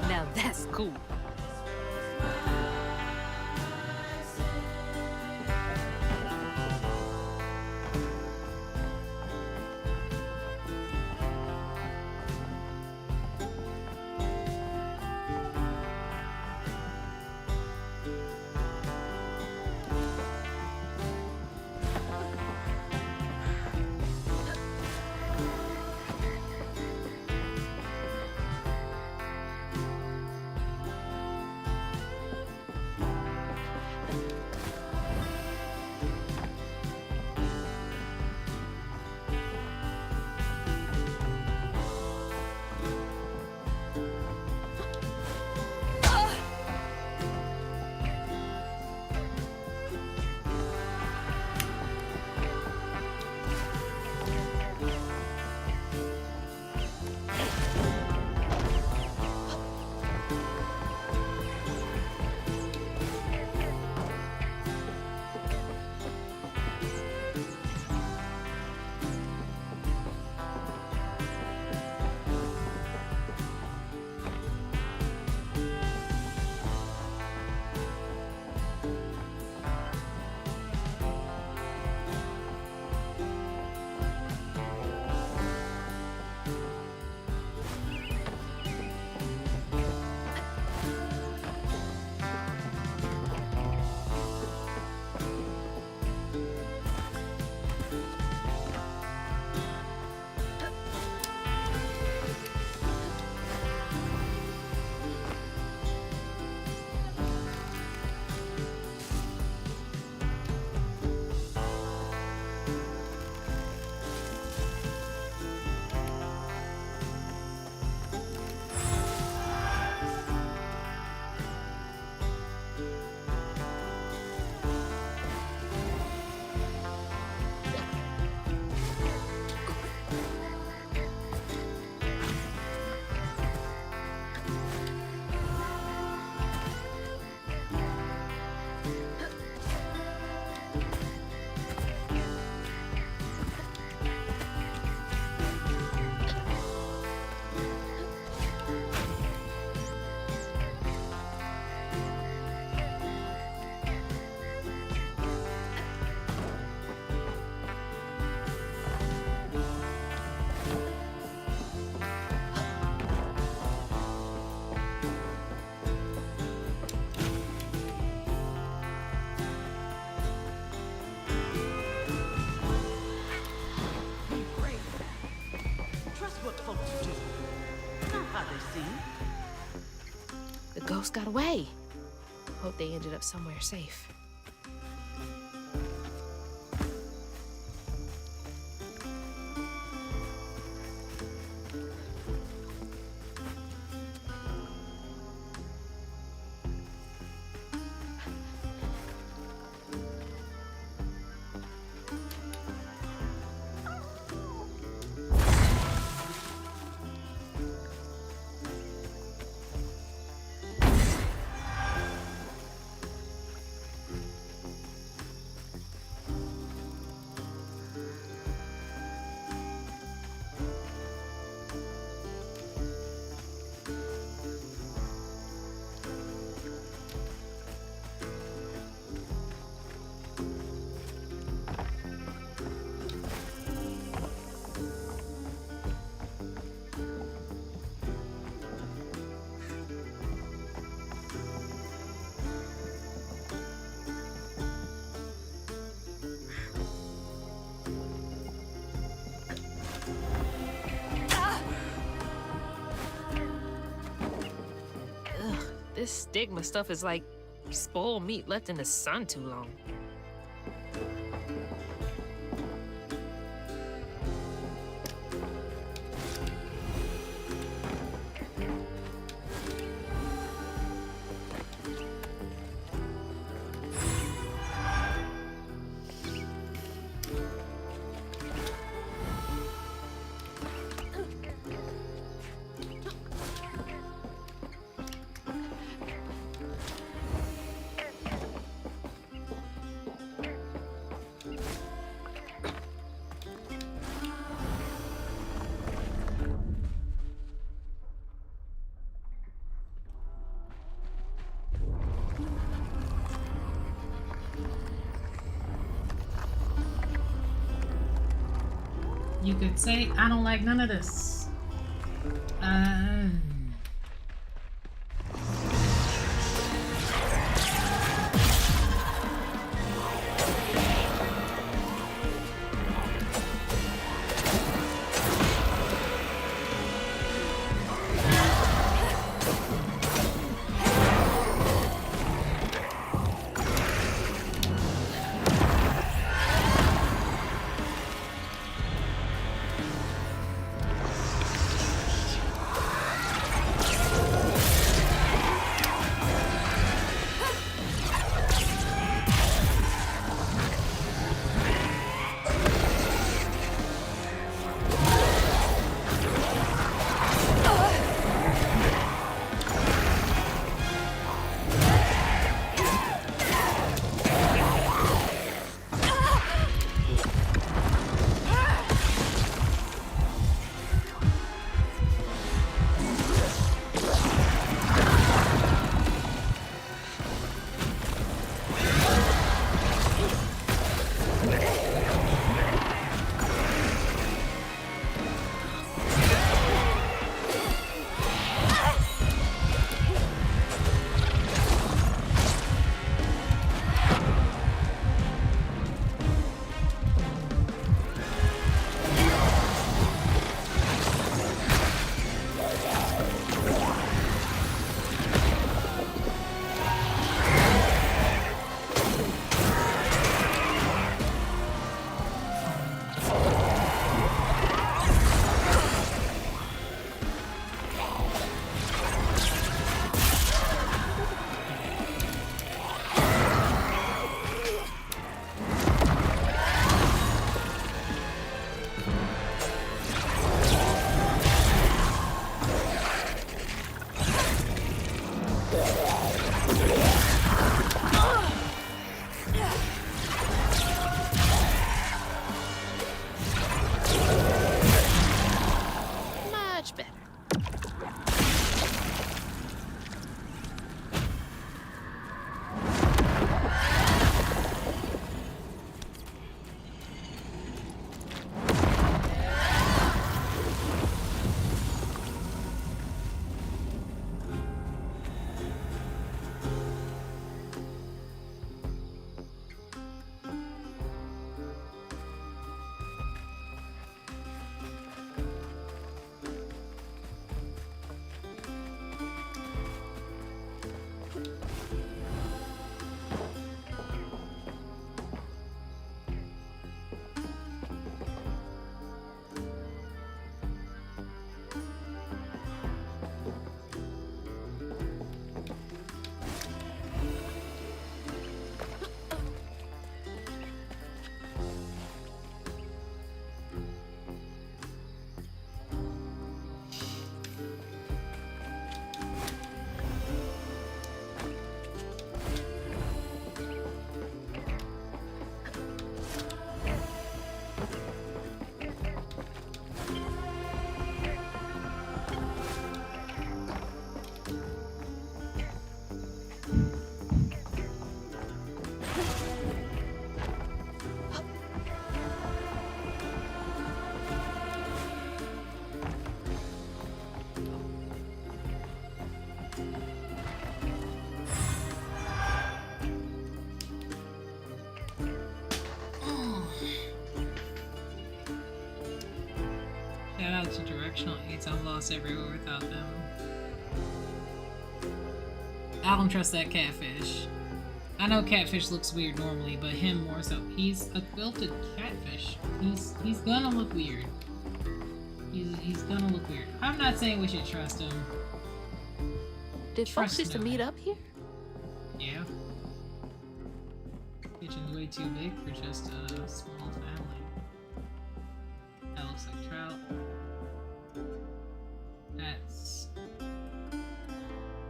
Now that's cool. Are they seen? The ghost got away. Hope they ended up somewhere safe. This stigma stuff is like spoiled meat left in the sun too long. You could say, I don't like none of this. directional aids. I'm lost everywhere without them. I don't trust that catfish. I know catfish looks weird normally, but him more so. He's a quilted catfish. He's gonna look weird. He's gonna look weird. I'm not saying we should trust him. Did folks used to no. meet up here? Yeah. Kitchen's way too big for just a small family. That looks like trout. That's... I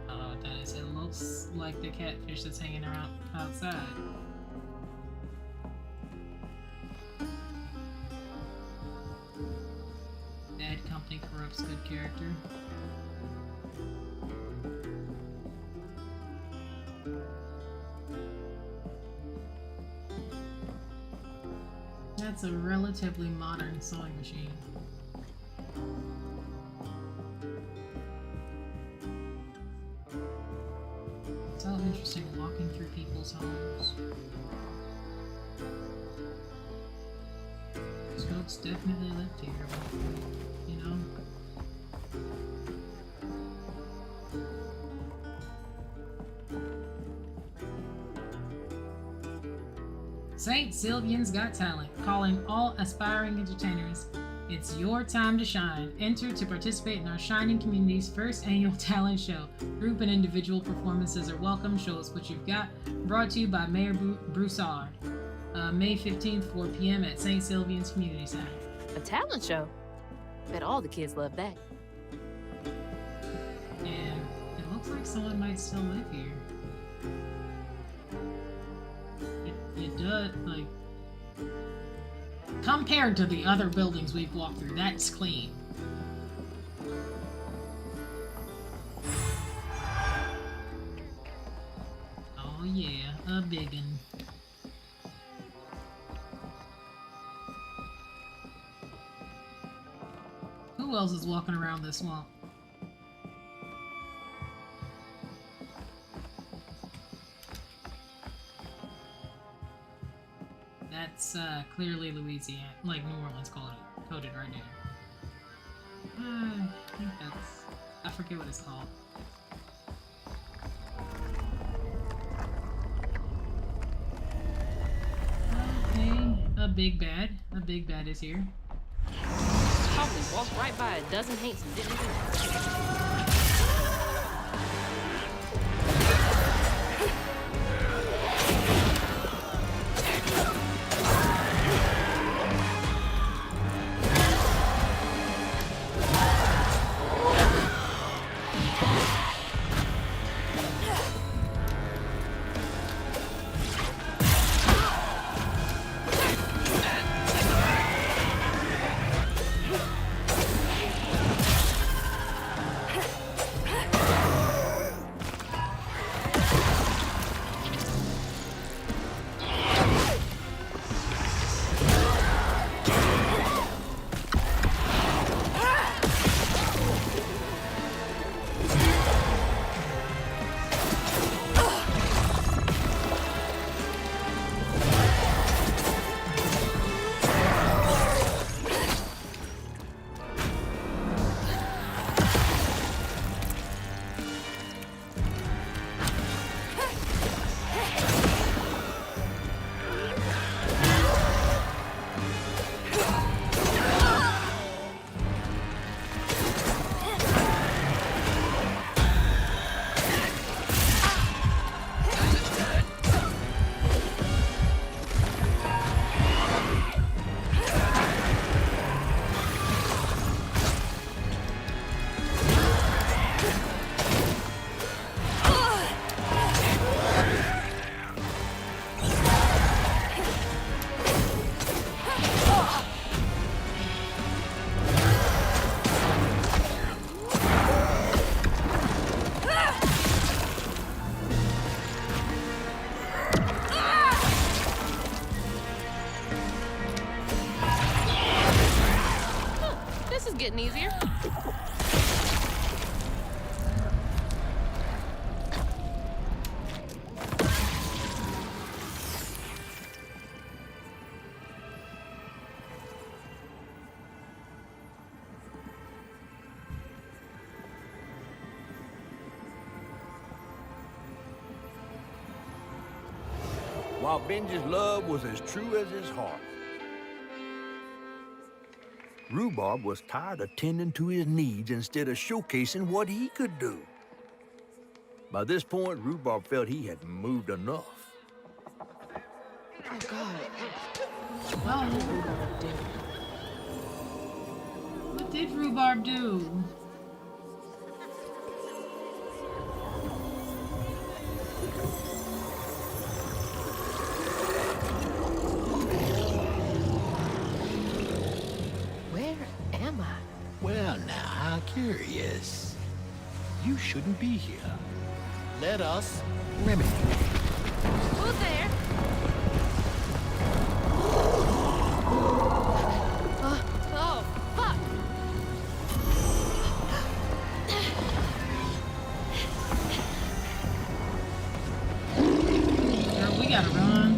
don't know what that is. It looks like the catfish that's hanging around outside. Bad company corrupts good character. That's a relatively modern sewing machine. It's all interesting walking through people's homes. These folks definitely lived here, you know? St. Sylvian's Got Talent, calling all aspiring entertainers. It's your time to shine. Enter to participate in our Shining Community's first annual talent show. Group and individual performances are welcome. Show us what you've got. Brought to you by Mayor Broussard. May 15th, 4 p.m. at St. Sylvian's Community Center. A talent show? Bet all the kids love that. And it looks like someone might still live here. It does, like, compared to the other buildings we've walked through, that's clean. Oh yeah, a biggin'. Who else is walking around this swamp? That's clearly Louisiana, like New Orleans coded right there. I think that's... I forget what it's called. Okay, a big bad. A big bad is here. Probably walked right by a dozen haints and didn't even... while Benji's love was as true as his heart. Rhubarb was tired of tending to his needs instead of showcasing what he could do. By this point, Rhubarb felt he had moved enough. Oh, God. Well, what did Rhubarb do? Where am I? Well, now, how curious. You shouldn't be here. Let us remedy. Who's there? Oh, fuck! Girl, we gotta run.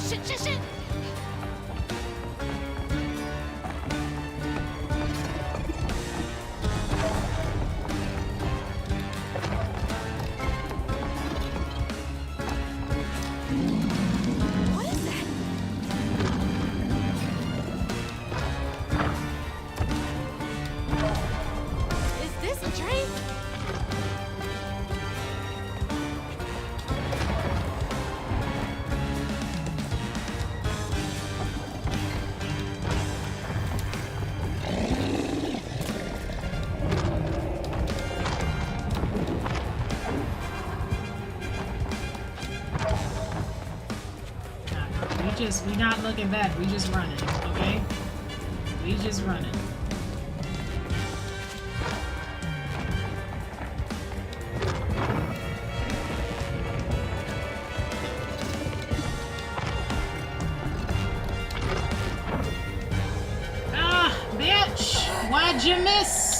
Shit, shit, shit! What is that? Is this a train? We not looking back. We just running, okay? We just running. Ah, bitch! Why'd you miss?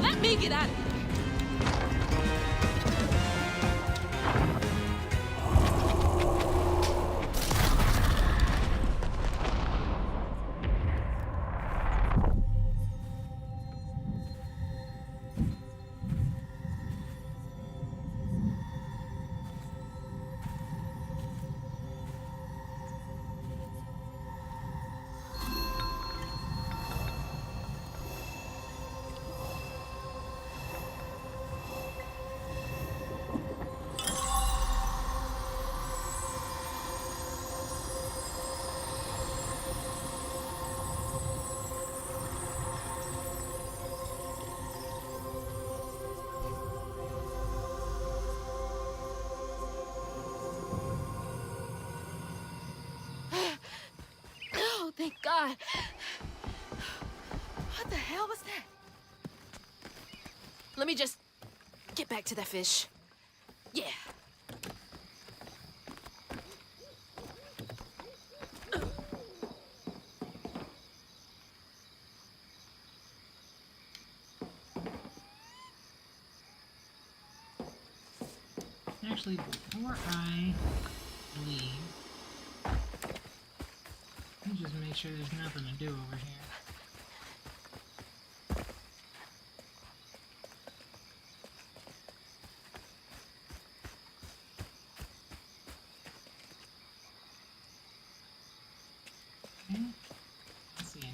Let me get out of here. Oh, thank God. What the hell was that? Let me just get back to that fish. Yeah. Actually, before I leave, let me just make sure there's nothing to do over here. Okay, let's see.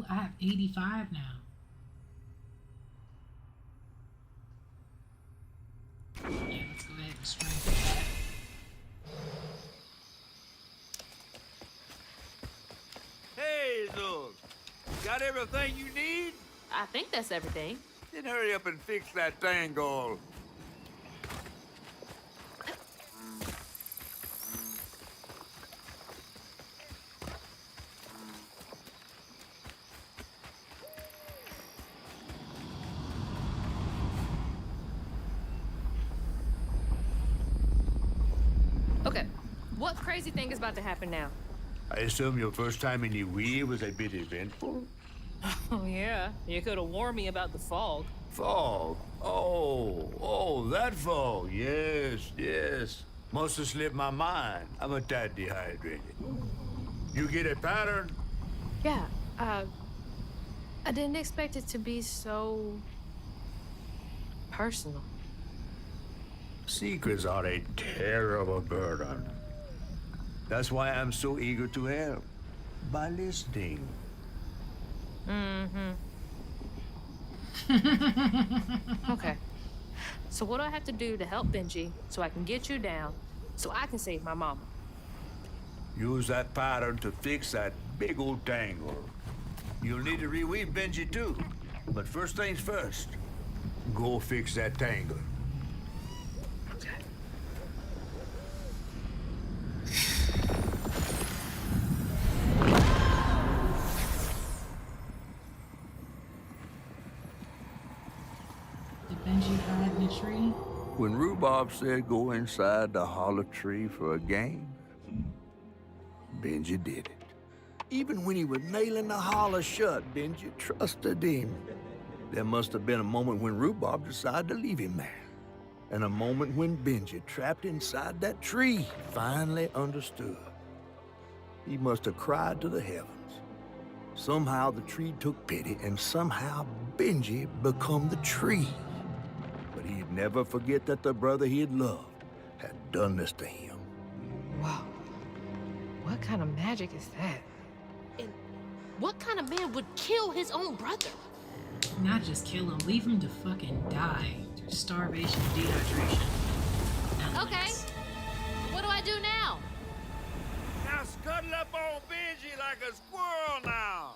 I have 85 now. Yeah, let's go ahead and strengthen that. Hazel, got everything you need? I think that's everything. Then hurry up and fix that tangle. Okay, what crazy thing is about to happen now? I assume your first time in the wheel was a bit eventful? Oh, yeah. You could have warned me about the fog. Fog? Oh, that fog. Yes, yes. Must have slipped my mind. I'm a tad dehydrated. You get a pattern? Yeah, I didn't expect it to be so personal. Secrets are a terrible burden. That's why I'm so eager to help. By listening. Okay. So what do I have to do to help Benji so I can get you down so I can save my mama? Use that pattern to fix that big old tangle. You'll need to reweave Benji too. But first things first, go fix that tangle. Okay. Did Benji hide in the tree? When Rhubarb said go inside the hollow tree for a game, Benji did it. Even when he was nailing the hollow shut, Benji trusted him. There must have been a moment when Rhubarb decided to leave him there. And a moment when Benji, trapped inside that tree, finally understood. He must have cried to the heavens. Somehow the tree took pity, and somehow Benji become the tree. But he'd never forget that the brother he had loved had done this to him. Wow. What kind of magic is that? And what kind of man would kill his own brother? Not just kill him, leave him to fucking die through starvation and dehydration. Okay. What do I do now? Now scuttle up on Benji like a squirrel now.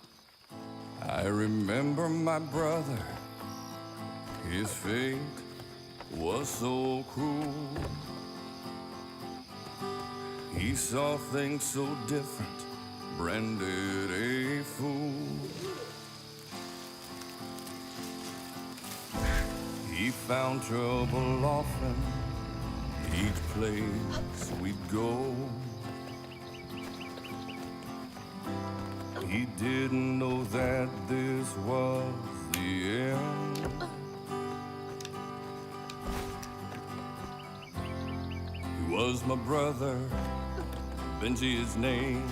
I remember my brother. His fate was so cruel. He saw things so different, branded a fool. He found trouble often, each place we'd go. He didn't know that this was the end. He was my brother, Benji his name.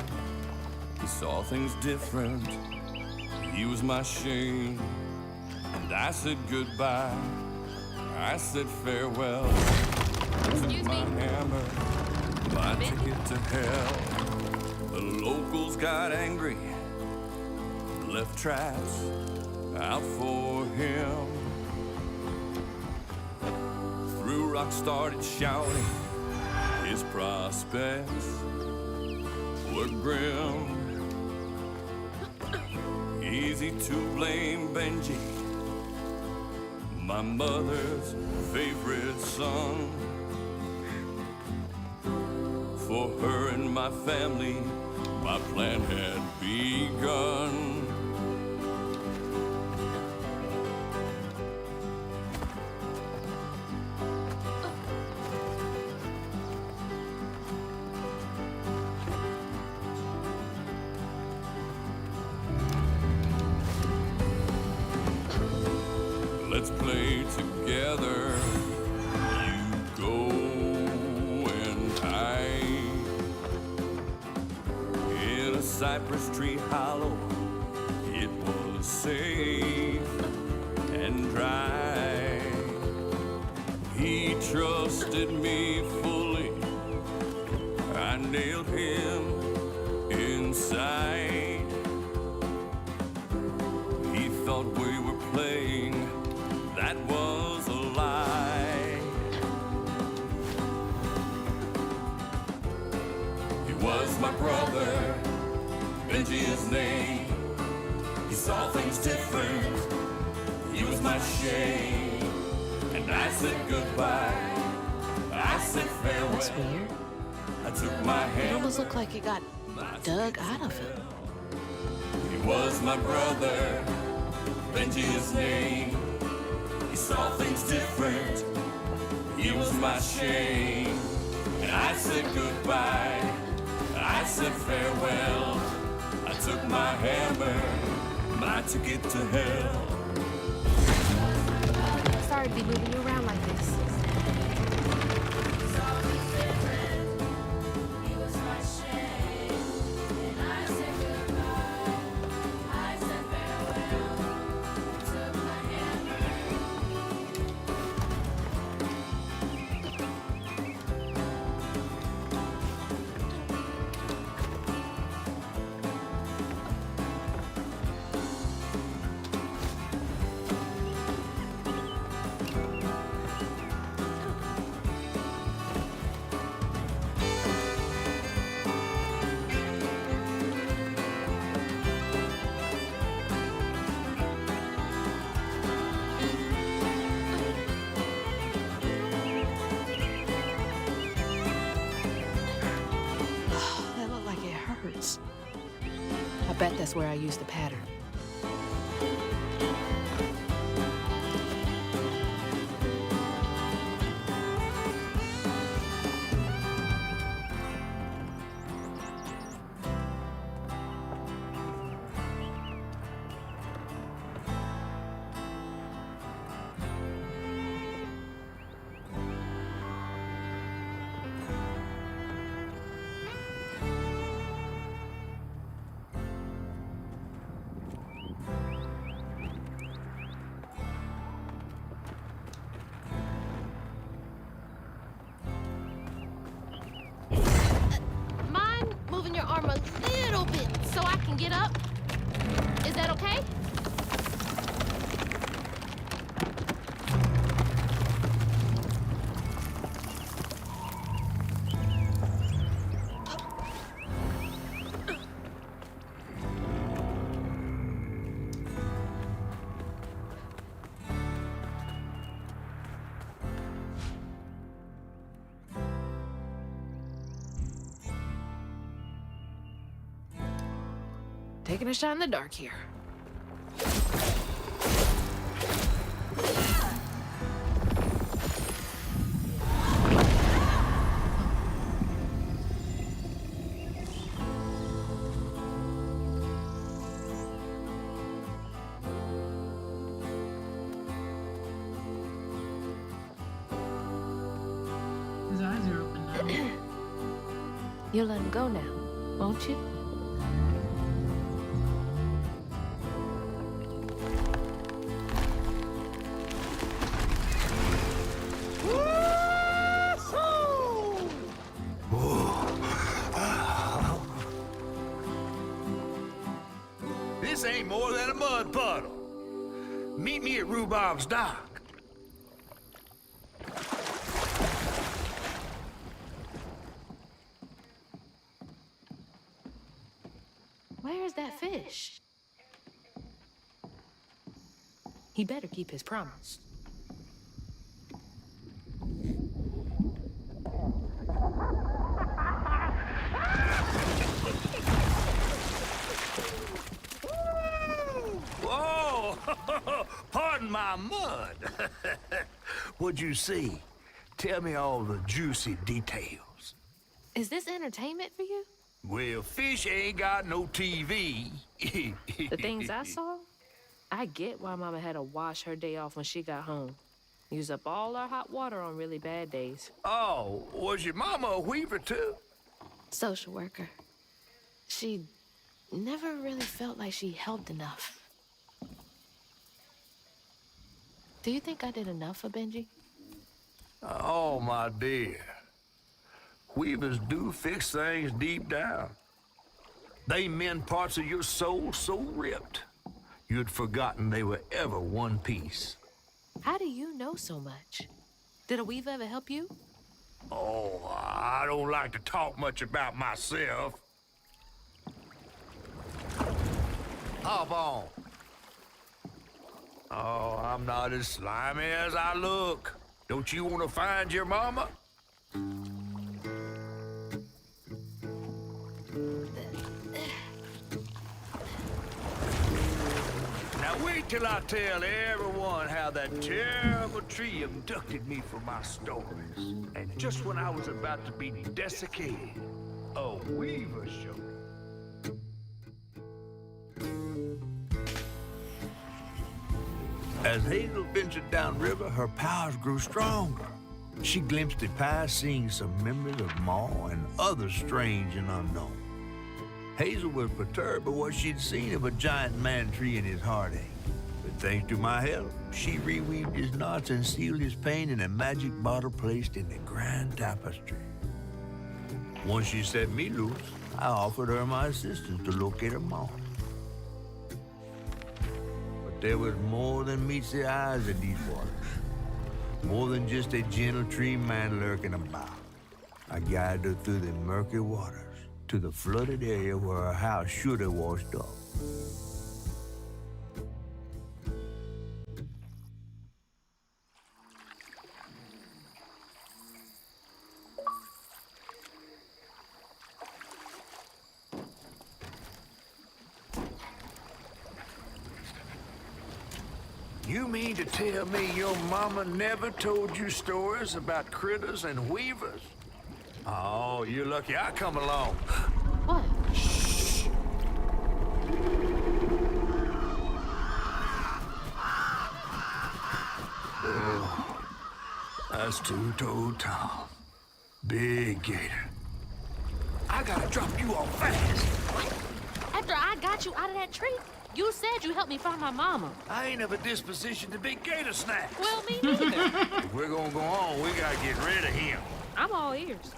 He saw things different, he was my shame. And I said goodbye, I said farewell. Took my hammer, my ticket to hell. The locals got angry, left traps out for him. Threw rocks, started shouting, his prospects were grim. Easy to blame Benji, my mother's favorite son. For her and my family, my plan had begun. Let's play together. You go and hide in a cypress tree hollow. It was safe and dry. He trusted me fully. I nailed him inside. thought we were playing, that was a lie. He was my brother, Benji his name. He saw things different, he was my shame. And I said goodbye, I said farewell. That's weird. I took my It hand. almost looked like it got dug out of him. He was my brother, Benji his name. He saw things different, he was my shame. And I said goodbye, I said farewell. I took my hammer, my ticket to hell. Sorry to be moving you around like this. That looked like it hurts. I bet that's where I used the pattern. Mind moving your arm a little bit so I can get up? Is that okay? Taking a shot in the dark here. His eyes are open now. You'll let him go now, won't you? This ain't more than a mud puddle. Meet me at Rhubarb's dock. Where's that fish? He better keep his promise. Whoa! Pardon my mud. What'd you see? Tell me all the juicy details. Is this entertainment for you? Well, fish ain't got no TV. The things I saw? I get why Mama had to wash her day off when she got home. Use up all our hot water on really bad days. Oh, was your mama a weaver too? Social worker. She never really felt like she helped enough. Do you think I did enough for Benji? Oh, my dear. Weavers do fix things deep down. They mend parts of your soul so ripped. you'd forgotten they were ever one piece. How do you know so much? Did a weave ever help you? Oh, I don't like to talk much about myself. Hop on. Oh, I'm not as slimy as I look. Don't you want to find your mama? Now wait till I tell everyone how that terrible tree abducted me for my stories. And just when I was about to be desiccated, a weaver showed up. As Hazel ventured downriver, her powers grew stronger. She glimpsed it past, seeing some members of Ma and others strange and unknown. Hazel was perturbed by what she'd seen of a giant man tree and his heartache. But thanks to my help, she reweaved his knots and sealed his pain in a magic bottle placed in the grand tapestry. Once she set me loose, I offered her my assistance to locate her mom. But there was more than meets the eyes in these waters. More than just a gentle tree man lurking about. I guided her through the murky waters to the flooded area where her house should have washed up. You mean to tell me your mama never told you stories about critters and weavers? Oh, you're lucky I come along. What? Shh. Oh, that's two-toed Tom. Big gator. I gotta drop you off fast. What? After I got you out of that tree? You said you helped me find my mama. I ain't of a disposition to be gator snacks. Well, me neither. If we're gonna go on, we gotta get rid of him. I'm all ears.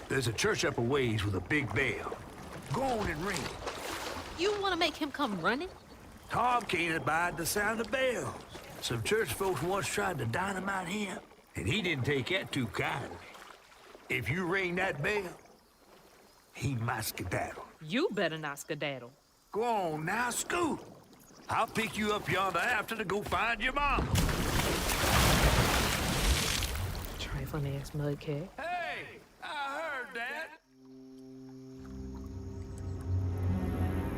There's a church up a ways with a big bell. Go on and ring it. You want to make him come running? Tom can't abide the sound of bells. Some church folks once tried to dynamite him, and he didn't take that too kindly. If you ring that bell, he might skedaddle. You better not skedaddle. Go on now, scoot. I'll pick you up yonder after to go find your mom. Trifling ass mudcat. Hey, I heard that.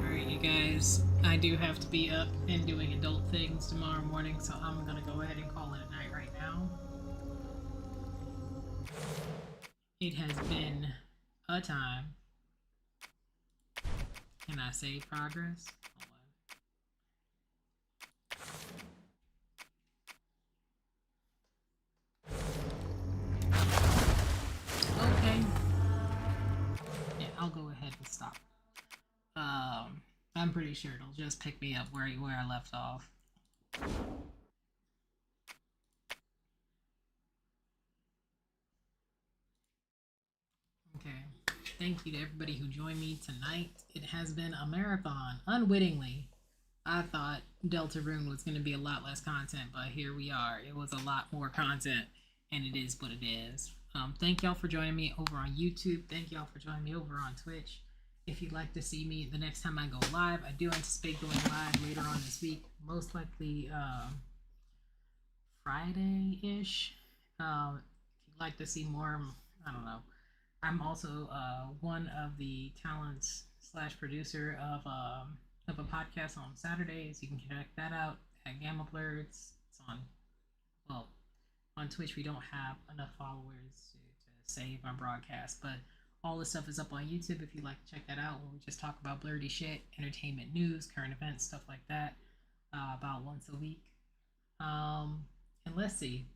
Alright, you guys, I do have to be up and doing adult things tomorrow morning, so I'm gonna go ahead and call it a night right now. It has been a time. Can I say progress? Okay. Yeah, I'll go ahead and stop. I'm pretty sure it'll just pick me up where I left off. Okay. Thank you to everybody who joined me tonight. It has been a marathon. Unwittingly, I thought Deltarune was going to be a lot less content, but here we are. It was a lot more content, and it is what it is. Thank y'all for joining me over on YouTube. Thank y'all for joining me over on Twitch. If you'd like to see me the next time I go live, I do anticipate going live later on this week. Most likely Friday-ish. If you'd like to see more, I don't know. I'm also one of the talents / producer of a podcast on Saturdays. You can check that out at Gamma Blur. It's on, well, on Twitch we don't have enough followers to save our broadcast, but all this stuff is up on YouTube if you'd like to check that out, where we just talk about blurty shit, entertainment news, current events, stuff like that, about once a week. And let's see,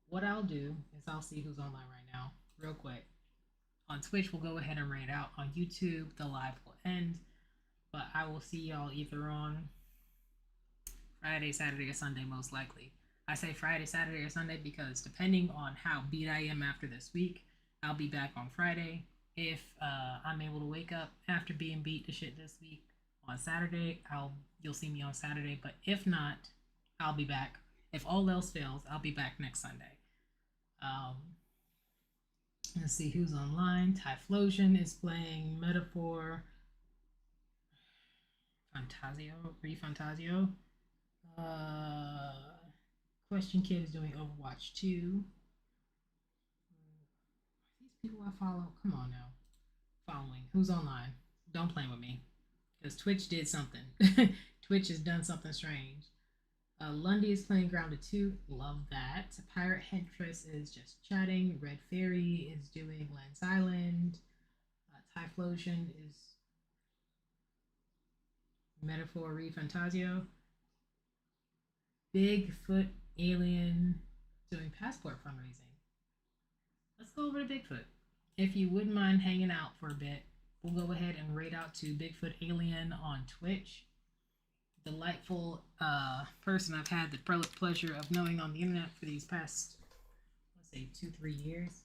what I'll do is I'll see who's online right now real quick. On Twitch, we'll go ahead and raid out. On YouTube, the live will end. But I will see y'all either on Friday, Saturday, or Sunday, most likely. I say Friday, Saturday, or Sunday because depending on how beat I am after this week, I'll be back on Friday. If I'm able to wake up after being beat to shit this week on Saturday, you'll see me on Saturday. But if not, I'll be back. If all else fails, I'll be back next Sunday. Let's see who's online. Typhlosion is playing Metaphor. Fantasio. Question Kid is doing Overwatch 2. These people I follow, come on now. Following. Who's online? Don't play with me. Because Twitch did something. Twitch has done something strange. Lundy is playing Grounded 2. Love that. Pirate Headtress is just chatting. Red Fairy is doing Lens Island. Typhlosion is Metaphor Fantasio. Bigfoot Alien doing passport fundraising. Let's go over to Bigfoot. If you wouldn't mind hanging out for a bit, we'll go ahead and raid out to Bigfoot Alien on Twitch. Delightful person I've had the pleasure of knowing on the internet for these past, let's say, 2-3 years,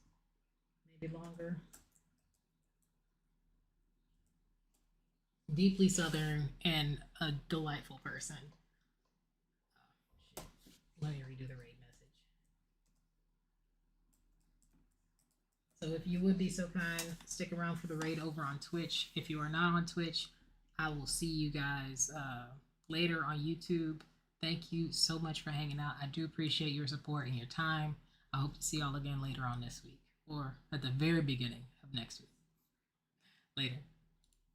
maybe longer. Deeply Southern and a delightful person. Let me redo the raid message. So if you would be so kind, stick around for the raid over on Twitch. If you are not on Twitch, I will see you guys later on YouTube. Thank you so much for hanging out. I do appreciate your support and your time. I hope to see y'all again later on this week or at the very beginning of next week. Later.